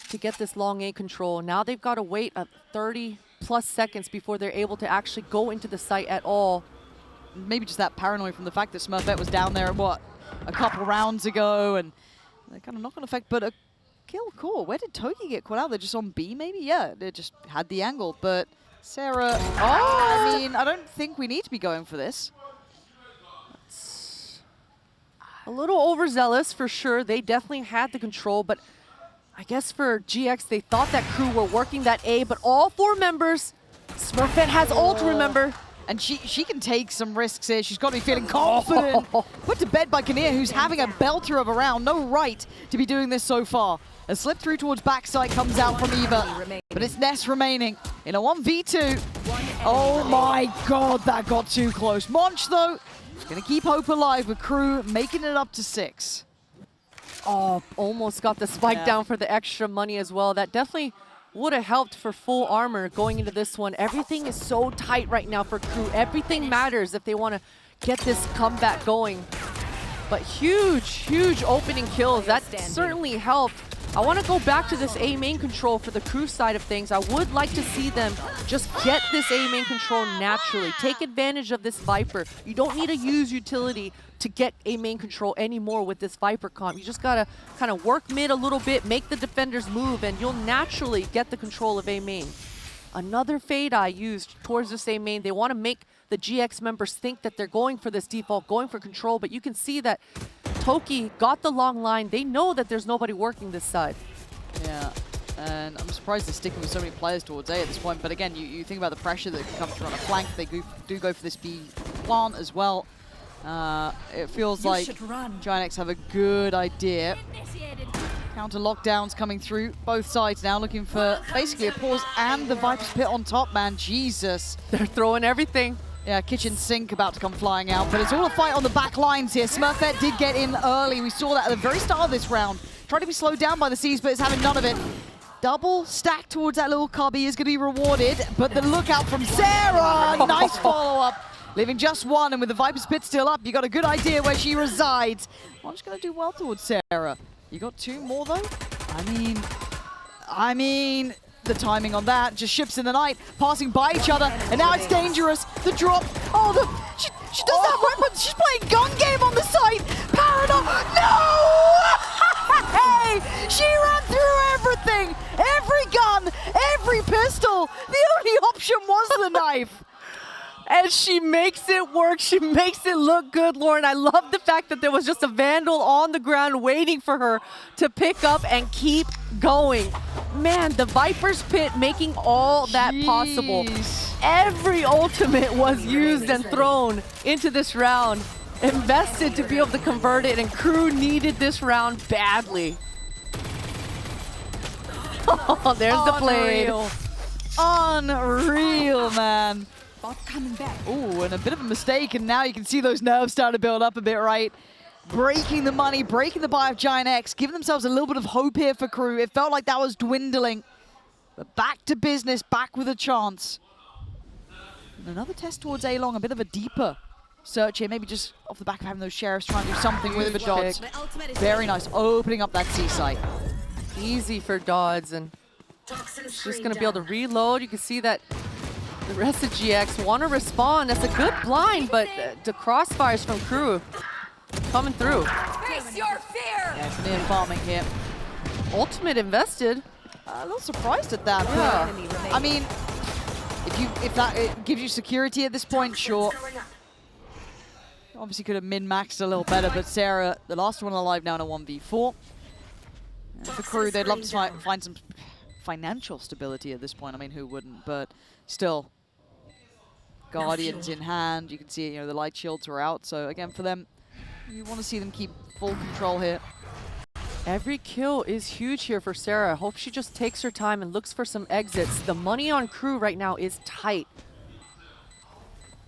to get this long A control. Now they've got to wait 30+ seconds before they're able to actually go into the site at all. Maybe just that paranoia from the fact that Smurfette was down there, what, a couple rounds ago, and they're kind of knock-on effect, but a kill core. Where did Toki get caught out? They're just on B, maybe? Yeah, they just had the angle, but Sarah, I mean, I don't think we need to be going for this. A little overzealous for sure. They definitely had the control, but I guess for GX, they thought that KRÜ were working that A, but all 4 members, Smurfette has ult, remember? And she can take some risks here. She's got to be feeling confident. Put to bed by Kinnear, who's having a belter of a round. No right to be doing this so far. A slip through towards backside comes out from Eva, but it's Ness remaining in a 1v2. Oh my god, that got too close. Monch, though, gonna keep hope alive with KRÜ making it up to 6. Oh, almost got the spike down for the extra money as well. That definitely would have helped for full armor going into this one. Everything is so tight right now for KRÜ. Everything matters if they want to get this comeback going. But huge opening kills. That certainly helped. I want to go back to this A main control for the KRÜ side of things. I would like to see them just get this A main control naturally. Take advantage of this Viper. You don't need to use utility to get A main control anymore with this Viper comp. You just got to kind of work mid a little bit, make the defenders move, and you'll naturally get the control of A main. Another Fade Eye used towards this A main. They want to make the GX members think that they're going for this default, going for control, but you can see that Toki got the long line. They know that there's nobody working this side. Yeah, and I'm surprised they're sticking with so many players towards A at this point. But again, you think about the pressure that can come through on a flank. They do go for this B plant as well. It feels like GIANTX have a good idea. Counter lockdowns coming through both sides now, looking for basically a pause and the Viper's Pit on top, man. Jesus. They're throwing everything. Yeah, kitchen sink about to come flying out, but it's all a fight on the back lines here. Smurfette did get in early. We saw that at the very start of this round. Tried to be slowed down by the Seas, but is having none of it. Double stack towards that little cubby is going to be rewarded, but the lookout from Sarah. Nice follow-up. Leaving just one, and with the Viper's Pit still up, you got a good idea where she resides. One's going to do well towards Sarah. You got two more, though? I mean, the timing on that just ships in the night, passing by each other, and now it's dangerous. The drop. Oh, she does that weapon. She's playing gun game on the site. Paranoid. No! Hey! She ran through everything. Every gun, every pistol. The only option was the knife. And she makes it work. She makes it look good, Lauren. I love the fact that there was just a Vandal on the ground waiting for her to pick up and keep going. Man, the Viper's Pit making all that possible. Every ultimate was used and thrown into this round. Invested to be able to convert it, and KRÜ needed this round badly. Oh, there's the play. Unreal, man. Coming back. Ooh, and a bit of a mistake, and now you can see those nerves starting to build up a bit, right? Breaking the money, breaking the buy of GIANTX, giving themselves a little bit of hope here for KRÜ. It felt like that was dwindling, but back to business, back with a chance. And another test towards A-Long, a bit of a deeper search here, maybe just off the back of having those sheriffs trying to do something with the Dodds. Very nice, opening up that C site. Easy for Dodds, and just going to be able to reload. You can see that the rest of GX want to respond. That's a good blind, but the crossfires from KRÜ coming through. Face your fear! Yeah, it's near farming here. Ultimate invested. A little surprised at that. But, I mean, if that it gives you security at this point, sure. Obviously could have min-maxed a little better, but Sarah, the last one alive now in a 1v4. And for KRÜ, they'd love to find some financial stability at this point. I mean, who wouldn't? But still, Guardians in hand. You can see, the light shields are out. So again, for them, you want to see them keep full control here. Every kill is huge here for Sarah. I hope she just takes her time and looks for some exits. The money on KRÜ right now is tight.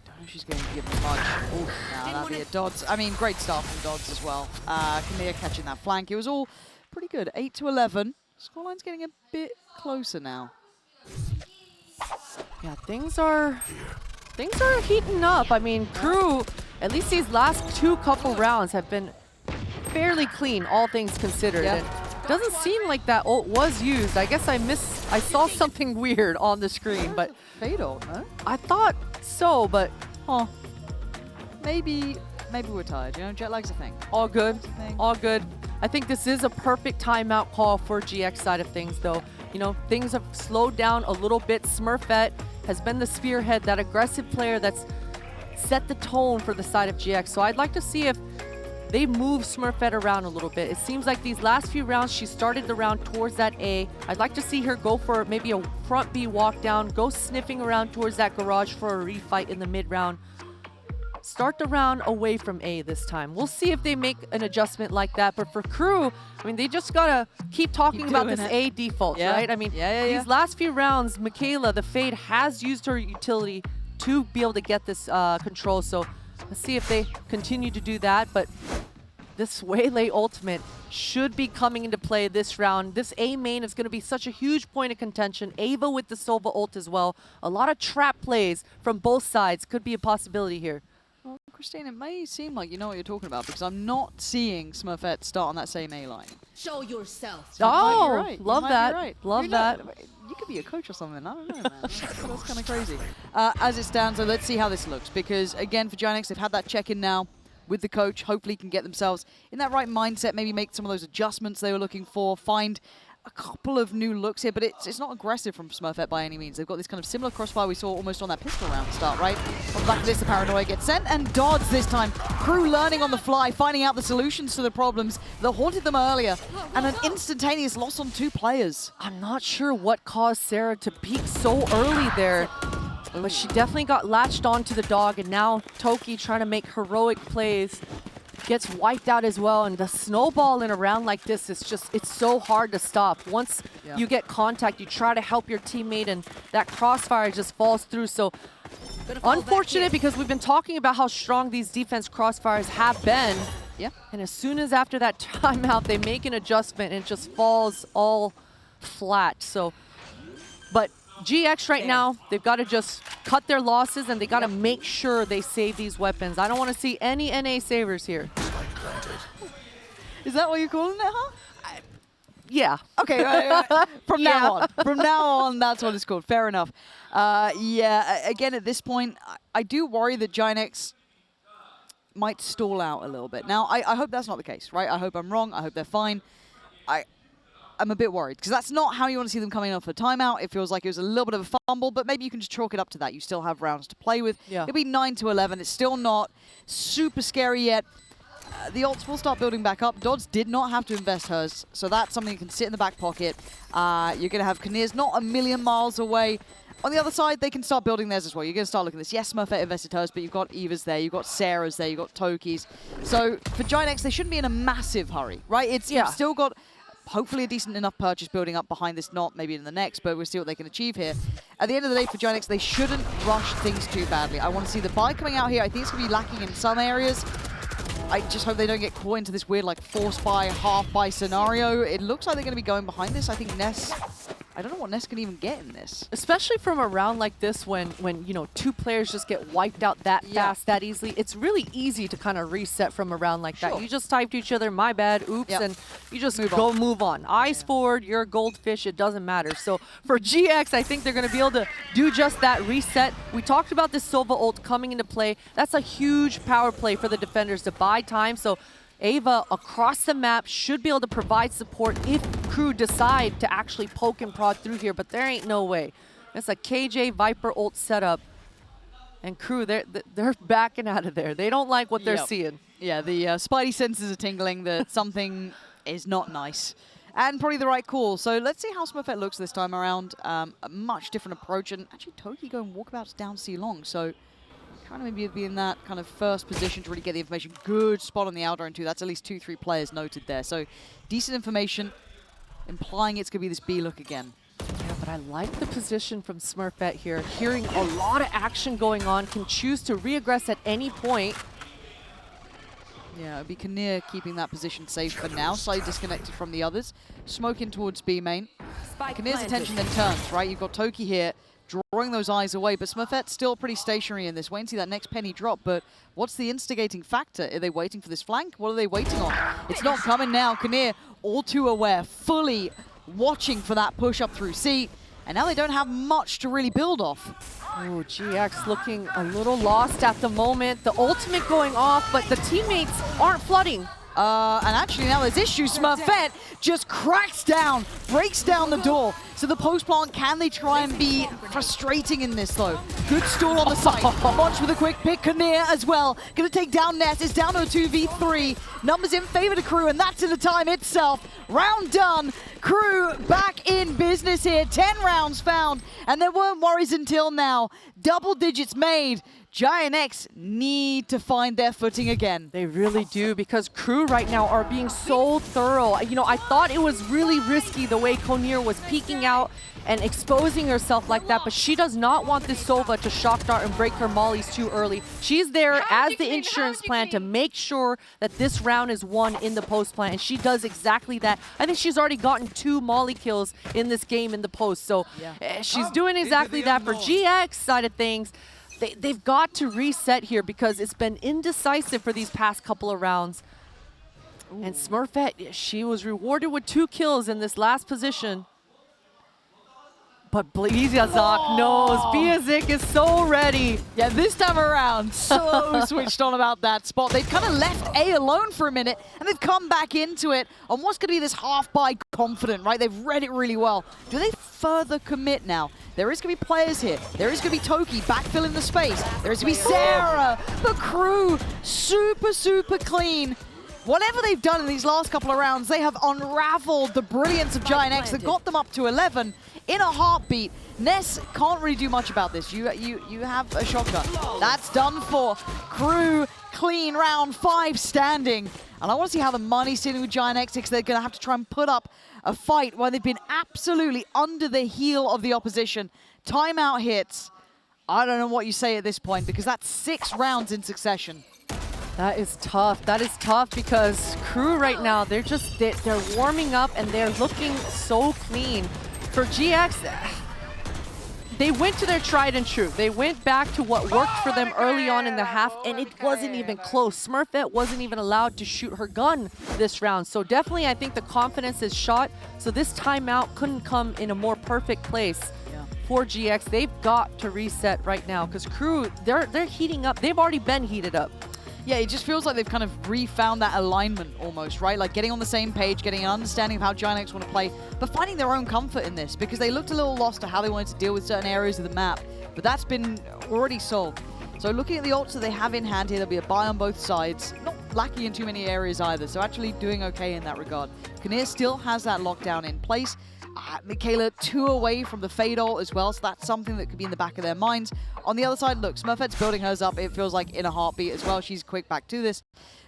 Don't know if she's going to give them much. Ooh, that'd be a Dodds. I mean, great start from Dodds as well. Kamea catching that flank. It was all pretty good. 8-11. Scoreline's getting a bit closer now. Yeah, things are heating up. I mean, KRÜ, at least these last couple rounds have been fairly clean, all things considered. Yeah. It doesn't seem like that ult was used. I guess I saw something weird on the screen, but Fade ult, no? I thought so, but maybe we're tired. Jet lag's a thing. all good, all good. I think this is a perfect timeout call for GX side of things, though. Things have slowed down a little bit. Smurfette has been the spearhead, that aggressive player that's set the tone for the side of GX. So I'd like to see if they move Smurfette around a little bit. It seems like these last few rounds, she started the round towards that A. I'd like to see her go for maybe a front B walk down, go sniffing around towards that garage for a refight in the mid round. Start the round away from A this time. We'll see if they make an adjustment like that. But for KRÜ, I mean, they just gotta keep talking about this A default, right? I mean, these last few rounds, Michaela, the Fade, has used her utility to be able to get this control. So let's see if they continue to do that. But this Waylay ultimate should be coming into play this round. This A main is going to be such a huge point of contention. Ava with the Sova ult as well. A lot of trap plays from both sides could be a possibility here. Well, Christine, it may seem like you know what you're talking about because I'm not seeing Smurfette start on that same A line. Show yourself. So oh, right. love that. Right. Love that. You could be a coach or something. I don't know, man. That's kind of crazy. As it stands, though, let's see how this looks because, again, for GIANTX, they've had that check-in now with the coach. Hopefully can get themselves in that right mindset, maybe make some of those adjustments they were looking for, find a couple of new looks here, but it's not aggressive from Smurfette by any means. They've got this kind of similar crossfire we saw almost on that pistol round start, right? On the back of this, the paranoia gets sent, and Dodds this time. KRÜ learning on the fly, finding out the solutions to the problems that haunted them earlier, and an instantaneous loss on 2 players. I'm not sure what caused Sarah to peak so early there, but she definitely got latched onto the dog, and now Toki trying to make heroic plays. Gets wiped out as well, and the snowball in a round like this is just, it's so hard to stop. Once you get contact, you try to help your teammate, and that crossfire just falls through. So unfortunate, because we've been talking about how strong these defense crossfires have been. Yeah. And as soon as after that timeout, they make an adjustment and it just falls all flat. So, but GX right now, they've got to just cut their losses, and they got to make sure they save these weapons. I don't want to see any NA savers here. Is that what you're calling it, huh? Yeah. Okay, from now on, that's what it's called. Fair enough. Yeah, again, at this point, I do worry that GIANTX might stall out a little bit. Now, I hope that's not the case, right? I hope I'm wrong. I hope they're fine. I'm a bit worried, because that's not how you want to see them coming off a timeout. It feels like it was a little bit of a fumble, but maybe you can just chalk it up to that. You still have rounds to play with. Yeah. It'll be 9-11. It's still not super scary yet. The ults will start building back up. Dodds did not have to invest hers, so that's something that can sit in the back pocket. You're going to have Kinnear's not a million miles away. On the other side, they can start building theirs as well. You're going to start looking at this. Yes, Smurfette invested hers, but you've got Eva's there, you've got Sarah's there, you've got Toki's. So for GIANTX, they shouldn't be in a massive hurry, right? You've still got hopefully a decent enough purchase building up behind this, not maybe in the next, but we'll see what they can achieve here. At the end of the day, for GIANTX, they shouldn't rush things too badly. I want to see the buy coming out here. I think it's going to be lacking in some areas. I just hope they don't get caught into this weird, like, force buy, half buy scenario. It looks like they're going to be going behind this. I think Ness, I don't know what Ness can even get in this. Especially from a round like this, when you know, 2 players just get wiped out that fast, that easily. It's really easy to kind of reset from a round like that. You just type to each other, my bad, oops, and you just move on. Eyes forward, you're a goldfish, it doesn't matter. So for GX, I think they're going to be able to do just that reset. We talked about this Sova ult coming into play. That's a huge power play for the defenders to buy time. So Ava across the map should be able to provide support if KRÜ decide to actually poke and prod through here, but there ain't no way. It's a KJ Viper ult setup, and KRÜ, they're backing out of there. They don't like what they're seeing. Yeah, the spidey senses are tingling that something is not nice. And probably the right call. So let's see how Smurfette looks this time around. A much different approach, and actually Toki going walkabouts down C long, so trying to maybe be in that kind of first position to really get the information. Good spot on the Aldrone too. That's at least 2-3 players noted there. So decent information, implying it's going to be this B look again. Yeah, but I like the position from Smurfette here. Hearing a lot of action going on, can choose to re-aggress at any point. Yeah, it'd be Kinnear keeping that position safe for now. Slightly disconnected from the others. Smoke in towards B main. Kinnear's attention then turns, right? You've got Toki here, drawing those eyes away, but Smurfette's still pretty stationary in this. Wait and see that next penny drop, but what's the instigating factor? Are they waiting for this flank? What are they waiting on? It's not coming now. Kinnear, all too aware, fully watching for that push up through C, and now they don't have much to really build off. Oh, GX looking a little lost at the moment. The ultimate going off, but the teammates aren't flooding. And actually now there's issues. Smurfette just cracks down, breaks down the door. So the post plant, can they try and be frustrating in this though? Good stall on the side. Monch with a quick pick. Kinnear as well. Gonna take down Ness. It's down to a 2v3. Numbers in favor to KRÜ, and that's in the time itself. Round done. KRÜ back in business here. 10 rounds found, and there weren't worries until now. Double digits made. GIANTX need to find their footing again. They really do, because KRÜ right now are being so thorough. You know, I thought it was really risky the way Konir was peeking out and exposing herself like that, but she does not want this Sova to shock dart and break her mollies too early. She's there as the insurance plan to make sure that this round is won in the post plan, and she does exactly that. I think she's already gotten 2 molly kills in this game in the post, so she's doing exactly that. For GX side of things, they've got to reset here, because it's been indecisive for these past couple of rounds. Ooh. And Smurfette, she was rewarded with 2 kills in this last position. But Blizzak knows. Biazik is so ready. Yeah, this time around, so switched on about that spot. They've kind of left A alone for a minute, and they've come back into it on what's going to be this half-buy confident, right? They've read it really well. Do they further commit now? There is going to be players here. There is going to be Toki backfilling the space. There is going to be Sarah. The KRÜ, super, super clean. Whatever they've done in these last couple of rounds, they have unraveled the brilliance of GIANTX that got them up to 11 in a heartbeat. Ness can't really do much about this. You have a shotgun. That's done for. KRÜ, clean round 5 standing. And I want to see how the money's sitting with GIANTX, because they're going to have to try and put up a fight where they've been absolutely under the heel of the opposition. Timeout hits. I don't know what you say at this point, because that's 6 rounds in succession. That is tough. That is tough because KRÜ right now, they're warming up and they're looking so clean. For GX, they went to their tried and true. They went back to what worked for them early on in the half, and it wasn't even close. Smurfette wasn't even allowed to shoot her gun this round. So definitely, I think the confidence is shot. So this timeout couldn't come in a more perfect place for GX. They've got to reset right now because KRÜ, they're heating up. They've already been heated up. Yeah, it just feels like they've kind of refound that alignment almost, right? Like getting on the same page, getting an understanding of how GIANTX want to play, but finding their own comfort in this, because they looked a little lost to how they wanted to deal with certain areas of the map, but that's been already solved. So looking at the ults that they have in hand here, there'll be a buy on both sides. Not lacking in too many areas either, so actually doing okay in that regard. KRÜ still has that lockdown in place. Michaela 2 away from the fade ult as well, so that's something that could be in the back of their minds. On the other side, look, Smurfette's building hers up, it feels like in a heartbeat as well. She's quick back to this.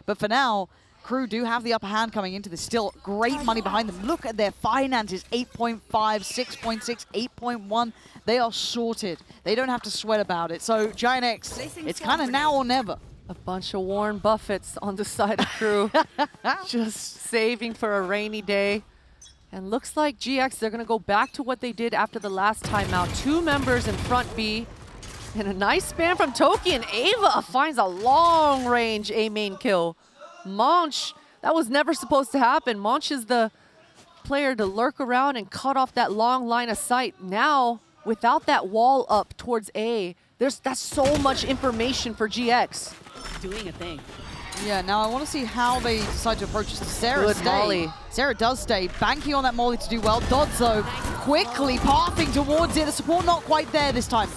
But for now, KRÜ do have the upper hand coming into this. Still great money behind them. Look at their finances, 8.5, 6.6, 8.1. They are sorted. They don't have to sweat about it. So GIANTX, it's kind of now or never. A bunch of Warren Buffetts on the side of KRÜ. Just saving for a rainy day. And looks like GX, they're going to go back to what they did after the last timeout. 2 members in front B. And a nice spam from Toki, and Ava finds a long-range A-main kill. Monch, that was never supposed to happen. Monch is the player to lurk around and cut off that long line of sight. Now, without that wall up towards A, that's so much information for GX. Doing a thing. Yeah, now I want to see how they decide to approach this. Sarah Good molly. Sarah does stay, banking on that molly to do well. Dodzo quickly pathing towards it. The support not quite there this time.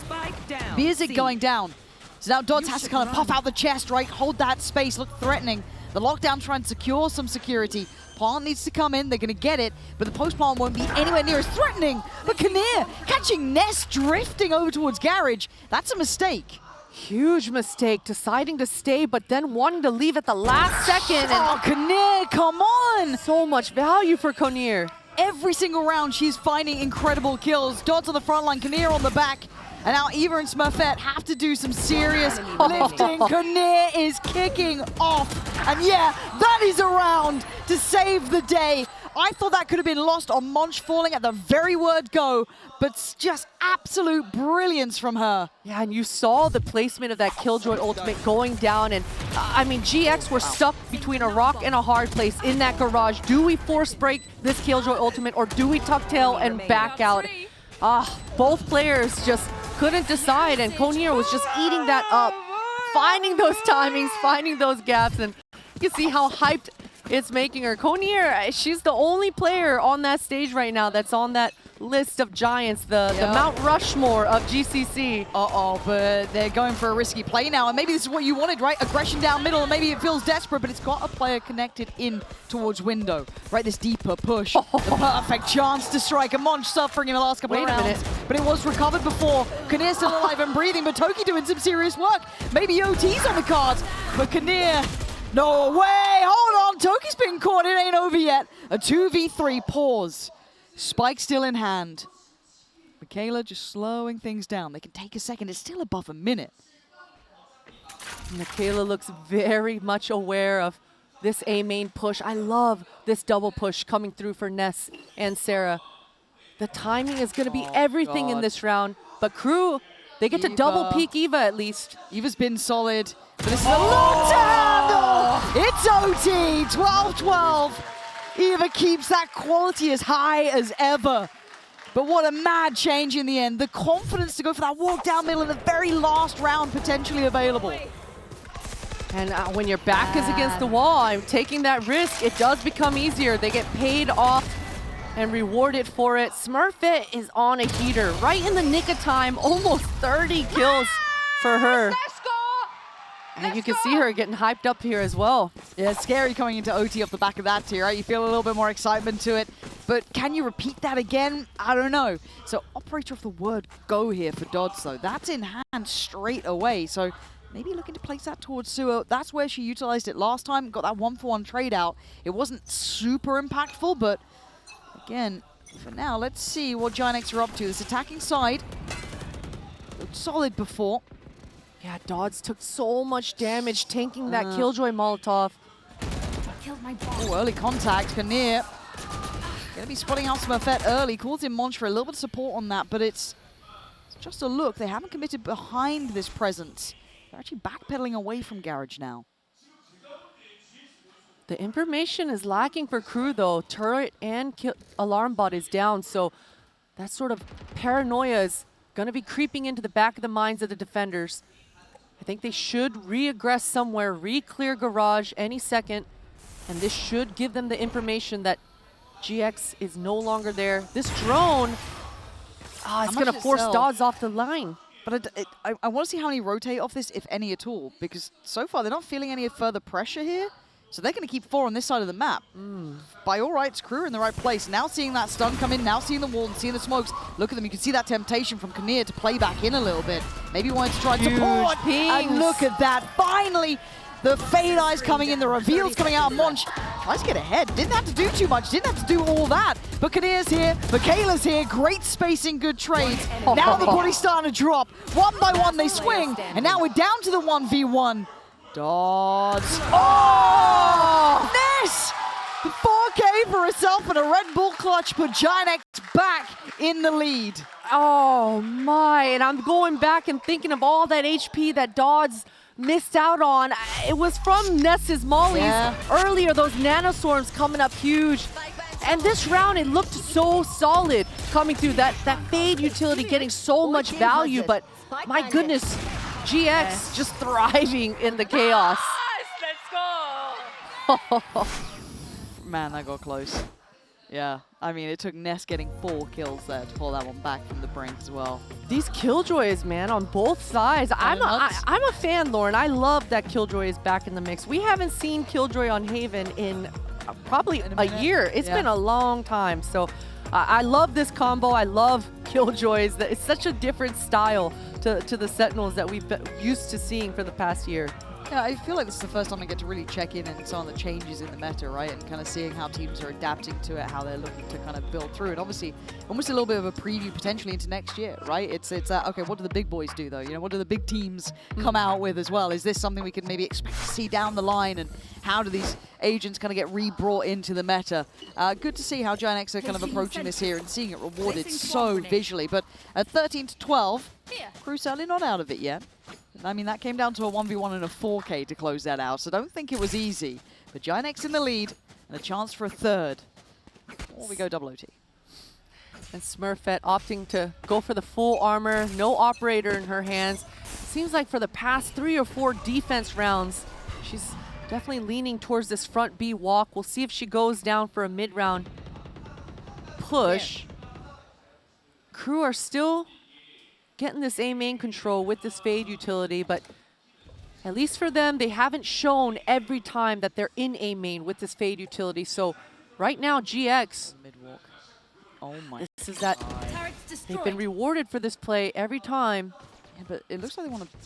Biazik going down. So now Dodds has to kind of puff out the chest, right? Hold that space, look threatening. The lockdown trying to secure some security. Plant needs to come in, they're going to get it, but the post plant won't be anywhere near as threatening. But KRÜ catching Ness drifting over towards Garage. That's a mistake. Huge mistake, deciding to stay, but then wanting to leave at the last second. Oh, KRÜ, come on! So much value for KRÜ. Every single round, she's finding incredible kills. Dodds on the front line, KRÜ on the back. And now Eva and Smurfette have to do some serious lifting. KRÜ is kicking off. And yeah, that is a round to save the day. I thought that could have been lost on Monch falling at the very word go, but just absolute brilliance from her. Yeah, and you saw the placement of that Killjoy ultimate going down, and I mean, GX were stuck between a rock and a hard place in that garage. Do we force break this Killjoy ultimate, or do we tuck tail and back out? Both players just couldn't decide, and KRÜ was just eating that up, finding those timings, finding those gaps, and you can see how hyped it's making her. KRÜ, she's the only player on that stage right now that's on that list of giants, the Mount Rushmore of GCC. But they're going for a risky play now, and maybe this is what you wanted, right? Aggression down middle, and maybe it feels desperate, but it's got a player connected in towards window, right? This deeper push, the perfect chance to strike. And Monch suffering in the last couple of rounds, but it was recovered before. KRÜ still alive and breathing, but Toki doing some serious work. Maybe OT's on the cards, but KRÜ, no way, hold on, Toki's been caught, it ain't over yet. A 2v3 pause. Spike still in hand. Michaela just slowing things down. They can take a second, it's still above a minute. Michaela looks very much aware of this A-main push. I love this double push coming through for Ness and Sarah. The timing is going to be everything in this round, but KRÜ, they get to double peek Eva at least. Eva's been solid, but this is a lot to handle. It's OT, 12-12. Eva keeps that quality as high as ever. But what a mad change in the end. The confidence to go for that walk down middle in the very last round potentially available. And when your back is against the wall, I'm taking that risk. It does become easier. They get paid off and rewarded for it. Smurfette is on a heater right in the nick of time. Almost 30 kills for her. And you can see her getting hyped up here as well. Yeah, it's scary coming into OT off the back of that tier, right? You feel a little bit more excitement to it. But can you repeat that again? I don't know. So operator of the word go here for Dodds, though. That's in hand straight away. So maybe looking to place that towards Suo. That's where she utilized it last time. Got that 1-for-1 trade out. It wasn't super impactful, but again, for now, let's see what GIANTX are up to. This attacking side looked solid before. Yeah, Dodds took so much damage tanking that Killjoy Molotov. Oh, early contact. Kinnear gonna be spotting out Smurfette early. Calls in Monch for a little bit of support on that, but it's just a look. They haven't committed behind this presence. They're actually backpedaling away from Garage now. The information is lacking for KRÜ though. Turret and alarm bot is down, so that sort of paranoia is gonna be creeping into the back of the minds of the defenders. I think they should re-aggress somewhere, re-clear garage any second, and this should give them the information that GX is no longer there. This drone, it's gonna force Dodds off the line. But I want to see how many rotate off this, if any at all, because so far they're not feeling any further pressure here. So they're going to keep 4 on this side of the map. By all rights, KRÜ are in the right place. Now seeing that stun come in, now seeing the wall and seeing the smokes. Look at them, you can see that temptation from Kinnear to play back in a little bit. Maybe wanted to try and support. And look at that, finally! The fade eyes coming in, the reveals coming out of Monch. Tries to get ahead, didn't have to do too much, didn't have to do all that. But Kinnear's here, Michaela's here, great spacing, good trades. Now the body's starting to drop. One by one they swing, and now we're down to the 1v1. Dodds. Oh! Ness! 4K for herself and a Red Bull clutch put GIANTX back in the lead. Oh my, and I'm going back and thinking of all that HP that Dodds missed out on. It was from Ness's mollies earlier, those nanoswarms coming up huge. And this round, it looked so solid coming through. That fade utility getting so much value, but my goodness, GX just thriving in the chaos. Let's go! Man, that got close. Yeah, I mean, it took Ness getting 4 kills there to pull that one back from the brink as well. These Killjoys, man, on both sides. I'm a fan, Lauren. I love that Killjoy is back in the mix. We haven't seen Killjoy on Haven in probably a year. It's been a long time. So I love this combo. I love Killjoys. It's such a different style to the Sentinels that we've been used to seeing for the past year. Yeah, I feel like this is the first time I get to really check in on some of the changes in the meta, right? And kind of seeing how teams are adapting to it, how they're looking to kind of build through. And obviously, almost a little bit of a preview potentially into next year, right? It's okay, what do the big boys do though? You know, what do the big teams come out with as well? Is this something we can maybe expect to see down the line? And how do these agents kind of get re-brought into the meta? Good to see how GIANTX are kind of approaching this here and seeing it rewarded so visually. But at 13-12, KRÜ certainly not out of it yet. I mean, that came down to a 1v1 and a 4K to close that out, so don't think it was easy. But GIANTX in the lead, and a chance for a third. Or we go double OT. And Smurfette opting to go for the full armor, no operator in her hands. Seems like for the past 3 or 4 defense rounds, she's definitely leaning towards this front B walk. We'll see if she goes down for a mid-round push. KRÜ are still getting this A main control with this fade utility, but at least for them, they haven't shown every time that they're in A main with this fade utility. So right now, GX, Mid-walk. Oh my this is that they've been rewarded for this play every time. Yeah, but it looks like they want to...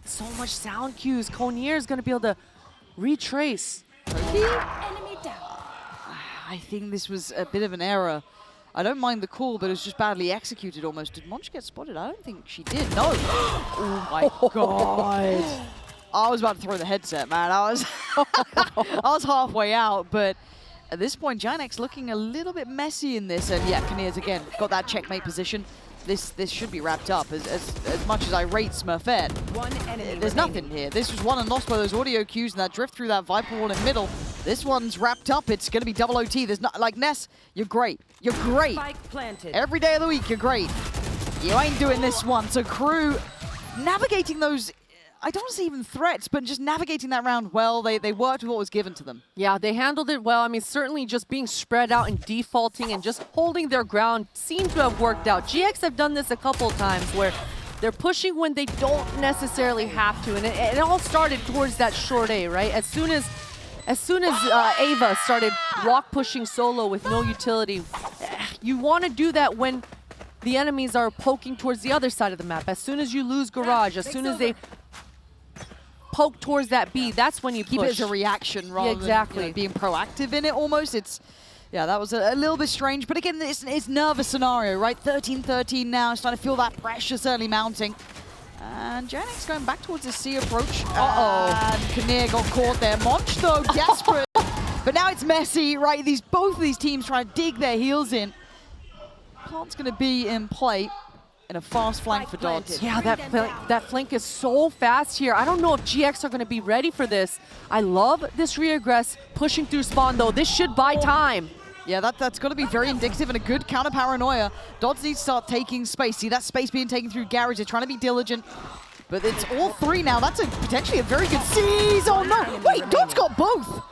So much sound cues. Konir is going to be able to retrace. Enemy down. I think this was a bit of an error. I don't mind the call, but it was just badly executed almost. Did Monch get spotted? I don't think she did. No. Oh my god. I was about to throw the headset, man. I was halfway out, but at this point, GIANTX looking a little bit messy in this. And yeah, Kinnear's again got that checkmate position. this should be wrapped up. As much as I rate Smurfette, there's nothing here. This was won and lost by those audio cues and that drift through that Viper wall in middle. This one's wrapped up. It's going to be double OT. There's not, like, Ness, you're great. You're great. Every day of the week, you're great. You ain't doing this one. So KRÜ navigating those, I don't want to say even threats, but just navigating that round well. They worked with what was given to them. Yeah, they handled it well. I mean, certainly just being spread out and defaulting and just holding their ground seemed to have worked out. GX have done this a couple of times where they're pushing when they don't necessarily have to. And it all started towards that short A, right? As soon as Ava started walk pushing solo with no utility, you want to do that when the enemies are poking towards the other side of the map. As soon as you lose Garage, as soon as they poke towards that B, that's when you keep it as a reaction rather than being proactive in it almost. Yeah, that was a little bit strange. But again, it's nervous scenario, right? 13-13 now, starting to feel that pressure certainly mounting. And GIANTX going back towards the C approach. And Kinnear got caught there. Monch, though, desperate. But now it's messy, right? Both of these teams trying to dig their heels in. Plant's going to be in play in a fast flank for Dodds. Yeah, that flank is so fast here. I don't know if GX are going to be ready for this. I love this reaggress pushing through spawn, though. This should buy time. Yeah, that's got to be very indicative and a good counter paranoia. Dodds needs to start taking space. See that space being taken through Garage. They're trying to be diligent. But it's all three now. That's potentially a very good seize. Oh, no. Wait, Dodds got both.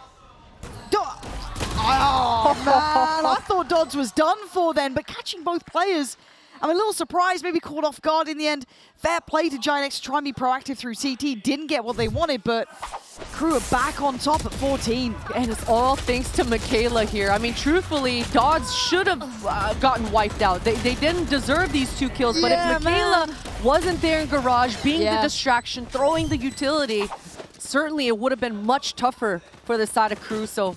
Oh, man. I thought Dodds was done for then, but catching both players, I'm a little surprised, maybe caught off guard in the end. Fair play to GIANTX to try and be proactive through CT. Didn't get what they wanted, but KRÜ are back on top at 14. And it's all thanks to Michaela here. I mean, truthfully, Dodds should have gotten wiped out. They didn't deserve these 2 kills, but if Michaela wasn't there in Garage, being the distraction, throwing the utility, certainly it would have been much tougher for the side of KRÜ. So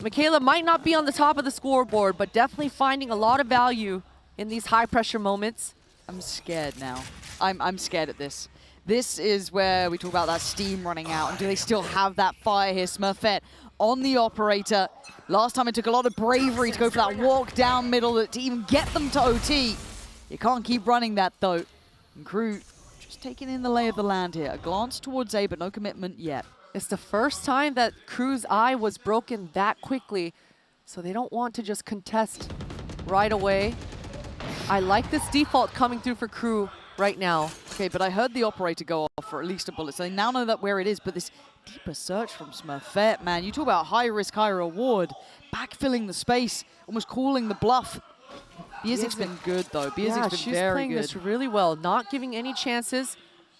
Michaela might not be on the top of the scoreboard, but definitely finding a lot of value in these high-pressure moments. I'm scared now. I'm scared at this. This is where we talk about that steam running out. And do they still have that fire here? Smurfette on the operator. Last time it took a lot of bravery to go for that walk down middle to even get them to OT. You can't keep running that, though. And KRÜ just taking in the lay of the land here. A glance towards A, but no commitment yet. It's the first time that KRÜ's eye was broken that quickly, so they don't want to just contest right away. I like this default coming through for KRÜ right now. Okay, but I heard the operator go off for at least a bullet, so they now know that where it is, but this deeper search from Smurfette, man. You talk about high risk, high reward. Backfilling the space, almost calling the bluff. Biazik's been good, though. Biazik's been very good. She's playing this really well, not giving any chances.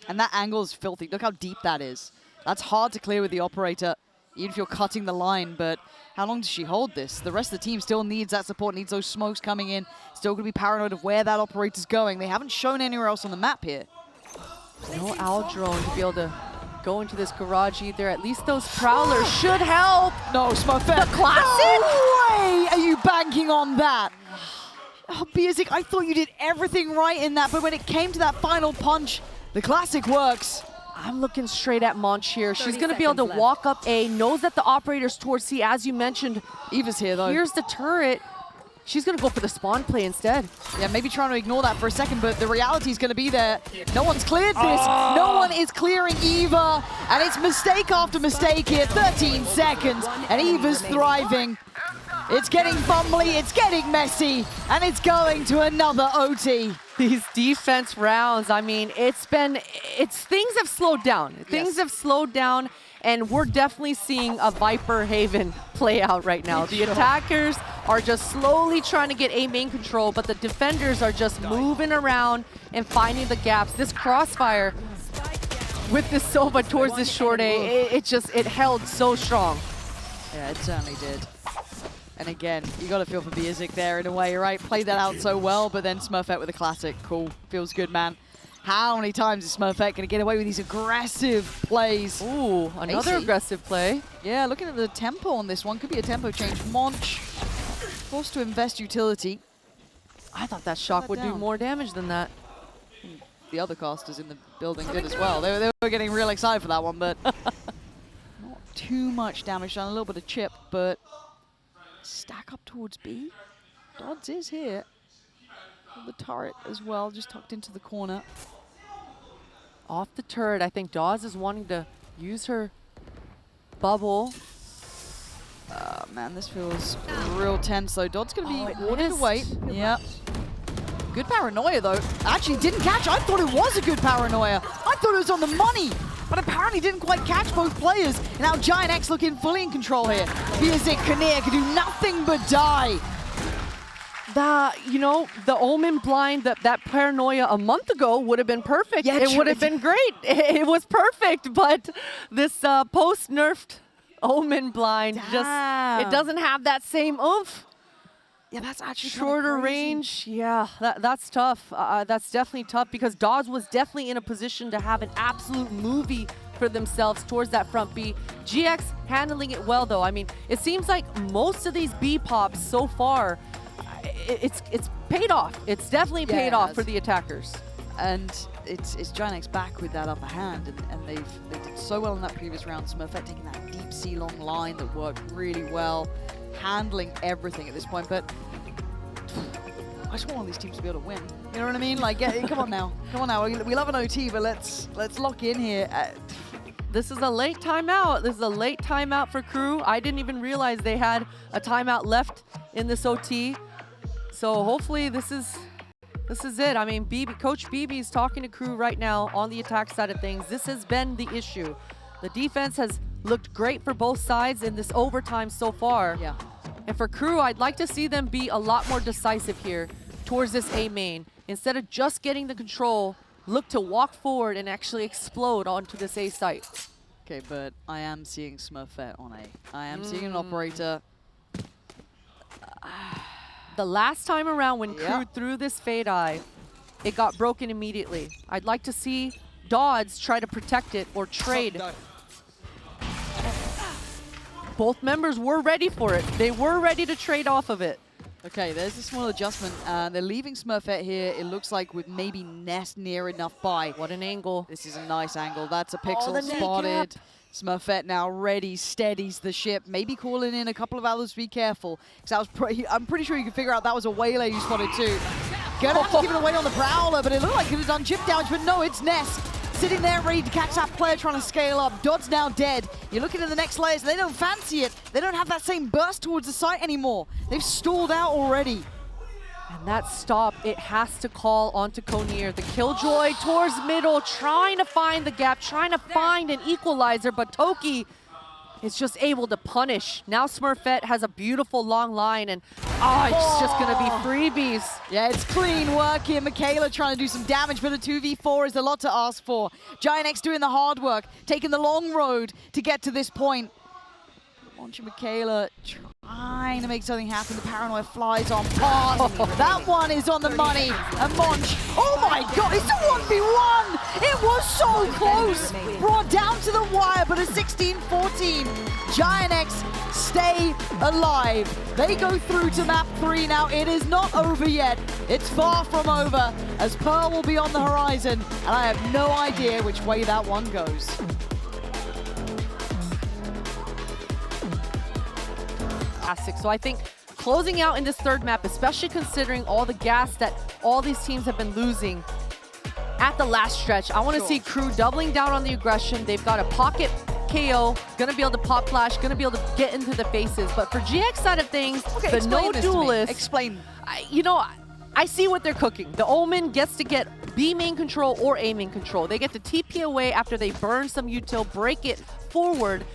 And that angle is filthy. Look how deep that is. That's hard to clear with the operator, even if you're cutting the line, but how long does she hold this? The rest of the team still needs that support, needs those smokes coming in. Still going to be paranoid of where that operator's going. They haven't shown anywhere else on the map here. No owl drone to be able to go into this garage either. At least those prowlers should help. No, Smurfette. The classic? No way are you banking on that? Oh, Biazik, I thought you did everything right in that, but when it came to that final punch, the classic works. I'm looking straight at Monch here. She's going to be able to walk up A, knows that the operator's towards C, as you mentioned. Eva's here, though. Here's the turret. She's going to go for the spawn play instead. Yeah, maybe trying to ignore that for a second, but the reality is going to be there. No one's cleared this. No one is clearing Eva, and it's mistake after mistake here. 13 seconds, and Eva's thriving. It's getting fumbly, it's getting messy, and it's going to another OT. These defense rounds, I mean, things have slowed down. Things have slowed down, and we're definitely seeing a Viper Haven play out right now. The attackers are just slowly trying to get A main control, but the defenders are just moving around and finding the gaps. This crossfire with the Sova towards this short A, it held so strong. Yeah, it certainly did. And again, you got to feel for Biazik there in a way, right? Played that out so well, but then Smurfette with a classic. Cool. Feels good, man. How many times is Smurfette going to get away with these aggressive plays? Ooh, another aggressive play. Yeah, looking at the tempo on this one. Could be a tempo change. Monch forced to invest utility. I thought that shock would do more damage than that. The other casters in the building did as well. They were getting real excited for that one, but not too much damage done. A little bit of chip, but stack up towards B. Dodds is here. The turret as well, just tucked into the corner. Off the turret, I think Dawes is wanting to use her bubble. Man, this feels real tense though. Dodd's gonna be wanting to missed. wait. Yeah. Good paranoia though. Actually didn't catch. I thought it was a good paranoia. I thought it was on the money, but apparently didn't quite catch both players. And now GIANTX looking fully in control here. Biazik, Kinnear can do nothing but die. You know, the Omen blind, that paranoia a month ago would have been perfect. Yeah, it would have been great. It was perfect, but this post-nerfed Omen blind it doesn't have that same oomph. Yeah, that's actually Shorter range, yeah, that's tough. That's definitely tough because Dawes was definitely in a position to have an absolute movie for themselves towards that front B. GX handling it well though. I mean, it seems like most of these B pops so far, it's paid off. It's definitely paid off for the attackers. And it's GIANTX back with that upper hand, and they did so well in that previous round. Smurfette taking that deep C long line that worked really well, handling everything at this point. But I just want all these teams to be able to win. You know what I mean? Like, come on now, come on now. We love an OT, but let's lock in here. This is a late timeout. This is a late timeout for KRÜ. I didn't even realize they had a timeout left in this OT. So hopefully this is it. I mean, Coach BB is talking to KRÜ right now on the attack side of things. This has been the issue. The defense has looked great for both sides in this overtime so far. Yeah. And for KRÜ, I'd like to see them be a lot more decisive here towards this A main. Instead of just getting the control, look to walk forward and actually explode onto this A site. Okay, but I am seeing Smurfette on A. I am seeing an operator. The last time around when KRÜ threw this Fade Eye, it got broken immediately. I'd like to see Dawes try to protect it or trade. Both members were ready for it. They were ready to trade off of it. Okay, there's a small adjustment. They're leaving Smurfette here, it looks like, with maybe Nest near enough by. What an angle. This is a nice angle. That's a pixel the spotted. Smurfette now ready, steadies the ship. Maybe calling in a couple of others to be careful. Because I'm pretty sure you can figure out that was a Waylay you spotted too. Gonna have to give it away on the Prowler, but it looked like it could have done chip damage, but no, it's Nest. Sitting there ready to catch that player trying to scale up. Dodd's now dead. You're looking at the next layers, they don't fancy it. They don't have that same burst towards the site anymore. They've stalled out already. And that stop, it has to call onto Konir. The Killjoy towards middle, trying to find the gap, trying to find an equalizer, but Toki is just able to punish. Now Smurfette has a beautiful long line, and it's just gonna be freebies. Yeah, it's clean work here. Michaela trying to do some damage, but a 2v4 is a lot to ask for. GIANTX doing the hard work, taking the long road to get to this point. Monch and Michaela trying to make something happen. The paranoia flies on past. That one is on the money. And Monch, oh my god, it's a 1v1! It was so close! Brought down to the wire, but a 16-14. GIANTX stay alive. They go through to map 3 now. It is not over yet. It's far from over, as Pearl will be on the horizon, and I have no idea which way that one goes. So I think closing out in this third map, especially considering all the gas that all these teams have been losing at the last stretch, I want to see KRÜ doubling down on the aggression. They've got a pocket KO, gonna be able to pop flash, gonna be able to get into the faces. But for GX side of things, the no duelist. Explain. I see what they're cooking. The Omen gets to get B main control or A main control. They get to TP away after they burn some util, break it forward,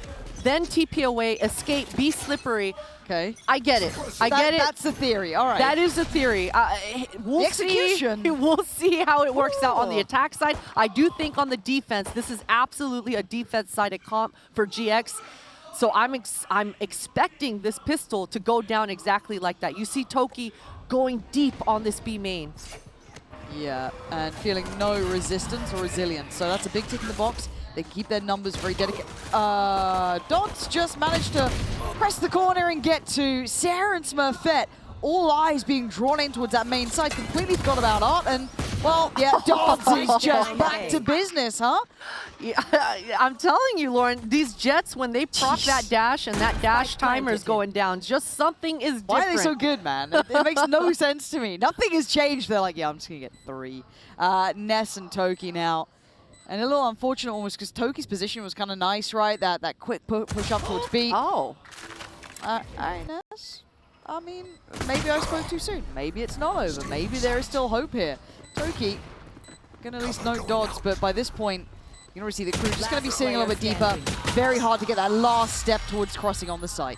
then TP away, escape, be slippery. Okay. I get it. I get it. That's the theory. All right. That is the theory. We'll execution. We'll see how it works out on the attack side. I do think on the defense, this is absolutely a defense-sided comp for GX. So I'm expecting this pistol to go down exactly like that. You see Toki going deep on this B main. Yeah, and feeling no resistance or resilience. So that's a big tick in the box. They keep their numbers very dedicated. Dots just managed to press the corner and get to Sarah and Smurfette. All eyes being drawn in towards that main side. Completely forgot about Art, and Well, yeah, Dodds is just back to business, huh? Yeah, I'm telling you, Lauren, these Jets, when they proc that dash and that dash timer is going down, just something is different. Why are they so good, man? It makes no sense to me. Nothing has changed. They're like, yeah, I'm just going to get 3. Ness and Toki now. And a little unfortunate almost because Toki's position was kind of nice, right? That quick push up towards B. Oh. Ness? I mean, maybe I spoke too soon. Maybe it's not over. Maybe there is still hope here. Toki going to at least note Dodds, but by this point, you can already see the KRÜ just going to be sitting a little bit deeper. Very hard to get that last step towards crossing on the site.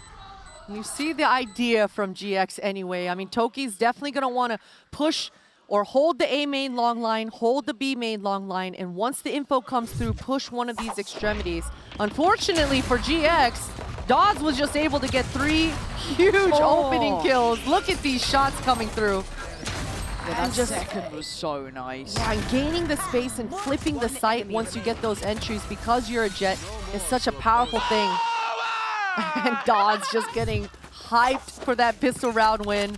You see the idea from GX anyway. I mean, Toki's definitely going to want to push or hold the A main long line, hold the B main long line, and once the info comes through, push one of these extremities. Unfortunately for GX, Dodds was just able to get 3 huge opening kills. Look at these shots coming through. Yeah, that second was so nice. Yeah, and gaining the space and flipping the site once you get those entries because you're a Jet is such a powerful thing. And Dodds just getting hyped for that pistol round win.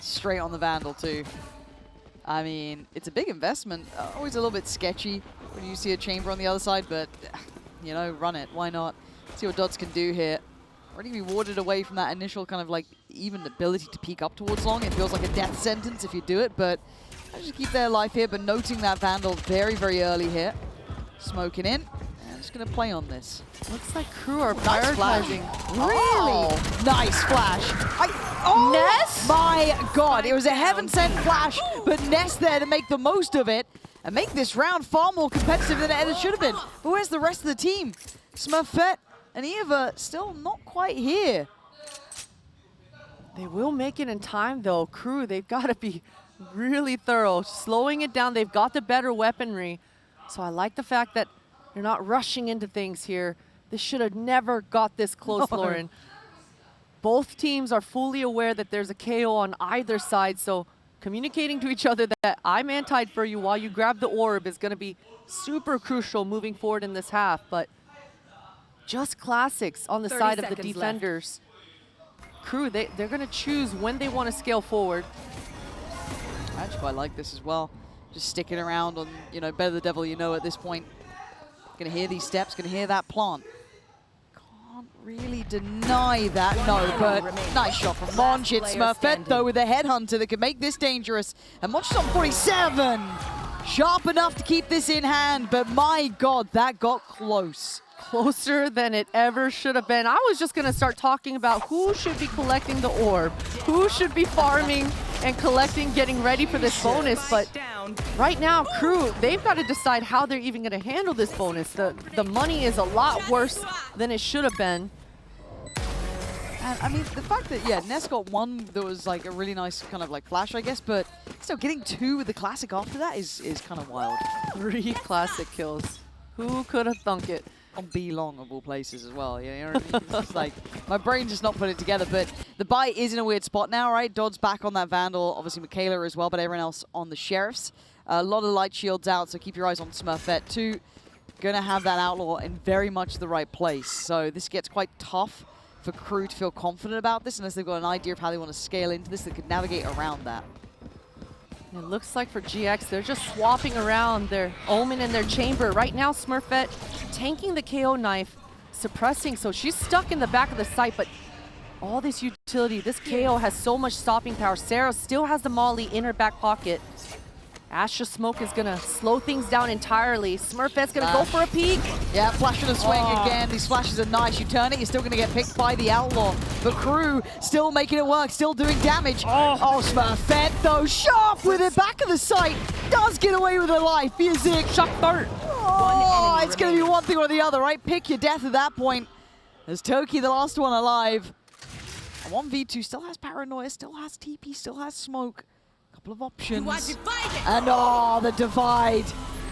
Straight on the Vandal too. I mean, it's a big investment. Always a little bit sketchy when you see a chamber on the other side, but you know, run it. Why not? See what Dodds can do here. Already be warded away from that initial kind of like even ability to peek up towards long. It feels like a death sentence if you do it, but I just keep their life here, but noting that Vandal very, very early here. Smoking in. And just going to play on this. Looks like KRÜ are Nice prioritizing. Really? Nice flash. Ness? My God, it was a heaven-sent flash, but Ness there to make the most of it and make this round far more competitive than it should have been. But where's the rest of the team? Smurfette and Eva still not quite here. They will make it in time, though. KRÜ, they've got to be really thorough. Slowing it down, they've got the better weaponry. So I like the fact that they're not rushing into things here. This should have never got this close, Lauren. Both teams are fully aware that there's a KO on either side, so communicating to each other that I'm antied for you while you grab the orb is going to be super crucial moving forward in this half. But just classics on the side of the defenders. KRÜ, they're going to choose when they want to scale forward. I actually quite like this as well. Just sticking around on, you know, better the devil you know at this point. Gonna hear these steps, gonna hear that plant. Can't really deny that, no, but nice shot from Monch. It's Smurfette though with a headhunter that could make this dangerous. And Monch is on 47. Sharp enough to keep this in hand, but my God, that got close. Closer than it ever should have been. I was just going to start talking about who should be collecting the orb, who should be farming and collecting, getting ready for this bonus. But right now, KRÜ, they've got to decide how they're even going to handle this bonus. The money is a lot worse than it should have been. And I mean, the fact that, yeah, Ness got one that was like a really nice kind of like flash, I guess, but still getting 2 with the classic after that is kind of wild. 3 classic kills. Who could have thunk it? On B long of all places as well. You know what I mean? It's just like, my brain just not put it together, but the buy is in a weird spot now, right? Dodds back on that Vandal, obviously Michaela as well, but everyone else on the Sheriffs. A lot of light shields out, so keep your eyes on Smurfette too. Gonna have that Outlaw in very much the right place. So this gets quite tough for KRÜ to feel confident about this unless they've got an idea of how they want to scale into this that could navigate around that. It looks like for GX, they're just swapping around their Omen and their Chamber. Right now, Smurfette tanking the KO knife, suppressing, so she's stuck in the back of the site, but all this utility, this KO has so much stopping power. Sarah still has the Molly in her back pocket. Astra Smoke is gonna slow things down entirely. Smurfette's gonna go for a peek. Yeah, flash and a swing again. These flashes are nice. You turn it, you're still gonna get picked by the Outlaw. But KRÜ still making it work, still doing damage. Oh, Smurfette though, sharp with it, back of the site. Does get away with her life. Music, shock third. Oh, it's gonna be one thing or the other, right? Pick your death at that point. As Toki, the last one alive. 1v2 still has Paranoia, still has TP, still has Smoke. Couple of options. And the divide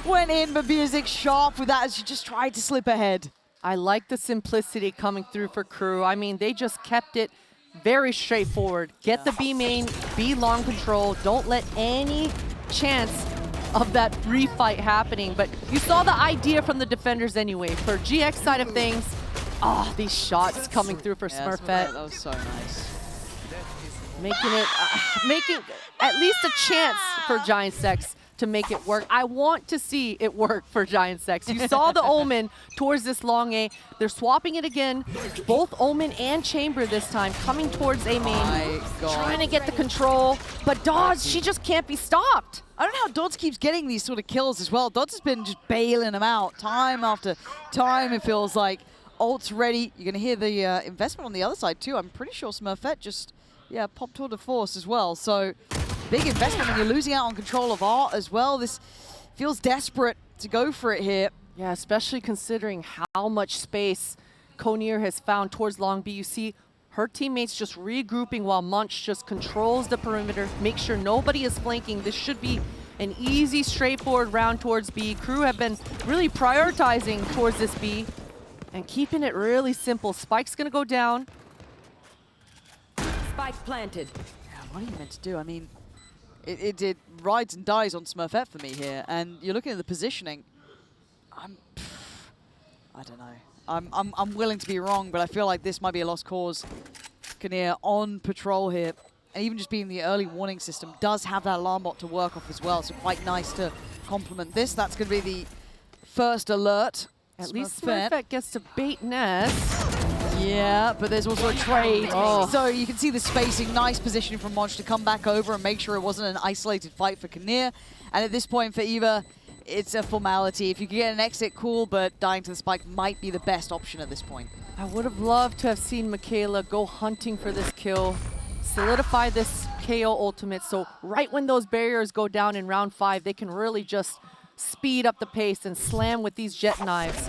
went in, but Music sharp with that as she just tried to slip ahead. I like the simplicity coming through for KRÜ. I mean, they just kept it very straightforward. Get the B main, B long control. Don't let any chance of that refight happening. But you saw the idea from the defenders anyway. For GX side of things, these shots coming through for Smurfette. That was so nice. making at least a chance for GIANTX to make it work. I want to see it work for GIANTX. You saw the Omen towards this long A. They're swapping it again. Both Omen and Chamber this time coming towards A main, trying to get the control. But Dodds, she just can't be stopped. I don't know how Dodds keeps getting these sort of kills as well. Dodds has been just bailing them out time after time, it feels like. Ult's ready. You're going to hear the investment on the other side too. I'm pretty sure Smurfette just, popped tour de force as well. So big investment, and you're losing out on control of art as well. This feels desperate to go for it here. Yeah, especially considering how much space Konir has found towards long B. You see her teammates just regrouping while Munch just controls the perimeter, make sure nobody is flanking. This should be an easy, straightforward round towards B. KRÜ have been really prioritizing towards this B and keeping it really simple. Spike's gonna go down. Spike planted. Yeah, what are you meant to do? I mean, it rides and dies on Smurfette for me here, and you're looking at the positioning. I don't know. I'm willing to be wrong, but I feel like this might be a lost cause. Konir on patrol here, and even just being the early warning system does have that alarm bot to work off as well, so quite nice to complement this. That's going to be the first alert. At least Smurfette gets to bait Ness. Yeah, but there's also a trade. Oh. So you can see the spacing, nice positioning from Monch to come back over and make sure it wasn't an isolated fight for Konir. And at this point for Eva, it's a formality. If you can get an exit, cool, but dying to the spike might be the best option at this point. I would have loved to have seen Michaela go hunting for this kill, solidify this KO ultimate, so right when those barriers go down in round 5, they can really just speed up the pace and slam with these jet knives.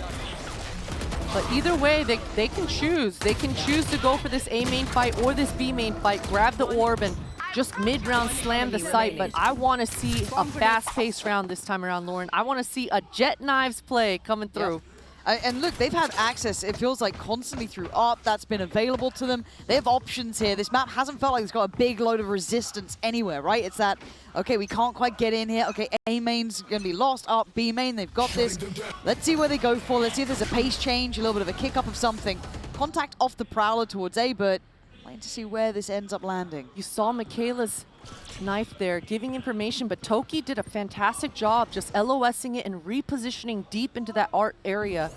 But either way, they can choose. They can choose to go for this A main fight or this B main fight, grab the orb and just mid-round slam the site. But I want to see a fast-paced round this time around, Lauren. I want to see a jet knives play coming through. Yep. And look, they've had access, it feels like, constantly through ARP. That's been available to them. They have options here. This map hasn't felt like it's got a big load of resistance anywhere, right? It's that, okay, we can't quite get in here. Okay, A main's going to be lost. ARP, B main, they've got this. Let's see where they go for. Let's see if there's a pace change, a little bit of a kick up of something. Contact off the Prowler towards A, but waiting to see where this ends up landing. You saw Michaela's knife there, giving information, but Toki did a fantastic job just LOSing it and repositioning deep into that art area.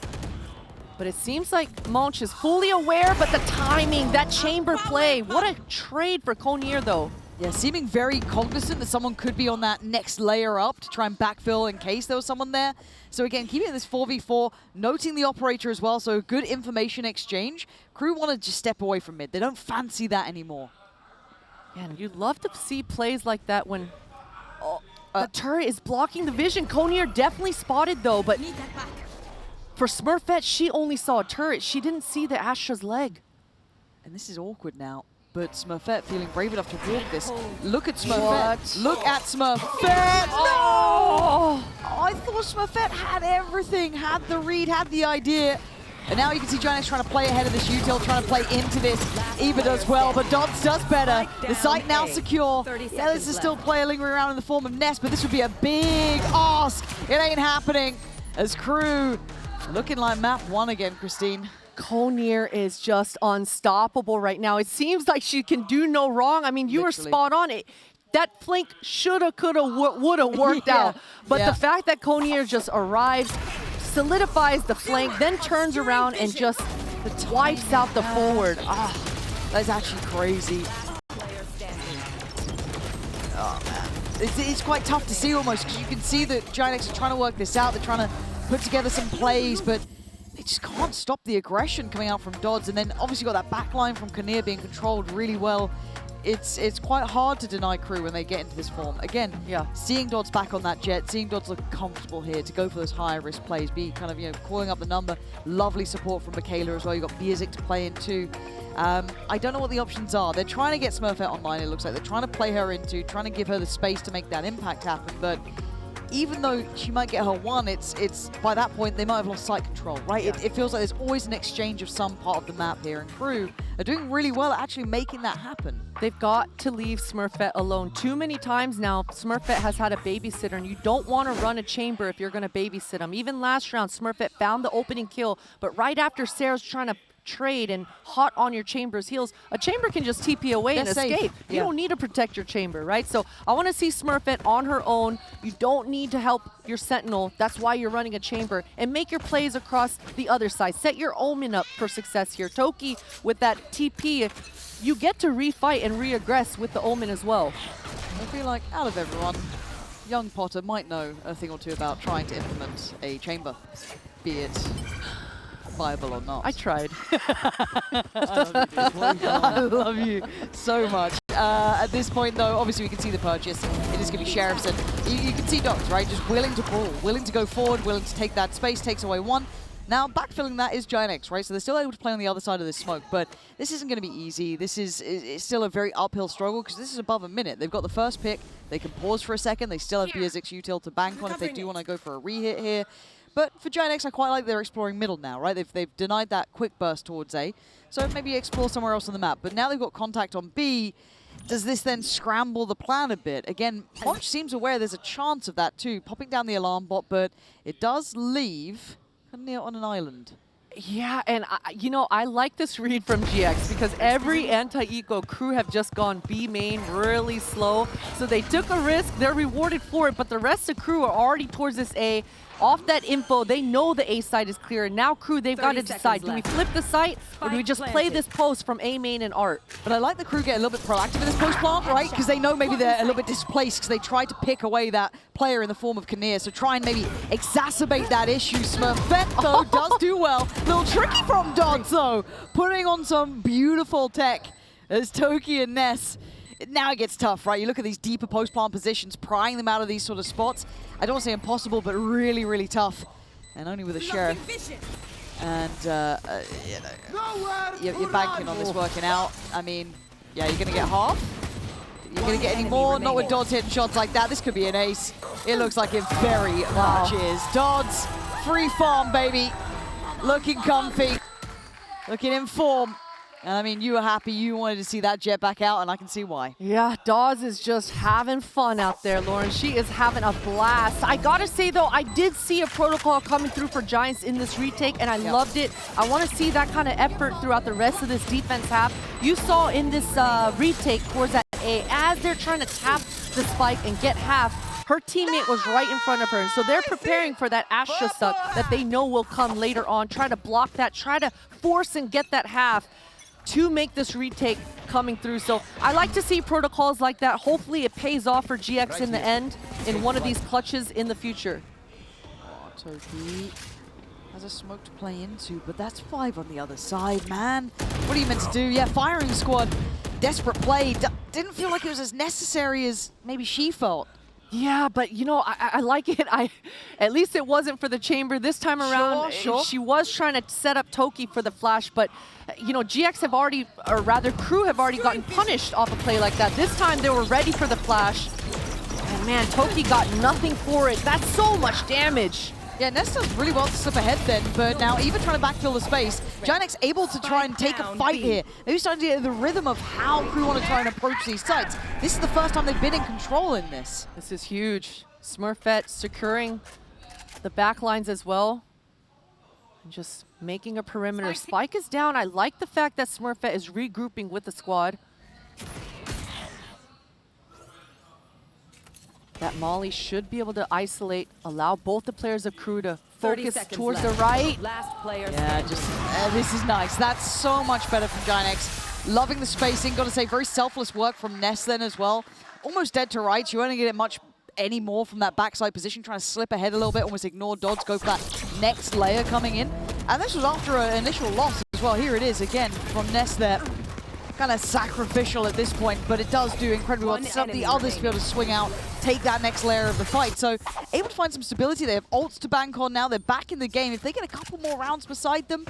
But it seems like Munch is fully aware, but the timing, that chamber play, what a trade for Konir though. Yeah, seeming very cognizant that someone could be on that next layer up to try and backfill in case there was someone there. So again, keeping this 4v4, noting the operator as well, so good information exchange. KRÜ want to just step away from mid. They don't fancy that anymore. Yeah, and you'd love to see plays like that when the turret is blocking the vision. Konir definitely spotted though, but for Smurfette, she only saw a turret. She didn't see the Astra's leg. And this is awkward now, but Smurfette feeling brave enough to walk this. Look at Smurfette. Look at Smurfette. No! I thought Smurfette had everything, had the read, had the idea. And now you can see GIANTX trying to play ahead of this util, trying to play into this. Eva does well, but Dodds does better. The site now secure. Yeah, this is still play lingering around in the form of Nest, but this would be a big ask. It ain't happening as KRÜ looking like map 1 again, Christine. Konir is just unstoppable right now. It seems like she can do no wrong. I mean, you were spot on. That flank shoulda, coulda, woulda worked out. But the fact that Konir just arrives, solidifies the flank, then turns around and just wipes out the forward. That's actually crazy. Oh, man. It's quite tough to see almost, because you can see that GIANTX are trying to work this out. They're trying to put together some plays, but they just can't stop the aggression coming out from Dodds. And then obviously got that backline from Konir being controlled really well. It's quite hard to deny KRÜ when they get into this form. Again, seeing Dodds back on that jet, seeing Dodds look comfortable here to go for those higher risk plays, be kind of, calling up the number. Lovely support from Michaela as well. You've got Biazik to play in too. I don't know what the options are. They're trying to get Smurfette online, it looks like. They're trying to play her into, trying to give her the space to make that impact happen. But even though she might get her one, it's by that point they might have lost site control, right? It feels like there's always an exchange of some part of the map here, and KRÜ are doing really well at actually making that happen. They've got to leave Smurfette alone. Too many times now, Smurfette has had a babysitter, and you don't want to run a chamber if you're going to babysit them. Even last round, Smurfette found the opening kill, but right after Sarah's trying to trade and hot on your chamber's heels, a chamber can just TP away and They're safe. escape. You Yeah. don't need to protect your chamber, right? So I want to see Smurfette on her own. You don't need to help your Sentinel. That's why you're running a chamber. And make your plays across the other side. Set your Omen up for success here. Toki with that TP, you get to refight and re-aggress with the Omen as well. I feel like out of everyone, young Potter might know a thing or two about trying to implement a chamber, be it viable or not. I tried. I love you so much. At this point, though, obviously we can see the purchase. It is going to be Sheriffs, and you can see Dogs, right? Just willing to brawl, willing to go forward, willing to take that space, takes away one. Now, backfilling that is GIANTX, right? So they're still able to play on the other side of this smoke, but this isn't going to be easy. This is still a very uphill struggle because this is above a minute. They've got the first pick. They can pause for a second. They still have BSX util to bank on if they do want to go for a re-hit here. But for GIANTX, I quite like they're exploring middle now, right? They've denied that quick burst towards A, so maybe explore somewhere else on the map. But now they've got contact on B. Does this then scramble the plan a bit? Again, Ponch seems aware there's a chance of that too, popping down the alarm bot, but it does leave Near on an island. Yeah, and I like this read from GX because every anti-eco KRÜ have just gone B main really slow. So they took a risk, they're rewarded for it, but the rest of KRÜ are already towards this A. Off that info, they know the A side is clear. And now KRÜ, they've got to decide, do we flip the site or do we just play this post from A main and Art? But I like the KRÜ get a little bit proactive in this post plant, right? Because they know maybe they're a little bit displaced because they tried to pick away that player in the form of Kinnear. So try and maybe exacerbate that issue. Smurfette, though, does do well. A little tricky from Dodds, though. Putting on some beautiful tech as Toki and Ness. Now it gets tough, right? You look at these deeper post-plant positions, prying them out of these sort of spots. I don't want to say impossible, but really, really tough. And only with a Sheriff. And, you're banking on this working out. I mean, yeah, you're going to get half. You're going to get any more? Not with Dodds hitting shots like that. This could be an ace. It looks like it very much is. Dodds, free farm, baby. Looking comfy. Looking in form. And I mean, you were happy, you wanted to see that jet back out, and I can see why. Yeah, Dawes is just having fun out there, Lauren. She is having a blast. I gotta say, though, I did see a protocol coming through for Giants in this retake, and I loved it. I want to see that kind of effort throughout the rest of this defense half. You saw in this retake towards that A, as they're trying to tap the spike and get half, her teammate was right in front of her, and so they're preparing for that Astra suck that they know will come later on. Try to block that, try to force and get that half to make this retake coming through. So I like to see protocols like that. Hopefully it pays off for GX in the end in one of these clutches in the future. Oh, Toki has a smoke to play into, but that's 5 on the other side, man. What are you meant to do? Yeah, firing squad, desperate play. Didn't feel like it was as necessary as maybe she felt. Yeah, but you know, I like it. At least it wasn't for the chamber this time around. Sure. She was trying to set up Toki for the flash, but you know, GX have already, or rather KRÜ have already gotten punished off a play like that. This time they were ready for the flash. And man, Toki got nothing for it. That's so much damage. Yeah, Ness does really well to slip ahead then, but now even trying to backfill the space, GIANTX able to try and take a fight here. Maybe starting to get the rhythm of how KRÜ want to try and approach these sites. This is the first time they've been in control in this. This is huge. Smurfette securing the back lines as well. And just making a perimeter. Spike is down. I like the fact that Smurfette is regrouping with the squad. That Molly should be able to isolate, allow both the players of KRÜ to focus towards the right. Last player. Yeah, just this is nice. That's so much better from GIANTX. Loving the spacing. Got to say, very selfless work from Ness then as well. Almost dead to right. You won't get much any more from that backside position. Trying to slip ahead a little bit, almost ignore Dodds, go for that next layer coming in. And this was after an initial loss as well. Here it is again from Ness there. Kind of sacrificial at this point, but it does do incredibly well to set up the others to be able to swing out, take that next layer of the fight. So able to find some stability. They have ults to bank on now. They're back in the game. If they get a couple more rounds beside them,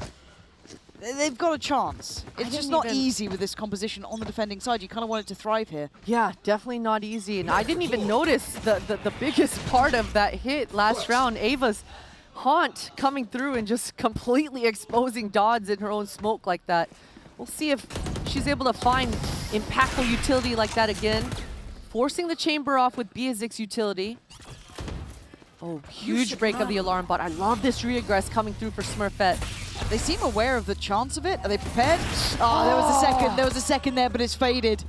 they've got a chance. It's just not easy with this composition on the defending side. You kind of want it to thrive here. Yeah, definitely not easy. And I didn't even notice the biggest part of that hit last round. Ava's haunt coming through and just completely exposing Dodds in her own smoke like that. We'll see if she's able to find impactful utility like that again. Forcing the chamber off with BSX utility. Oh, huge break of the alarm bot. I love this re-aggress coming through for Smurfette. they seem aware of the chance of it. Are they prepared? Oh, there was a second. There was a second there, but it's faded.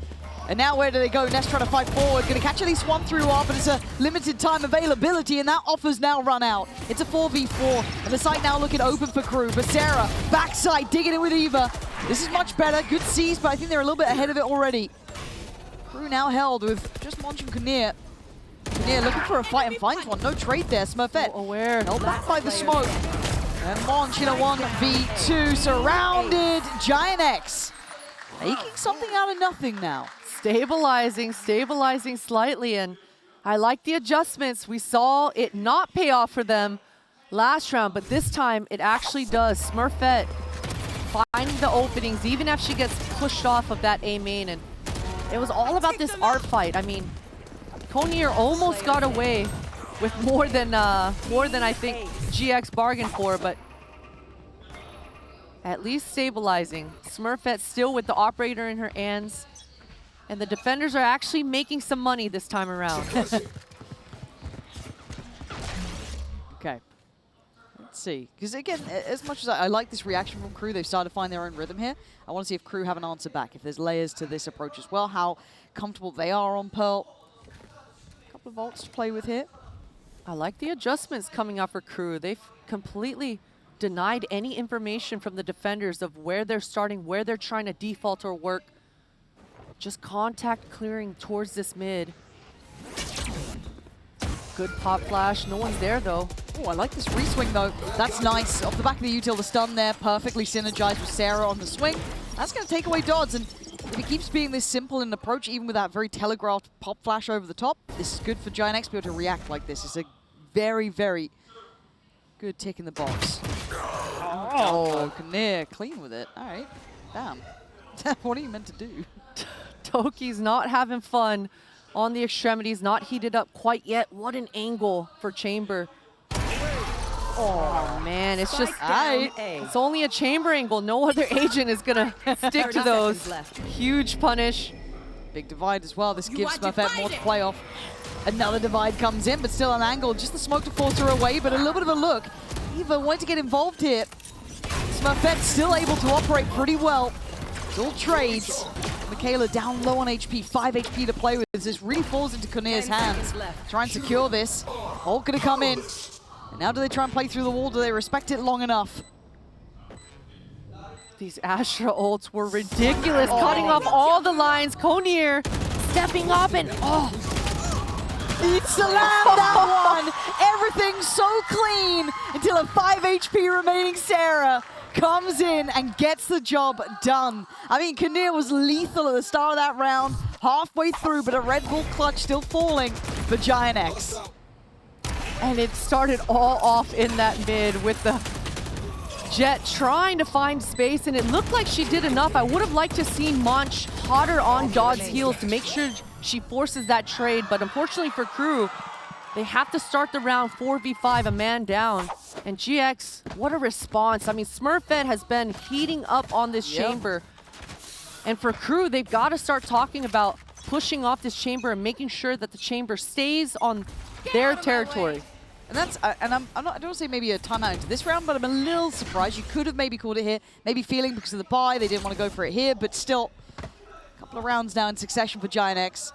And now where do they go? Nest trying to fight forward. Going to catch at least one through R, but it's a limited time availability, and that offer's now run out. It's a 4v4, and the site now looking open for KRÜ. But Sarah, backside, digging it with Eva. This is much better. Good seize, but I think they're a little bit ahead of it already. KRÜ now held with just Monch and Kinnear. Kinnear looking for a fight and finds one. No trade there. Smurfette aware. held back by the smoke. And Monch in a 1v2, surrounded. GIANTX making something out of nothing now. Stabilizing slightly, and I like the adjustments. We saw it not pay off for them last round, but this time it actually does. Smurfette finding the openings, even if she gets pushed off of that A main, and it was all about this art fight. I mean, Konir almost got away with more than I think GX bargained for, but at least stabilizing. Smurfette still with the operator in her hands. And the defenders are actually making some money this time around. Okay. Let's see. Because again, as much as I like this reaction from KRÜ, they've started to find their own rhythm here. I want to see if KRÜ have an answer back, if there's layers to this approach as well, how comfortable they are on Pearl. A couple of ults to play with here. I like the adjustments coming up for KRÜ. They've completely denied any information from the defenders of where they're starting, where they're trying to default or work. Just contact clearing towards this mid. Good pop flash. No one's there, though. Oh, I like this re-swing, though. That's nice. Off the back of the util, the stun there. Perfectly synergized with Sarah on the swing. That's going to take away dodds. And if it keeps being this simple in approach, even with that very telegraphed pop flash over the top, this is good for GIANTX to be able to react like this. It's a very, very good tick in the box. Oh, Kinnear clean with it. All right. Damn. What are you meant to do? Toki's not having fun on the extremities, not heated up quite yet. What an angle for Chamber. Oh man, it's just, it's only a Chamber angle. No other agent is gonna stick to those. Huge punish. Big divide as well. This gives Smurfette more to play off. Another divide comes in, but still an angle. Just the smoke to force her away, but a little bit of a look. Eva wanted to get involved here. Smurfette still able to operate pretty well. It's all trades. Michaela down low on HP, 5 HP to play with. This really falls into Kinnear's hands. Try and secure this. Ult gonna come in. And now do they try and play through the wall? Do they respect it long enough? These Astra ults were ridiculous, cutting off all the lines. Konir stepping up and Needs to land that one. Everything's so clean until a 5 HP remaining Sarah comes in and gets the job done. I mean, Kinnear was lethal at the start of that round, halfway through, but a Red Bull clutch still falling for GIANTX. And it started all off in that mid with the Jet trying to find space, and it looked like she did enough. I would have liked to see Monch hotter on Dodd's heels to make sure she forces that trade, but unfortunately for KRÜ, they have to start the round 4v5, a man down. And GX, what a response. I mean, Smurfette has been heating up on this chamber. And for KRÜ, they've got to start talking about pushing off this chamber and making sure that the chamber stays on their territory. And that's, and I don't want to say maybe a timeout into this round, but I'm a little surprised. You could have maybe called it here. Maybe feeling because of the buy, they didn't want to go for it here, but still, a couple of rounds now in succession for GIANTX.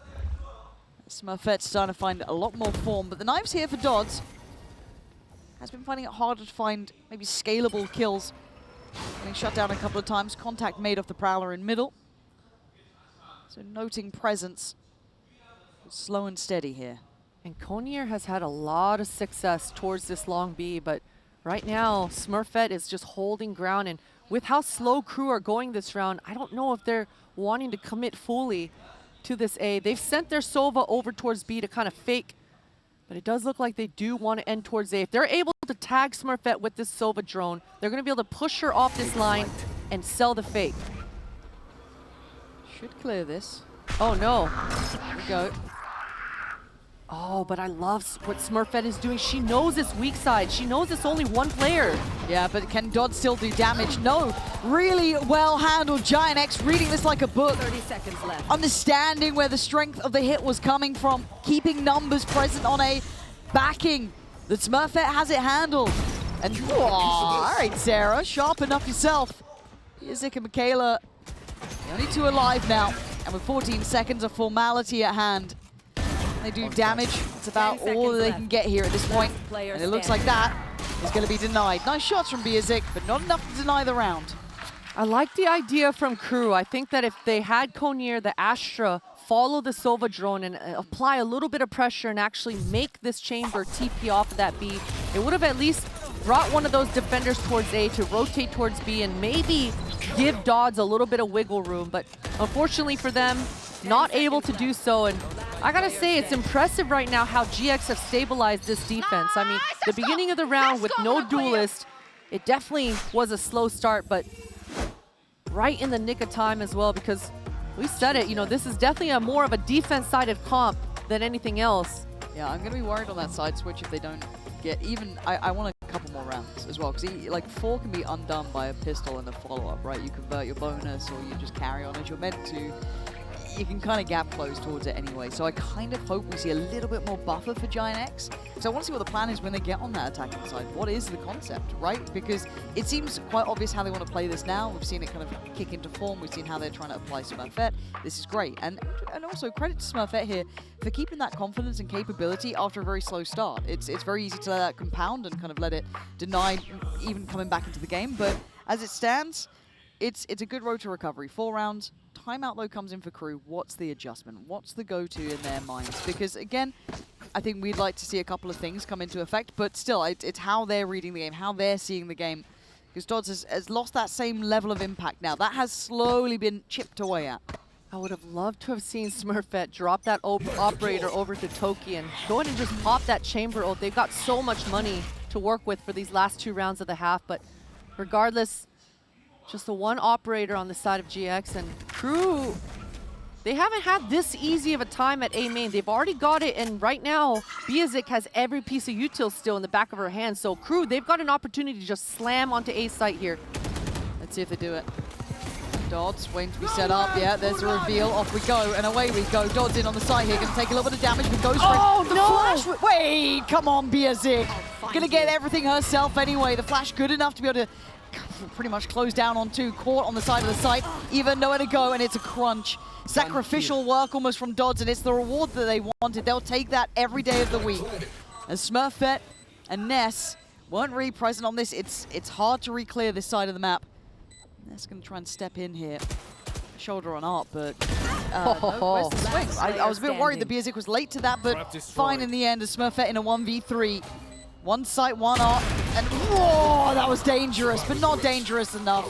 Smurfette's starting to find a lot more form, but the knife's here for Dodds. Has been finding it harder to find maybe scalable kills. Getting shut down a couple of times. Contact made off the Prowler in middle. So noting presence. Slow and steady here. And Konir has had a lot of success towards this long B, but right now, Smurfette is just holding ground. And with how slow KRÜ are going this round, I don't know if they're wanting to commit fully to this A. They've sent their Sova over towards B to kind of fake, but it does look like they do want to end towards A. If they're able to tag Smurfette with this Sova drone, they're going to be able to push her off this line and sell the fake. Should clear this. Oh no. Here we go. Oh, but I love what Smurfette is doing. She knows it's weak side. She knows it's only one player. Yeah, but can Dodd still do damage? No. Really well handled. GIANTX reading this like a book. 30 seconds left. Understanding where the strength of the hit was coming from. Keeping numbers present on A. Backing that Smurfette has it handled. And all right, Sarah, sharpen up yourself. Isaac and Michaela, the only two alive now. And with 14 seconds of formality at hand, they do damage. It's about all that they can get here at this point. And it looks like that is going to be denied. Nice shots from Isaac, but not enough to deny the round. I like the idea from KRÜ. I think that if they had Konir, the Astra, follow the Sova drone and apply a little bit of pressure and actually make this chamber TP off of that B, it would have at least brought one of those defenders towards A to rotate towards B and maybe give Dodds a little bit of wiggle room. But unfortunately for them, not able to do so. And I gotta say, it's impressive right now how GX have stabilized this defense. I mean, the beginning of the round with no duelist, it definitely was a slow start, but right in the nick of time as well, because we said it, you know, this is definitely a more of a defense-sided comp than anything else. Yeah, I'm going to be worried on that side switch if they don't get even... I want a couple more rounds as well, because like 4 can be undone by a pistol and a follow-up, right? You convert your bonus or you just carry on as you're meant to. You can kind of gap close towards it anyway. So I kind of hope we see a little bit more buffer for GIANTX. So I want to see what the plan is when they get on that attacking side. What is the concept, right? Because it seems quite obvious how they want to play this now. We've seen it kind of kick into form. We've seen how they're trying to apply Smurfette. This is great. And also credit to Smurfette here for keeping that confidence and capability after a very slow start. It's very easy to let that compound and kind of let it deny even coming back into the game. But as it stands, it's a good road to recovery. 4 rounds. Timeout though comes in for KRÜ. What's the adjustment? What's the go-to in their minds? Because again, I think we'd like to see a couple of things come into effect, but still, it's how they're reading the game, how they're seeing the game. Because Dodds has lost that same level of impact now. That has slowly been chipped away at. I would have loved to have seen Smurfette drop that operator over to Toki and go ahead and just pop that chamber ult. They've got so much money to work with for these last 2 rounds of the half, but regardless, just the one operator on the side of GX, and KRÜ, they haven't had this easy of a time at A main. They've already got it, and right now, Biazik has every piece of util still in the back of her hand. So KRÜ, they've got an opportunity to just slam onto A site here. Let's see if they do it. Dodds waiting to be set up. Yeah, there's a reveal. Off we go, and away we go. Dodds in on the side here, going to take a little bit of damage, but goes for it. The flash. Wait, come on, Biazik. Going to get everything herself anyway. The flash good enough to be able to pretty much close down on 2, caught on the side of the site, even nowhere to go, and it's a crunch. Sacrificial work almost from Dodds, and it's the reward that they wanted. They'll take that every day of the week. As Smurfette and Ness weren't really present on this, it's hard to re-clear this side of the map. Ness going to try and step in here. Shoulder on art, but no, where's the swing? I was a bit worried that Biazik was late to that, but fine in the end as Smurfette in a 1v3. One site, one art, and whoa, that was dangerous, but not dangerous enough.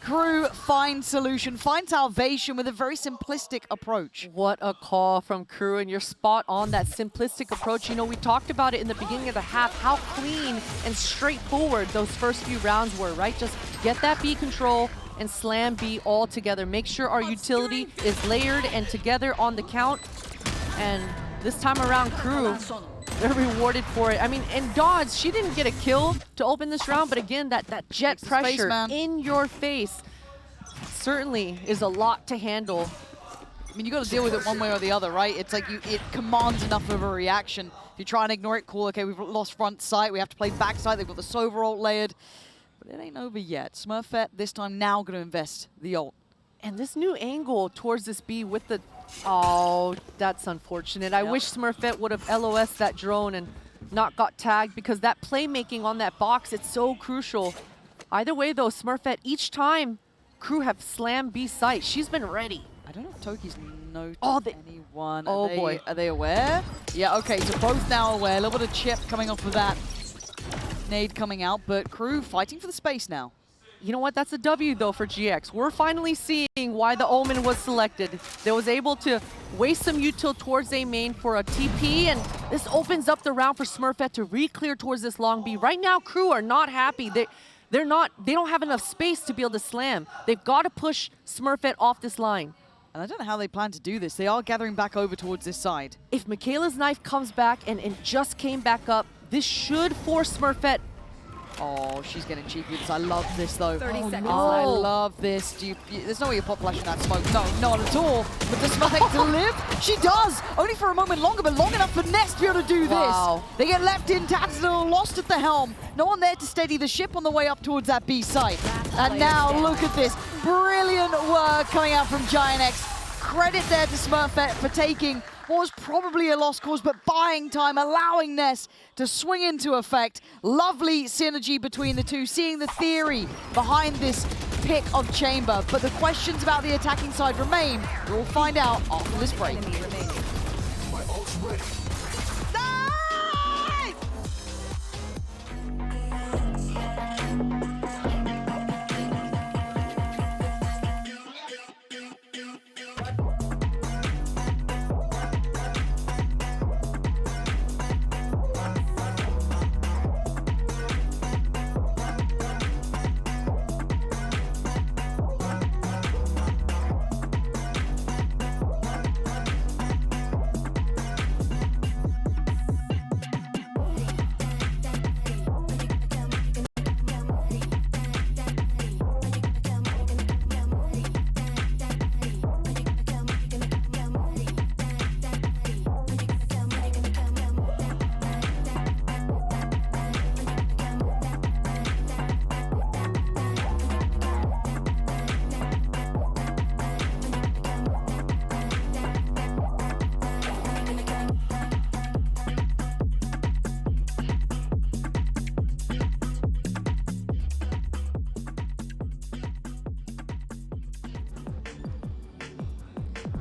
KRÜ finds solution, finds salvation with a very simplistic approach. What a call from KRÜ, and you're spot on that simplistic approach. You know, we talked about it in the beginning of the half, how clean and straightforward those first few rounds were, right? Just get that B control and slam B all together. Make sure our utility is layered and together on the count. And this time around, KRÜ, they're rewarded for it. I mean, and Dodds, she didn't get a kill to open this round, but again, that jet pressure in your face certainly is a lot to handle. I mean, you got to deal with it one way or the other, right? It's like it commands enough of a reaction. If you try and ignore it, cool, okay, we've lost front sight, we have to play back side, they've got the Sova ult layered, but it ain't over yet. Smurfette this time now going to invest the ult. And this new angle towards this B with the... Oh, that's unfortunate. I wish Smurfette would have LOS that drone and not got tagged, because that playmaking on that box, it's so crucial. Either way, though, Smurfette, each time KRÜ have slammed B site, she's been ready. I don't know if Toki's noticed anyone. Boy. Are they aware? Yeah, okay, so both now aware. A little bit of chip coming off of that. Nade coming out, but KRÜ fighting for the space now. You know what? That's a W, though, for GX. We're finally seeing why the Omen was selected. They was able to waste some util towards A main for a TP, and this opens up the round for Smurfette to re-clear towards this long B. Right now, KRÜ are not happy. They don't have enough space to be able to slam. They've got to push Smurfette off this line. And I don't know how they plan to do this. They are gathering back over towards this side. If Michaela's knife comes back and just came back up, this should force Smurfette Oh, she's getting cheeky with this. I love this, though. 30 seconds Oh, I left. love this. There's no way you're pop flashing that smoke. No, not at all. But does Smack to live? She does! Only for a moment longer, but long enough for Nest to be able to do Wow. this. They get left in, Tats a little lost at the helm. No one there to steady the ship on the way up towards that B site. And now, look at this. Brilliant work coming out from GIANTX. Credit there to Smurfette for taking what was probably a lost cause, but buying time, allowing Ness to swing into effect. Lovely synergy between the two, seeing the theory behind this pick of Chamber. But the questions about the attacking side remain. We'll find out after this break. Enemy remaining. Nice!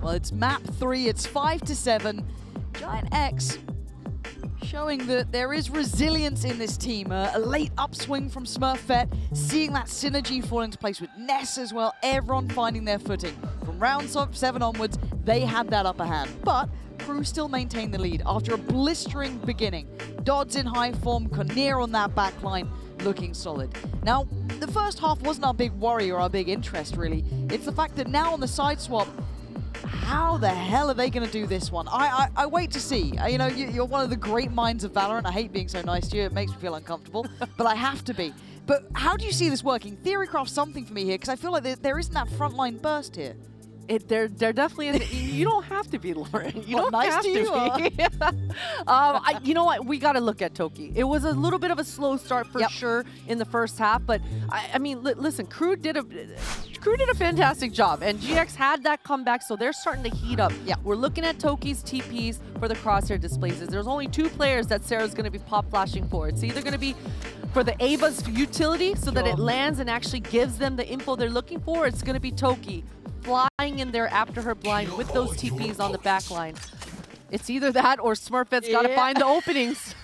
Well, it's map 3, it's 5-7. GIANTX showing that there is resilience in this team. A late upswing from Smurfette, seeing that synergy fall into place with Ness as well. Everyone finding their footing. From round 7 onwards, they had that upper hand. But KRÜ still maintained the lead after a blistering beginning. Dodds in high form, Konir on that back line, looking solid. Now, the first half wasn't our big worry or our big interest, really. It's the fact that now on the side swap, how the hell are they going to do this one? I wait to see. You know, you're one of the great minds of Valorant. I hate being so nice to you. It makes me feel uncomfortable, but I have to be. But how do you see this working? Theorycraft's something for me here, because I feel like there isn't that frontline burst here. There definitely is. You don't have to be, Lauren. You Well, don't nice have to you to be. You know what? We got to look at Toki. It was a little bit of a slow start for sure in the first half, but I mean, listen, KRÜ did a fantastic job, and GX had that comeback, so they're starting to heat up. Yeah. We're looking at Toki's TPs for the crosshair displaces. There's only 2 players that Sarah's going to be pop flashing for. It's either going to be for the Ava's utility so that it lands and actually gives them the info they're looking for. It's going to be Toki flying in there after her blind with those TPs on the back line. It's either that or Smurfette's got to find the openings.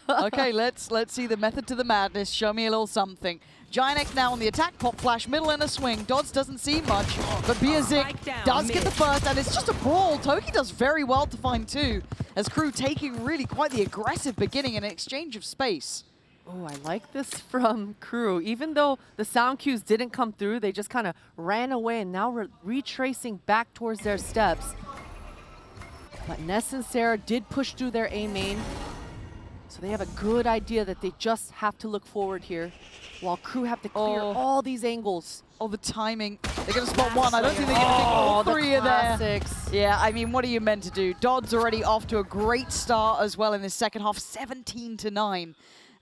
Okay, let's see the method to the madness. Show me a little something. GIANTX now on the attack, pop flash, middle and a swing. Dodds doesn't see much, but Biazik does get the first, and it's just a brawl. Toki does very well to find 2, as KRÜ taking really quite the aggressive beginning in an exchange of space. Oh, I like this from KRÜ. Even though the sound cues didn't come through, they just kind of ran away, and now we're retracing back towards their steps. But Ness and Sarah did push through their A main, so they have a good idea that they just have to look forward here, while KRÜ have to clear all these angles. Oh, the timing. They're going to spot 1. I don't think they're going to think all 3 are there. Classics. Yeah, I mean, what are you meant to do? Dodds already off to a great start as well in the second half, 17-9.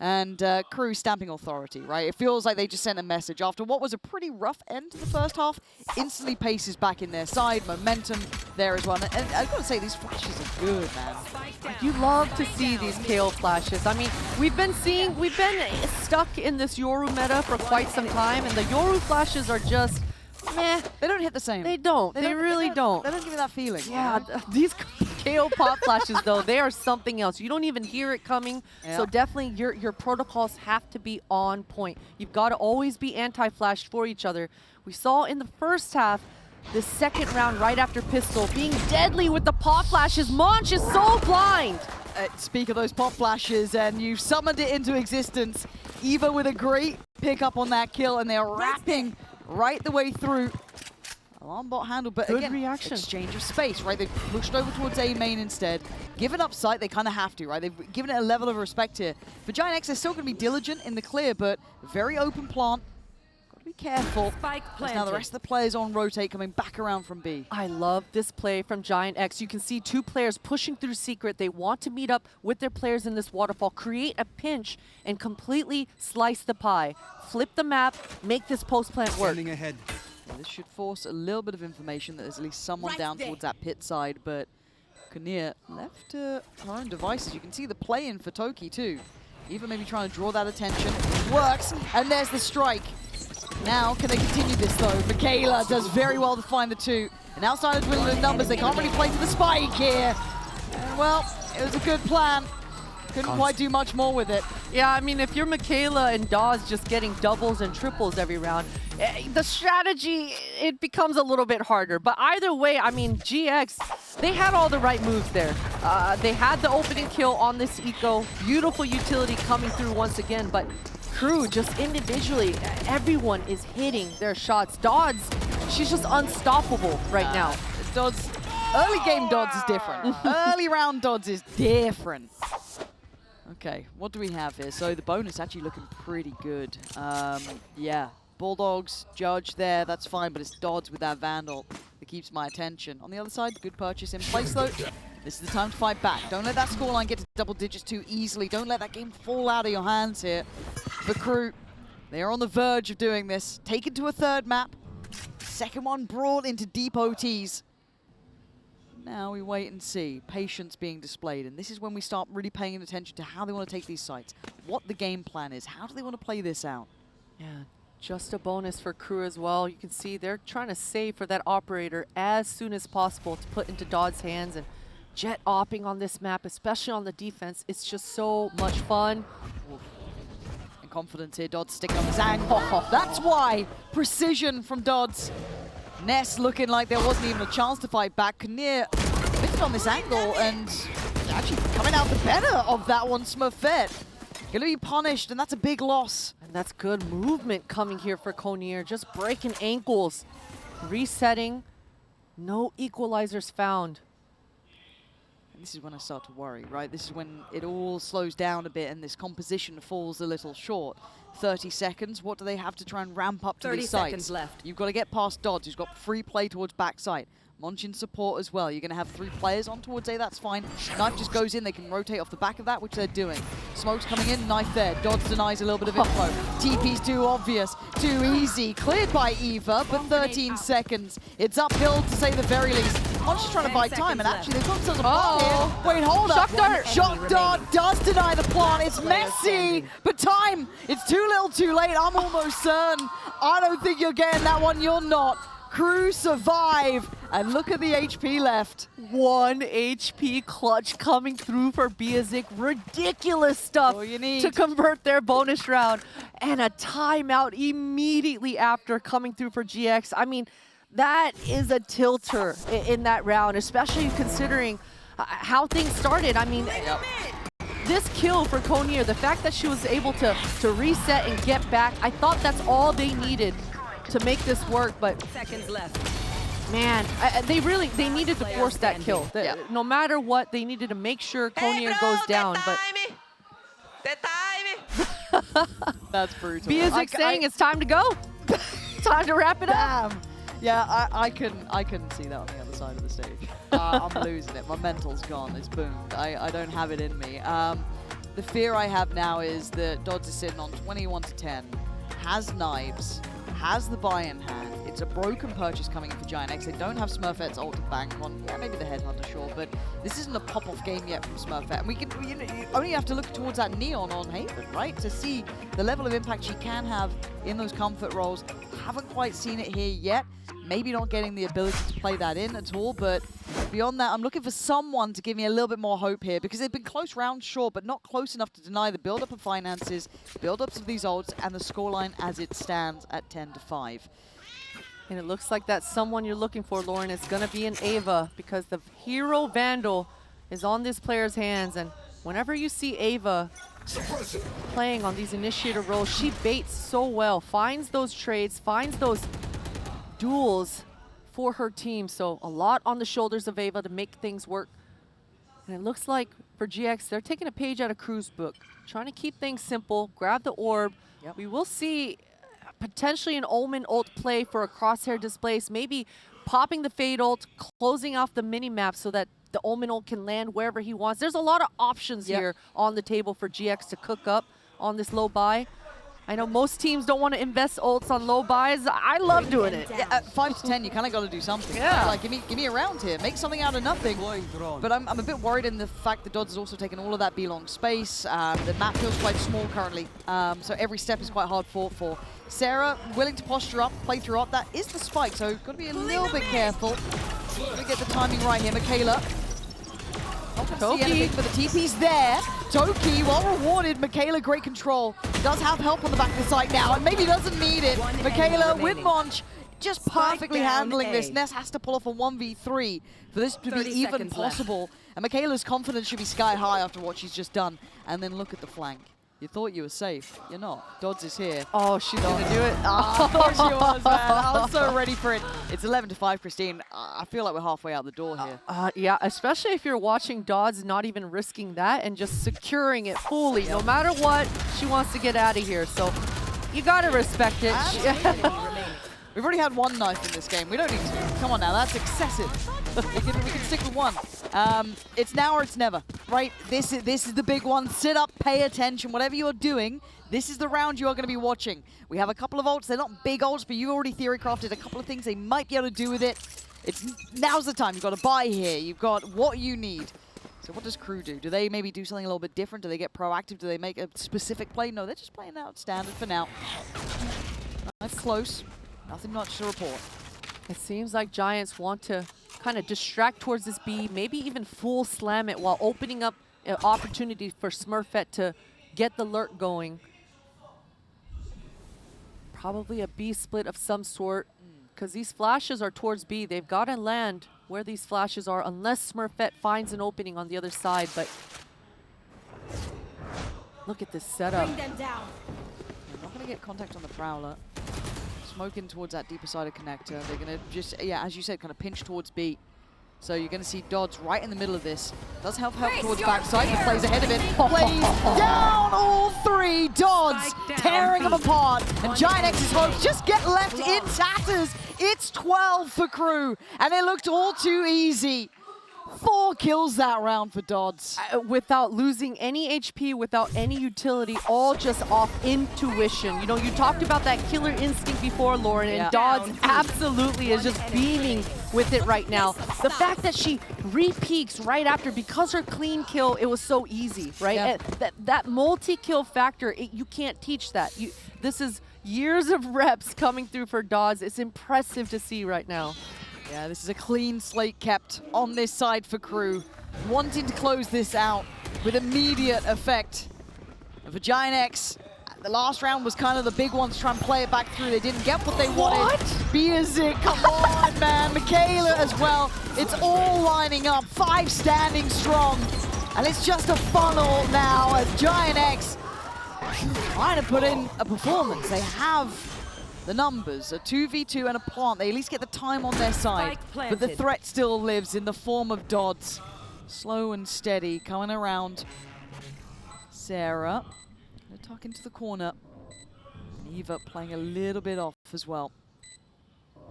And KRÜ stamping authority, right? It feels like they just sent a message after what was a pretty rough end to the first half. Instantly paces back in their side, momentum there as well. And I've got to say, these flashes are good, man. You love to see these KO flashes. I mean, we've been stuck in this Yoru meta for quite some time, and the Yoru flashes are just meh. They don't hit the same. They don't. They really don't. They don't give you that feeling. Yeah, you know? these KO pop flashes, though, they are something else. You don't even hear it coming. Yeah. So definitely your protocols have to be on point. You've got to always be anti-flash for each other. We saw in the first half, the second round right after pistol, being deadly with the pop flashes. Monch is so blind. Speak of those pop flashes, and you've summoned it into existence. Eva with a great pickup on that kill, and they're wrapping right the way through. Alarm bot handled, but Good again, reaction. exchange of space, right? They've pushed over towards A main instead. Given up sight, they kind of have to, right? They've given it a level of respect here. For GIANTX, they're still going to be diligent in the clear, but very open plant. Got to be careful. Spike As now the rest of the players on rotate, coming back around from B. I love this play from GIANTX. You can see two players pushing through secret. They want to meet up with their players in this waterfall, create a pinch, and completely slice the pie. Flip the map, make this post plant work. Standing ahead. This should force a little bit of information that there's at least someone down towards that pit side, but KRÜ left to her own devices. You can see the play-in for Toki too. Eva maybe trying to draw that attention. Works, and there's the strike. Now, can they continue this though? Michaela does very well to find the two. And outside of dwindling numbers, they can't really play to the spike here. And well, it was a good plan. Couldn't quite do much more with it. Yeah, I mean, if you're Michaela and Dawes just getting doubles and triples every round, the strategy, it becomes a little bit harder. But either way, I mean, GX, they had all the right moves there. They had the opening kill on this eco. Beautiful utility coming through once again. But KRÜ, just individually, everyone is hitting their shots. Dawes, she's just unstoppable right now. Dodds, early game Dodds is different. Early round Dodds is different. Okay, what do we have here? So the bonus actually looking pretty good. Yeah, Bulldogs, Judge there, that's fine, but it's Dodds with that Vandal that keeps my attention. On the other side, good purchase in place though. This is the time to fight back. Don't let that scoreline get to double digits too easily. Don't let that game fall out of your hands here. For KRÜ, they are on the verge of doing this. Taken to a third map. Second one brought into deep OTs. Now we wait and see. Patience being displayed. And this is when we start really paying attention to how they want to take these sites. What the game plan is. How do they want to play this out? Yeah, just a bonus for KRÜ as well. You can see they're trying to save for that operator as soon as possible to put into Dodds' hands. And Jet opping on this map, especially on the defense, it's just so much fun. Oof. And confidence here. Dodds sticking on his angle. That's why. Precision from Dodds. Ness looking like there wasn't even a chance to fight back. KRÜ committed on this angle and actually coming out the better of that one. Smurfette gonna be punished, and that's a big loss. And that's good movement coming here for KRÜ, just breaking ankles, resetting, no equalizers found. And this is when I start to worry, right? This is when it all slows down a bit and this composition falls a little short. 30 seconds, what do they have to try and ramp up to these sites? 30 seconds left. You've got to get past Dodds, who's got free play towards backside. Monchin support as well. You're going to have 3 players on towards A, that's fine. Knife just goes in, they can rotate off the back of that, which they're doing. Smoke's coming in, Knife there. Dodds denies a little bit of info. TP's too obvious, too easy. Cleared by Eva, but 13 seconds. It's uphill to say the very least. Monchin's trying to buy time, and actually they've got themselves a plant here. Wait, hold up. Shock dart. Shock dart does deny the plant. It's messy, but time, it's too little too late. I'm almost certain. I don't think you're getting that one, you're not. KRÜ survive, and look at the HP left. 1 HP clutch coming through for Biazik. Ridiculous stuff All you need. to convert their bonus round. And a timeout immediately after coming through for GX. I mean, that is a tilter in that round, especially considering how things started. I mean, this kill for KRÜ, the fact that she was able to reset and get back, I thought that's all they needed to make this work, but Seconds left. man, they needed to force that kill. No matter what, they needed to make sure KRÜ goes down. But That's brutal. Biazik saying it's time to go. Time to wrap it up. Damn. Yeah, I couldn't see that on the other side of the stage. I'm losing it. My mental's gone. It's boomed. I don't have it in me. The fear I have now is that Dodds is sitting on 21 to 10, has knives, has the buy in hand. It's a broken purchase coming in for GIANTX. They don't have Smurfette's ult to bank on. Yeah, maybe the Headhunter, sure, but this isn't a pop-off game yet from Smurfette. And we can, you only have to look towards that Neon on Haven, right, to see the level of impact she can have in those comfort roles. Haven't quite seen it here yet. Maybe not getting the ability to play that in at all, but beyond that, I'm looking for someone to give me a little bit more hope here, because they've been close rounds, sure, but not close enough to deny the build-up of finances, build-ups of these ults, and the scoreline as it stands at 10-5. And it looks like that someone you're looking for, Lauren, is going to be an Ava, because the hero Vandal is on this player's hands. And whenever you see Ava playing on these initiator roles, she baits so well, finds those trades, finds those duels, for her team. So a lot on the shoulders of Ava to make things work. And it looks like for GX, they're taking a page out of KRÜ's book, trying to keep things simple, grab the orb. Yep. We will see potentially an Omen ult play for a crosshair displace, maybe popping the Fade ult, closing off the mini-map so that the Omen ult can land wherever he wants. There's a lot of options here on the table for GX to cook up on this low buy. I know most teams don't want to invest ults on low buys. I love doing it. Yeah, at 5 to 10, you kind of got to do something. Yeah. Like, give me a round here. Make something out of nothing. But I'm a bit worried in the fact that Dodds has also taken all of that B-long space. The map feels quite small currently, so every step is quite hard fought for. Sarah, willing to posture up, play through up. That is the spike, so got to be a little bit careful. Got to get the timing right here. Michaela. Toki. But the TP's there. Toki, well rewarded. Michaela, great control. Does have help on the back of the site now, and maybe doesn't need it. Michaela with Monch, just perfectly handling this. Ness has to pull off a 1v3 for this to be even possible. And Michaela's confidence should be sky high after what she's just done. And then look at the flank. You thought you were safe. You're not. Dodds is here. Oh, she's going to do it. I thought she was, man. I was so ready for it. It's 11 to 5, Christine. I feel like we're halfway out the door here. Yeah, especially if you're watching Dodds not even risking that and just securing it fully. No matter what, she wants to get out of here. So you got to respect it. We've already had one knife in this game. We don't need to. Come on now, that's excessive. we can stick with one. It's now or it's never, right? This is the big one. Sit up, pay attention. Whatever you're doing, this is the round you are going to be watching. We have a couple of ults. They're not big ults, but you already theory crafted a couple of things they might be able to do with it. Now's the time. You've got to buy here. You've got what you need. So what does KRÜ do? Do they maybe do something a little bit different? Do they get proactive? Do they make a specific play? No, they're just playing out standard for now. Nice close. Nothing much to report. It seems like Giants want to kind of distract towards this B, maybe even full slam it while opening up an opportunity for Smurfette to get the lurk going. Probably a B split of some sort, because these flashes are towards B. They've got to land where these flashes are, unless Smurfette finds an opening on the other side. But look at this setup. Bring them down. They're not going to get contact on the Prowler. Smoking towards that deeper side of connector. They're going to just, yeah, as you said, kind of pinch towards B. So you're going to see Dodds right in the middle of this. Does have help towards backside, but plays ahead of it. Plays down all three. Dodds tearing them apart. And GIANTX's hopes just get left in tatters. It's 12 for KRÜ, and it looked all too easy. 4 kills that round for Dodds. Without losing any HP, without any utility, all just off intuition. You know, you talked about that killer instinct before, Lauren, and Dodds absolutely is just beaming with it right now. The fact that she re-peaks right after, because her clean kill, it was so easy, right? Yeah. That multi-kill factor, you can't teach that. This is years of reps coming through for Dodds. It's impressive to see right now. Yeah, this is a clean slate kept on this side for KRÜ. Wanting to close this out with immediate effect. And for GIANTX, the last round was kind of the big one to try and play it back through. They didn't get what they wanted. Biazik, come on, man. Michaela as well. It's all lining up. 5 standing strong. And it's just a funnel now as GIANTX trying to put in a performance. They have the numbers, a 2v2 and a plant. They at least get the time on their side. But the threat still lives in the form of Dodds. Slow and steady, coming around. Sarah, gonna tuck into the corner. Eva playing a little bit off as well.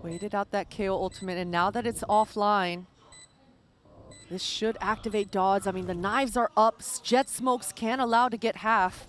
Waited out that KO ultimate, and now that it's offline, this should activate Dodds. I mean, the knives are up. Jet smokes can't allow to get half.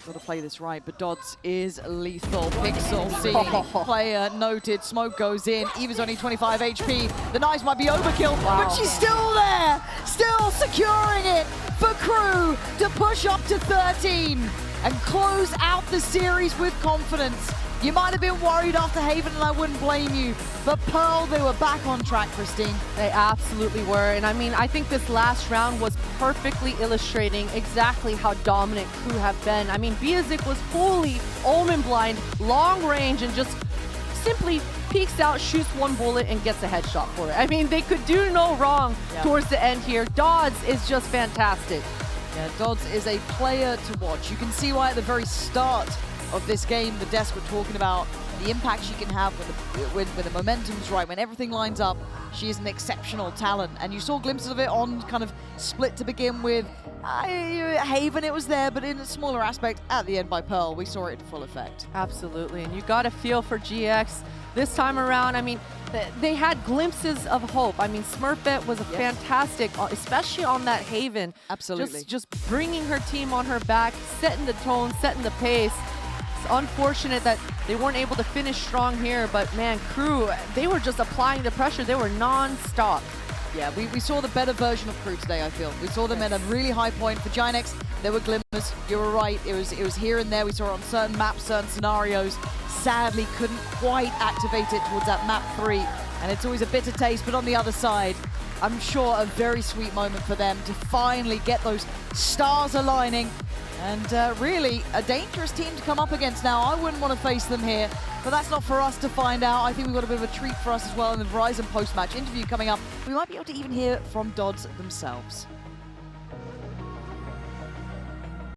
Got to play this right, but Dodds is lethal. Pixel seeing player noted. Smoke goes in. Eva's only 25 HP. The knives might be overkill, but she's still there. Still securing it for KRÜ to push up to 13 and close out the series with confidence. You might have been worried after Haven, and I wouldn't blame you. But Pearl, they were back on track, Christine. They absolutely were. And I mean, I think this last round was perfectly illustrating exactly how dominant KRÜ have been. I mean, Biazik was fully Omen blind, long range, and just simply peeks out, shoots 1 bullet, and gets a headshot for it. I mean, they could do no wrong towards the end here. Dodds is just fantastic. Yeah, Dodds is a player to watch. You can see why at the very start of this game, the desk were talking about the impact she can have when the momentum's right, when everything lines up. She is an exceptional talent, and you saw glimpses of it on kind of Split to begin with. Haven, it was there, but in a smaller aspect at the end by Pearl. We saw it in full effect. Absolutely, and you got a feel for GX this time around. I mean, they had glimpses of hope. I mean, Smurfette was a fantastic, especially on that Haven. Absolutely. Just bringing her team on her back, setting the tone, setting the pace. It's unfortunate that they weren't able to finish strong here, but man, KRÜ, they were just applying the pressure. They were non-stop. Yeah, we saw the better version of KRÜ today, I feel. We saw them at a really high point. For GIANTX, there were glimmers. You were right. It was here and there. We saw it on certain maps, certain scenarios. Sadly, couldn't quite activate it towards that map 3. And it's always a bitter taste, but on the other side, I'm sure a very sweet moment for them to finally get those stars aligning. And really, a dangerous team to come up against now. I wouldn't want to face them here, but that's not for us to find out. I think we've got a bit of a treat for us as well in the Verizon post-match interview coming up. We might be able to even hear from Dodds themselves.